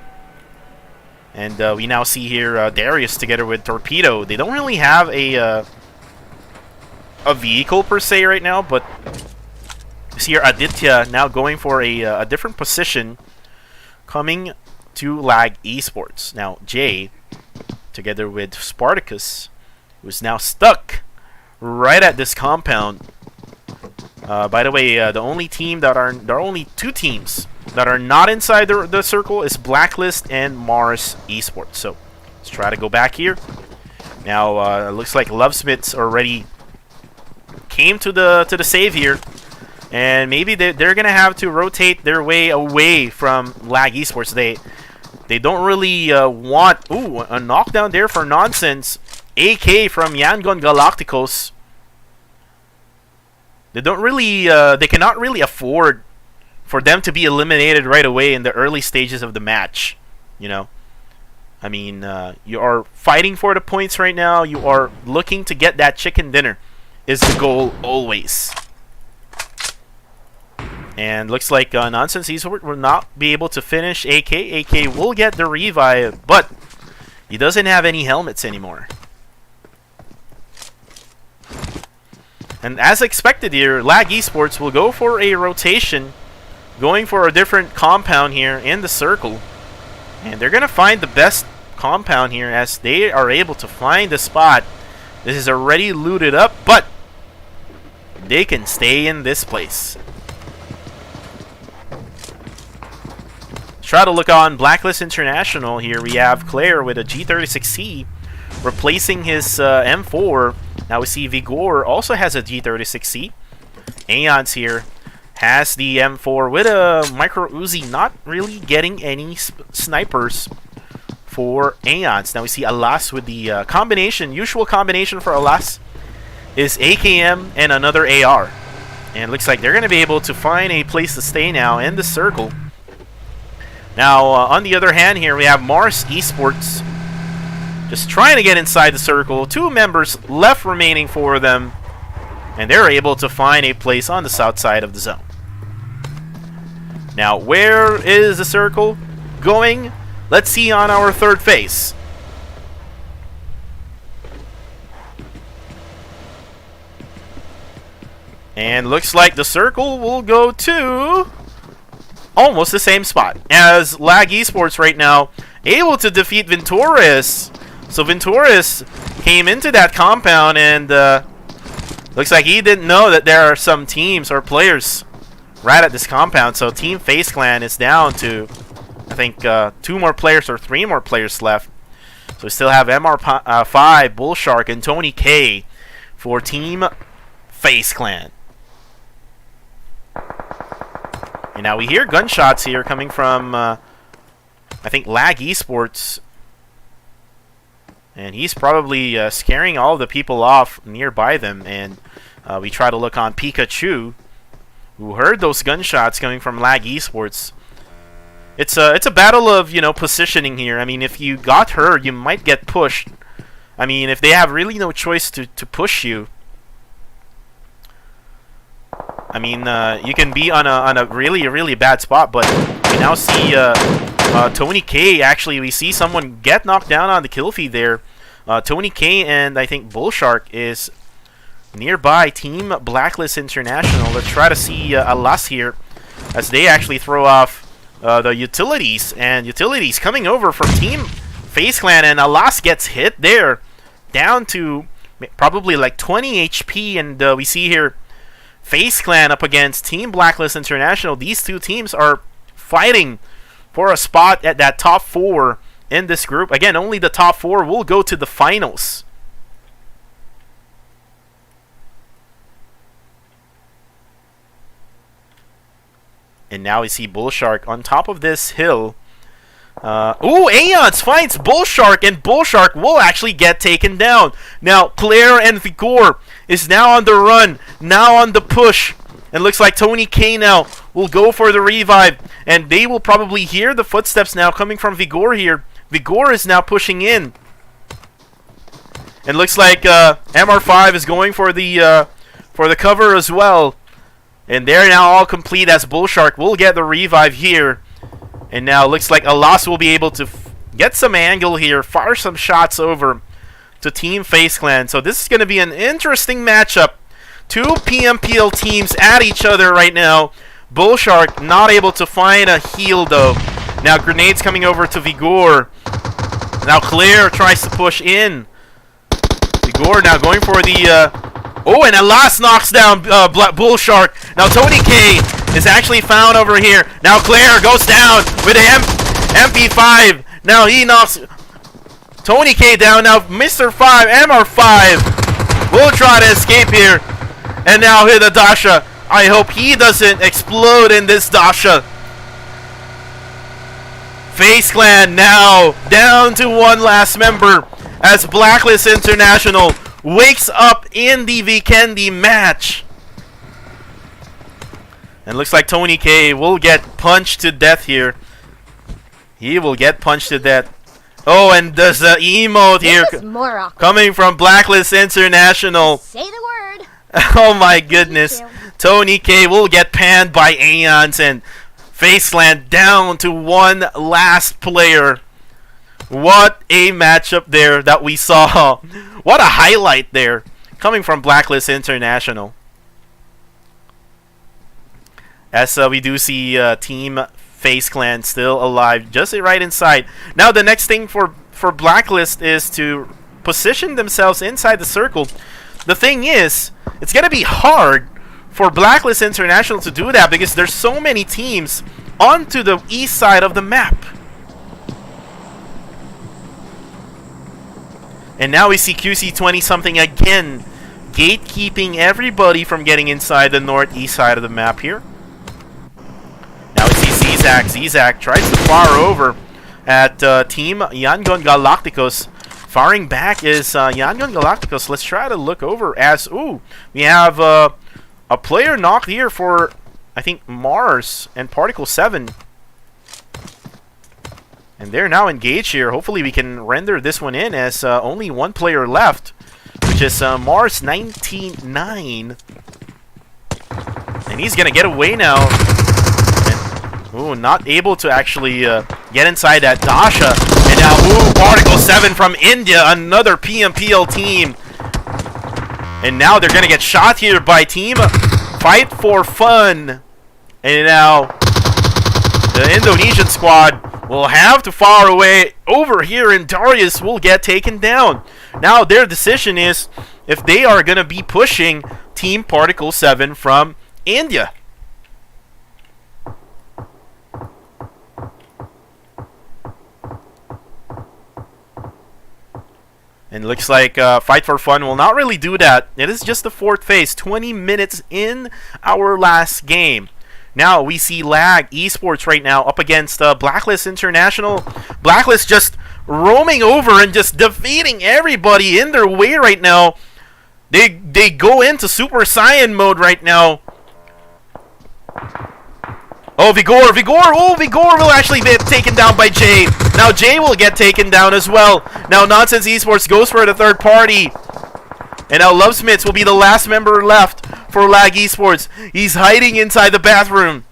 S1: And we now see here Darius together with Torpedo. They don't really have a vehicle per se right now, but you see here Aditya now going for a different position, coming to Lag Esports. Now Jay together with Spartacus, who's now stuck right at this compound. By the way, the only team that there are only 2 teams that are not inside the circle is Blacklist and MEN Esports. So let's try to go back here. Now it looks like Lovesmiths already came to the save here, and maybe they're gonna have to rotate their way away from Lag Esports. They don't really want a knockdown there for Nonsense. AK from Yangon Galacticos. They cannot really afford for them to be eliminated right away in the early stages of the match. You know, I mean, you are fighting for the points right now. You are looking to get that chicken dinner, is the goal always. And looks like Nonsense Esport will not be able to finish AK. AK will get the revive, but he doesn't have any helmets anymore. And as expected here, Lag Esports will go for a rotation, going for a different compound here in the circle. And they're going to find the best compound here as they are able to find the spot. This is already looted up, but they can stay in this place. Try to look on Blacklist International here. We have Claire with a G36C replacing his M4. Now we see Vigor also has a G36C. Aeons here has the M4 with a micro Uzi, not really getting any snipers for Aeons. Now we see Alas with the usual combination for Alas is AKM and another AR. And it looks like they're going to be able to find a place to stay now in the circle. Now, on the other hand here, we have MEN Esports just trying to get inside the circle. 2 members left remaining for them, and they're able to find a place on the south side of the zone. Now, where is the circle going? Let's see on our third phase. And looks like the circle will go to almost the same spot as Lag Esports right now, able to defeat Ventures. So Ventures came into that compound and looks like he didn't know that there are some teams or players right at this compound. So Team FaZe Clan is down to, I think, 2 more players or 3 more players left. So we still have MR5, Bullshark, and Tony K for Team FaZe Clan. And now we hear gunshots here coming from, I think, Lag Esports. And he's probably scaring all the people off nearby them. And we try to look on Pikachu, who heard those gunshots coming from Lag Esports. It's a battle of, you know, positioning here. I mean, if you got her, you might get pushed. I mean, if they have really no choice to push you, I mean, you can be on a really bad spot. But we now see Tony K. Actually, we see someone get knocked down on the kill feed there. Tony K. and I think Bullshark is nearby. Team Blacklist International. Let's try to see Alas here as they actually throw off the utilities. And utilities coming over from Team FaZe Clan, and Alas gets hit there, down to probably like 20 HP. And we see here FaZe Clan up against Team Blacklist International. These two teams are fighting for a spot at that top 4 in this group. Again, only the top 4 will go to the finals. And now we see Bullshark on top of this hill. Ooh, Aeons finds Bullshark, and Bullshark will actually get taken down. Now, Claire and Vigor is now on the run, now on the push. And looks like Tony K now will go for the revive. And they will probably hear the footsteps now coming from Vigor here. Vigor is now pushing in. And looks like MR5 is going for the cover as well. And they're now all complete as Bullshark will get the revive here. And now looks like Alas will be able to get some angle here, fire some shots over to Team FaZe Clan. So this is going to be an interesting matchup. 2 PMPL teams at each other right now. Bullshark not able to find a heal though. Now grenades coming over to Vigor. Now Claire tries to push in. Vigor now going for the... oh, and Alas knocks down Bullshark. Now Tony K is actually found over here. Now Claire goes down with an MP5. Now he knocks Tony K down. Now Mr. 5, MR5 will try to escape here. And now here the Dasha. I hope he doesn't explode in this Dasha. FaZe Clan now down to 1 last member as Blacklist International wakes up in the Vikendi match. And looks like Tony K will get punched to death here. He will get punched to death. Oh, and there's the emote here coming from Blacklist International.
S2: Say the word.
S1: Oh my goodness. Tony K will get panned by Aeons, and FaZe Clan down to 1 last player. What a matchup there that we saw. What a highlight there coming from Blacklist International. As we do see Team FaZe Clan still alive, just right inside. Now the next thing for Blacklist is to position themselves inside the circle. The thing is, it's going to be hard for Blacklist International to do that because there's so many teams onto the east side of the map. And now we see QC20 something again, gatekeeping everybody from getting inside the northeast side of the map here. Now we see Zizak. Zizak tries to fire over at Team Yangon Galacticos. Firing back is Yangon Galacticos. Let's try to look over as, ooh, we have a player knocked here for, I think, Mars and Particle 7. And they're now engaged here. Hopefully we can render this one in as only 1 player left, which is Mars 99. And he's going to get away now. And Ooh, not able to actually get inside that Dasha. And now, ooh, Particle 7 from India, another PMPL team. And now they're going to get shot here by Team Fight for Fun. And now, the Indonesian squad will have to fire away over here, and Darius will get taken down. Now, their decision is if they are going to be pushing Team Particle 7 from India. And looks like Fight for Fun will not really do that. It is just the fourth phase, 20 minutes in our last game. Now we see LAG Esports right now up against Blacklist International. Blacklist just roaming over and just defeating everybody in their way right now. They go into Super Saiyan mode right now. Oh, Vigor! Oh, Vigor will actually be taken down by Jay. Now Jay will get taken down as well. Now Nonsense Esports goes for the third party. And now Lovesmiths will be the last member left for LAG Esports. He's hiding inside the bathroom.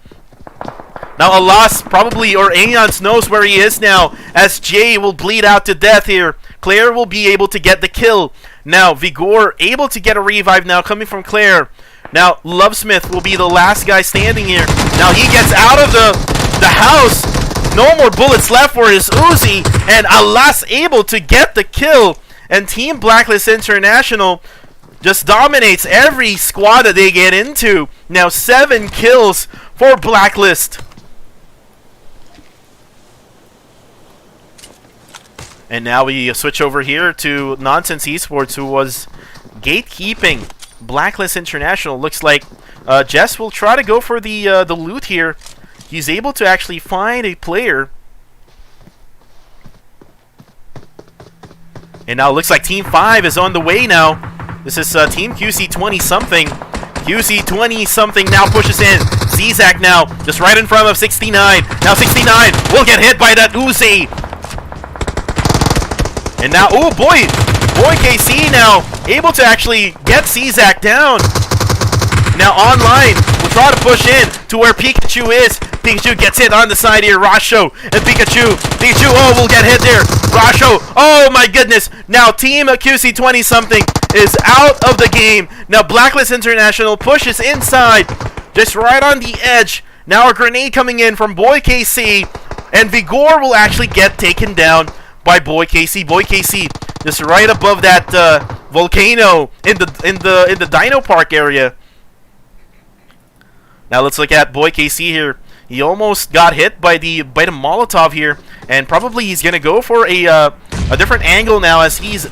S1: Now Alas probably, or Aeons knows where he is now, as Jay will bleed out to death here. Claire will be able to get the kill. Now Vigor able to get a revive now coming from Claire. Now, Lovesmith will be the last guy standing here. Now, he gets out of the house. No more bullets left for his Uzi. And Alas able to get the kill. And Team Blacklist International just dominates every squad that they get into. Now, 7 kills for Blacklist. And now we switch over here to Nonsense Esports, who was gatekeeping Blacklist International. Looks like Jess will try to go for the loot here. He's able to actually find a player. And now it looks like Team 5 is on the way now. This is Team QC20-something. QC20-something now pushes in. Zizak now, just right in front of 69. Now 69 will get hit by that Uzi. And now, oh boy, KC now able to actually get Zizak down. Now online, we'll try to push in to where Pikachu is. Pikachu gets hit on the side here. Rasho and Pikachu, oh, will get hit there. Rasho, oh my goodness. Now Team QC20-something is out of the game. Now Blacklist International pushes inside, just right on the edge. Now a grenade coming in from Boy KC, and Vigor will actually get taken down by Boy KC. Boy KC just right above that volcano in the Dino Park area. Now let's look at Boy KC here. He almost got hit by the Molotov here, and probably he's gonna go for a different angle now, as he's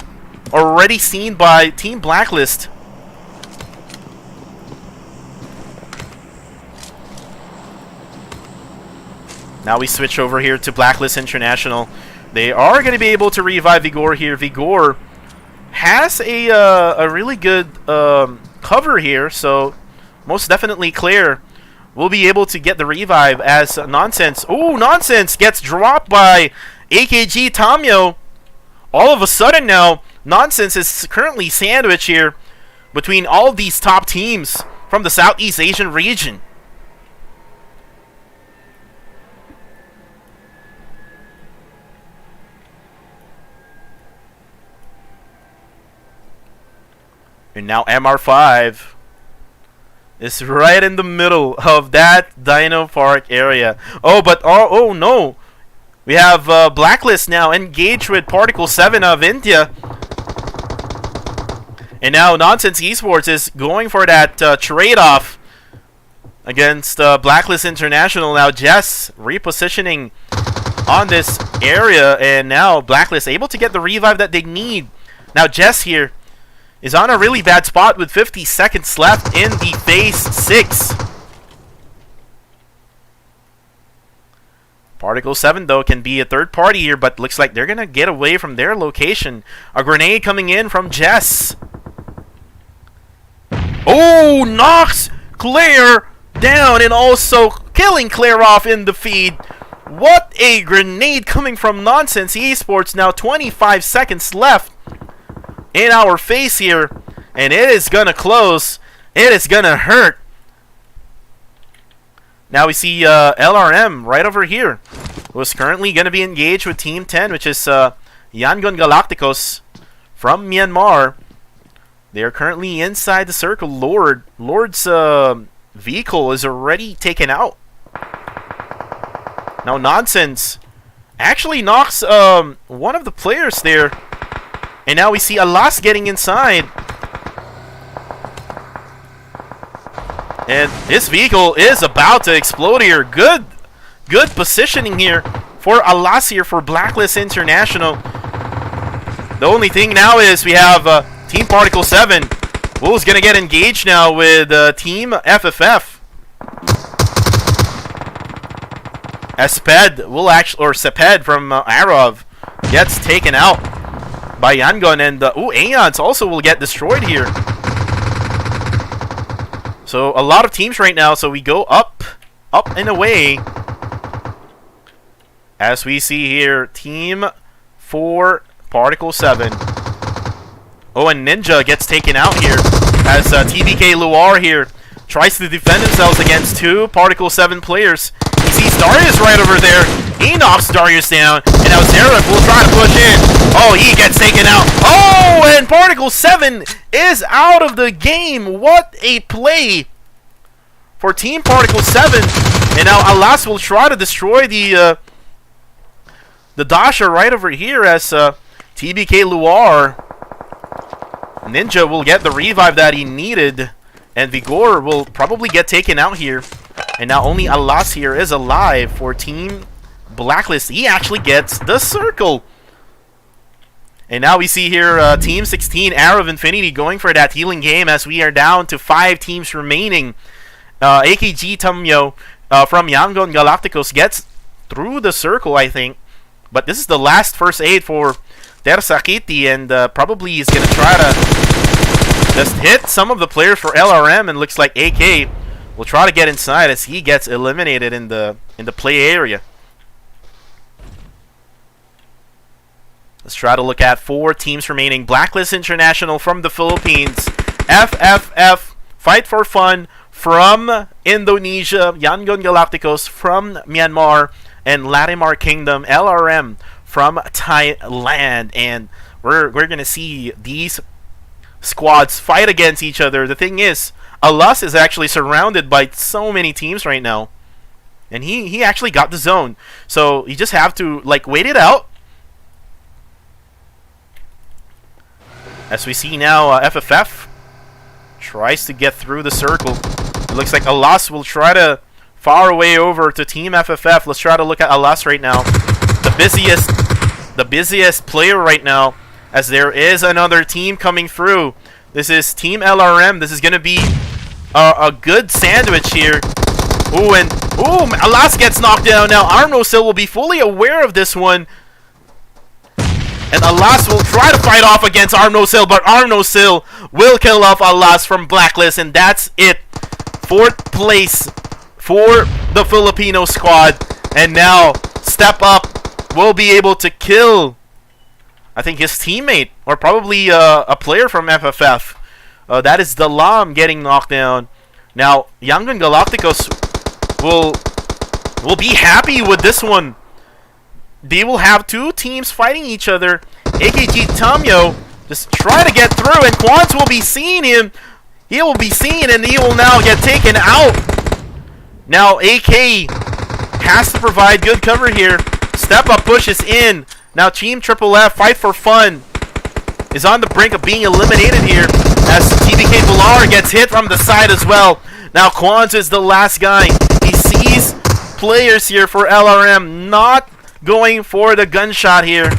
S1: already seen by Team Blacklist. Now we switch over here to Blacklist International. They are going to be able to revive Vigor here. Vigor has a really good cover here, so most definitely Claire will be able to get the revive as Nonsense. Oh, Nonsense gets dropped by AKG Tamyo. All of a sudden now, Nonsense is currently sandwiched here between all of these top teams from the Southeast Asian region. And now MR5 is right in the middle of that Dino Park area. Oh, but oh no. We have Blacklist now engaged with Particle 7 of India. And now Nonsense Esports is going for that trade-off against Blacklist International. Now Jess repositioning on this area, and now Blacklist able to get the revive that they need. Now Jess here is on a really bad spot with 50 seconds left in the Phase 6. Particle 7, though, can be a third party here, but looks like they're going to get away from their location. A grenade coming in from Jess. Oh, knocks Claire down, and also killing Claire off in the feed. What a grenade coming from Nonsense Esports. Now 25 seconds left in our face here, and it is gonna close. It is gonna hurt. Now we see LRM right over here, who is currently going to be engaged with Team 10, which is Yangon Galacticos from Myanmar. They are currently inside the circle. Lord's vehicle is already taken out. Now Nonsense actually knocks one of the players there. And now we see Alas getting inside. And this vehicle is about to explode here. Good positioning here for Alas here for Blacklist International. The only thing now is we have Team Particle 7. Who's going to get engaged now with Team FFF. Esped will actually, or Seped from AROV gets taken out by Yangon, and Aeons also will get destroyed here. So a lot of teams right now, so we go up and away. As we see here, Team 4 Particle 7. Oh, and Ninja gets taken out here as TBK Luar here tries to defend themselves against 2 Particle 7 players. He sees Darius right over there. He knocks Darius down, and now Zarek will try to push in. Oh, he gets taken out. Oh, and Particle 7 is out of the game. What a play for Team Particle 7. And now Alas will try to destroy the Dasha right over here as TBK Luar. Ninja will get the revive that he needed, and Vigor will probably get taken out here. And now only Alas here is alive for Team Blacklist. He actually gets the circle. And now we see here Team 16, Arrow of Infinity, going for that healing game as we are down to 5 teams remaining. AKG Tamyo from Yangon Galacticos gets through the circle, I think. But this is the last first aid for Tersakiti, and probably he's going to try to just hit some of the players for LRM, and looks like AK will try to get inside as he gets eliminated in the play area. Let's try to look at 4 teams remaining. Blacklist International from the Philippines, FFF Fight for Fun from Indonesia, Yangon Galacticos from Myanmar, and Larimar Kingdom, LRM from Thailand. And we're gonna see these squads fight against each other. The thing is, Alas is actually surrounded by so many teams right now, and he actually got the zone, so you just have to like wait it out. As we see now, FFF tries to get through the circle. It looks like Alas will try to far away over to Team FFF. Let's try to look at Alas right now. The busiest player right now, as there is another team coming through. This is Team LRM. This is going to be a good sandwich here. Ooh, and Alas gets knocked down. Now Arnosil will be fully aware of this one. And Alas will try to fight off against Arnosil, but Arnosil will kill off Alas from Blacklist, and that's it. 4th place for the Filipino squad. And now Step Up will be able to kill, I think, his teammate, or probably a player from FFF. That is Dalam getting knocked down. Now Yangon Galacticos will be happy with this one. They will have 2 teams fighting each other. AKG Tamyo just try to get through, and Quants will be seeing him. He will be seen, and he will now get taken out. Now AK has to provide good cover here. Step Up pushes in. Now Team Triple F Fight for Fun is on the brink of being eliminated here, as TBK Villar gets hit from the side as well. Now Quants is the last guy. He sees players here for LRM not going for the gunshot here,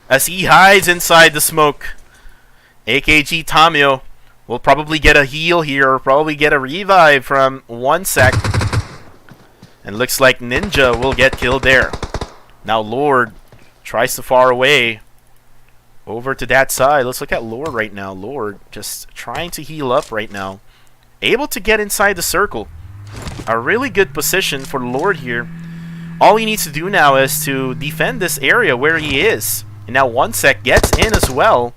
S1: as he hides inside the smoke. AKG Tamyo will probably get a heal here, or probably get a revive from 1sec. And looks like Ninja will get killed there. Now Lord tries to far away over to that side. Let's look at Lord right now. Lord just trying to heal up right now. Able to get inside the circle. A really good position for Lord here. All he needs to do now is to defend this area where he is. And now 1sec gets in as well.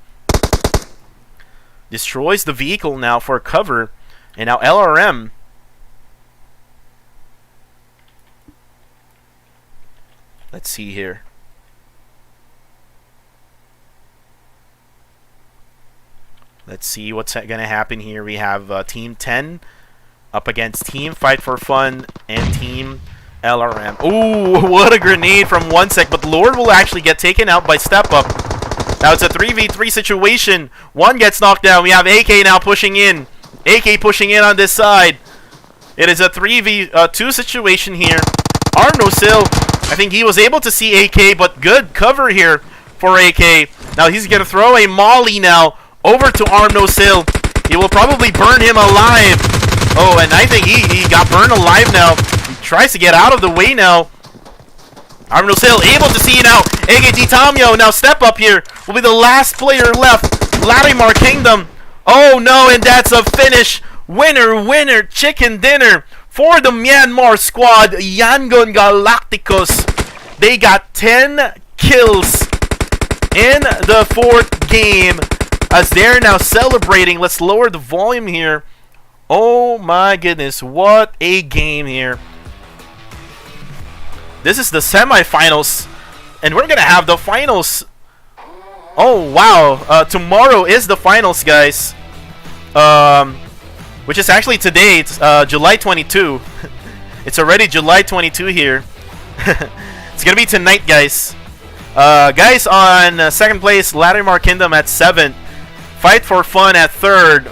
S1: Destroys the vehicle now for cover. And now LRM Let's see here. Let's see what's going to happen here. We have Team 10 up against Team Fight for Fun and Team LRM. Ooh, what a grenade from ONYX, but Lord will actually get taken out by Step Up. Now it's a 3v3 situation. One gets knocked down. We have AK now pushing in. AK pushing in on this side. It is a 3v2 situation here. Arnosil, I think he was able to see AK, but good cover here for AK. Now he's going to throw a molly now over to Arnosil. He will probably burn him alive. Oh, and I think he got burned alive now. He tries to get out of the way now. Arnosil able to see now. AKT Tamio now Step Up here. Will be the last player left. Larimar Kingdom. Oh no, and that's a finish. Winner, chicken dinner for the Myanmar squad, Yangon Galacticos. They got 10 kills in the 4th game as they're now celebrating. Let's lower the volume here. Oh my goodness, what a game here. This is the semifinals, and we're gonna have the finals. Oh wow, tomorrow is the finals, guys. Which is actually today. It's July 22. It's already July 22 here. It's gonna be tonight, guys. Guys, on 2nd place, Larimar Kingdom at 7th. Fight for Fun at 3rd.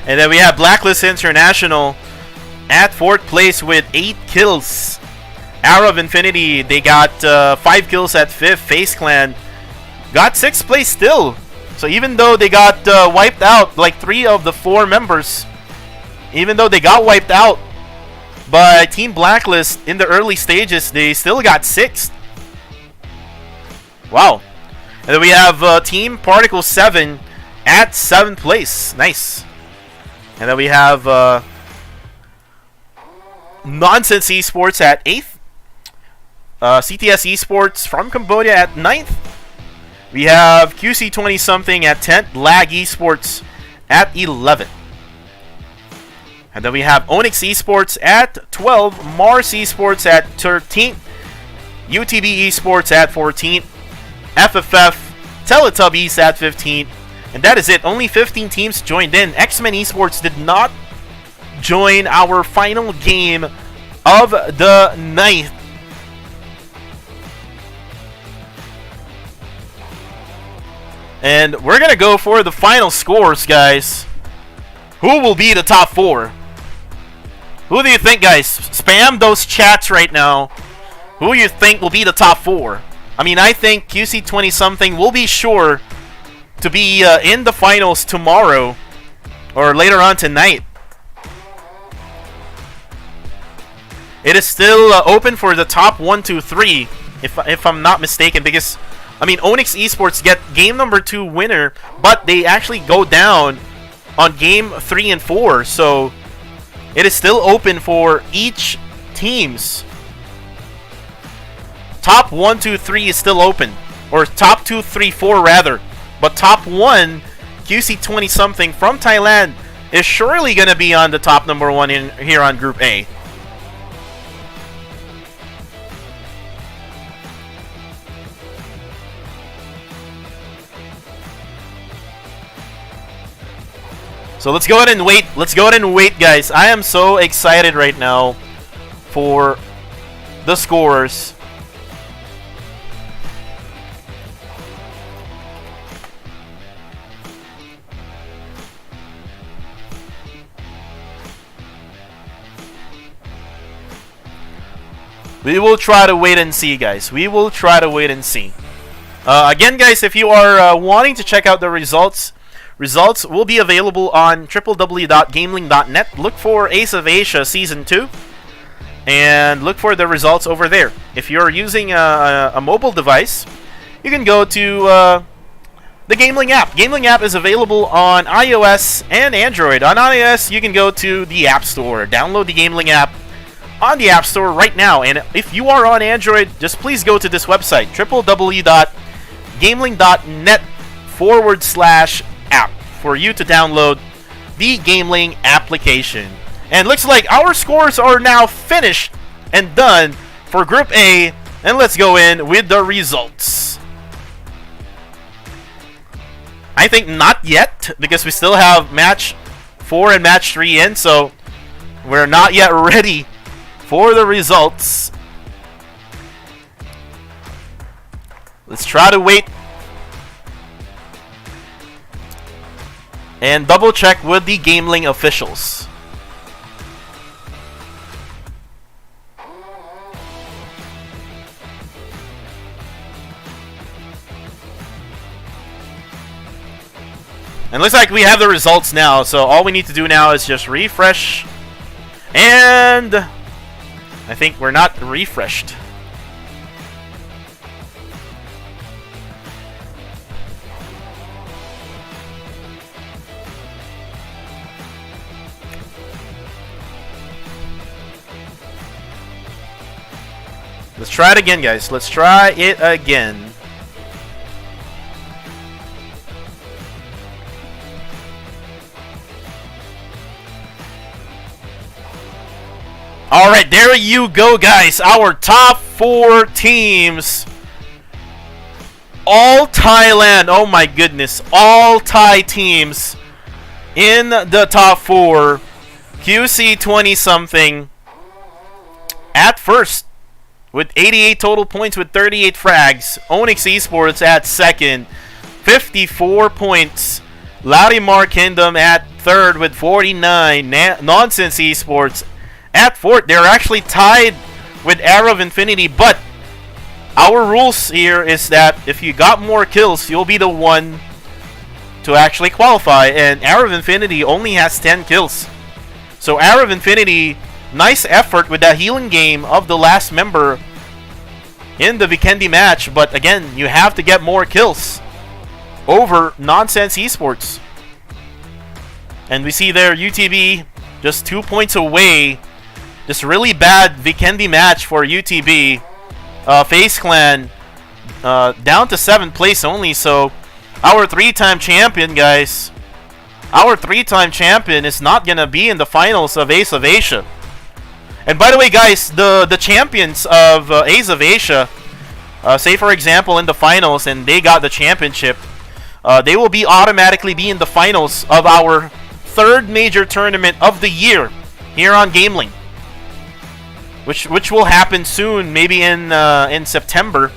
S1: And then we have Blacklist International at 4th place with 8 kills. AROV Infinity, they got 5 kills at 5th. FaZe Clan got 6th place still. So even though they got wiped out, like 3 of the 4 members, even though they got wiped out by Team Blacklist in the early stages, they still got 6th. Wow. And then we have Team Particle 7 at 7th place. Nice. And then we have Nonsense Esports at 8th. CTS Esports from Cambodia at 9th. We have QC20 something at 10th. Lag Esports at 11th. And then we have ONYX Esports at 12th. Mars Esports at 13th. UTB Esports at 14th. FFF Teletubbies at 15th. And that is it. Only 15 teams joined in. MEN Esports did not join our final game of the night. And we're going to go for the final scores, guys. Who will be the top 4? Who do you think, guys? Spam those chats right now. Who you think will be the top 4? I mean, I think QC20 something will be sure to be in the finals tomorrow or later on tonight. It is still open for the top 1, 2, 3, if I'm not mistaken, because I mean ONYX Esports get game number 2 winner, but they actually go down on game 3 and 4, so it is still open for each teams. Top 1, 2, 3 is still open, or top 2, 3, 4 rather. But top 1, QC20 something from Thailand, is surely going to be on the top number 1 in here on Group A. So let's go ahead and wait. Let's go ahead and wait, guys. I am so excited right now for the scores. We will try to wait and see, guys. We will try to wait and see. Again, guys, if you are wanting to check out the results will be available on www.gameling.net. Look for Ace of Asia Season 2 and look for the results over there. If you're using a mobile device, you can go to the GamelinG app. GamelinG app is available on iOS and Android. On iOS, you can go to the App Store. Download the GamelinG app on the App Store right now. And if you are on Android, just please go to this website, www.gameling.net/app for you to download the GamelinG application. And looks like our scores are now finished and done for Group A. And let's go in with the results. I think not yet, because we still have match 4 and match 3 in, so we're not yet ready for the results. Let's try to wait and double check with the GamelinG officials. And looks like we have the results now, so all we need to do now is just refresh. And I think we're not refreshed. Let's try it again, guys. Let's try it again. Alright, there you go, guys. Our top 4 teams. All Thailand. Oh my goodness. All Thai teams in the top 4. QC 20-something at first with 88 total points with 38 frags. ONYX Esports at second, 54 points. Larimar Kingdom at third with 49. Nonsense Esports at fourth. They're actually tied with AROV Infinity, but our rules here is that if you got more kills, you'll be the one to actually qualify, and AROV Infinity only has 10 kills. So AROV Infinity, nice effort with that healing game of the last member in the Vikendi match, but again, you have to get more kills over Nonsense Esports. And we see there UTB just 2 points away. This really bad Vikendi match for UTB. FaZe Clan down to 7th place only. So our 3-time champion, guys, our 3-time champion is not gonna be in the finals of Ace of Asia. And by the way, guys, the champions of Ace of Asia, say for example in the finals and they got the championship, they will be automatically be in the finals of our 3rd major tournament of the year here on GamelinG, which will happen soon, maybe in September.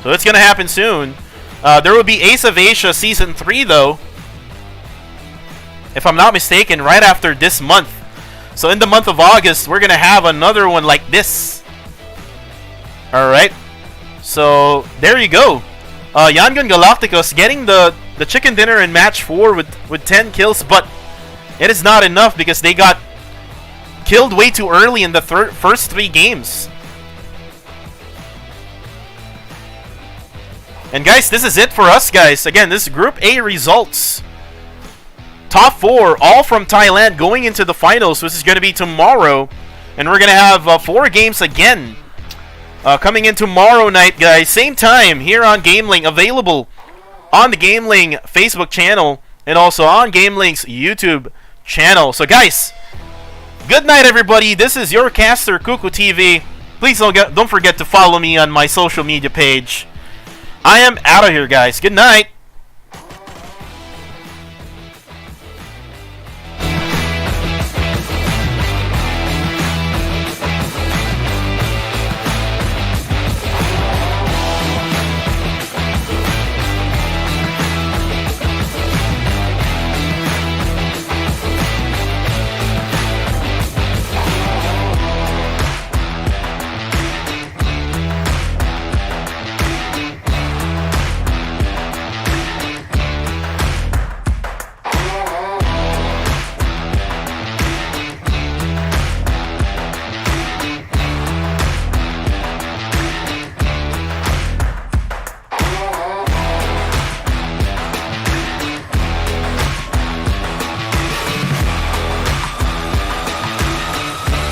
S1: So it's gonna happen soon. There will be Ace of Asia Season 3 though, if I'm not mistaken, right after this month. So in the month of August, we're gonna have another one like this. Alright, so there you go. Yangon Galacticos getting the chicken dinner in match 4 with 10 kills, but it is not enough because they got killed way too early in the first 3 games. And guys, this is it for us, guys. Again, this is Group A results. Top 4, all from Thailand, going into the finals, which is going to be tomorrow. And we're going to have 4 games again coming in tomorrow night, guys. Same time here on GamelinG, available on the GamelinG Facebook channel and also on GamelinG's YouTube channel. So guys, good night, everybody. This is your caster, Kuku TV. Please don't forget to follow me on my social media page. I am out of here, guys. Good night.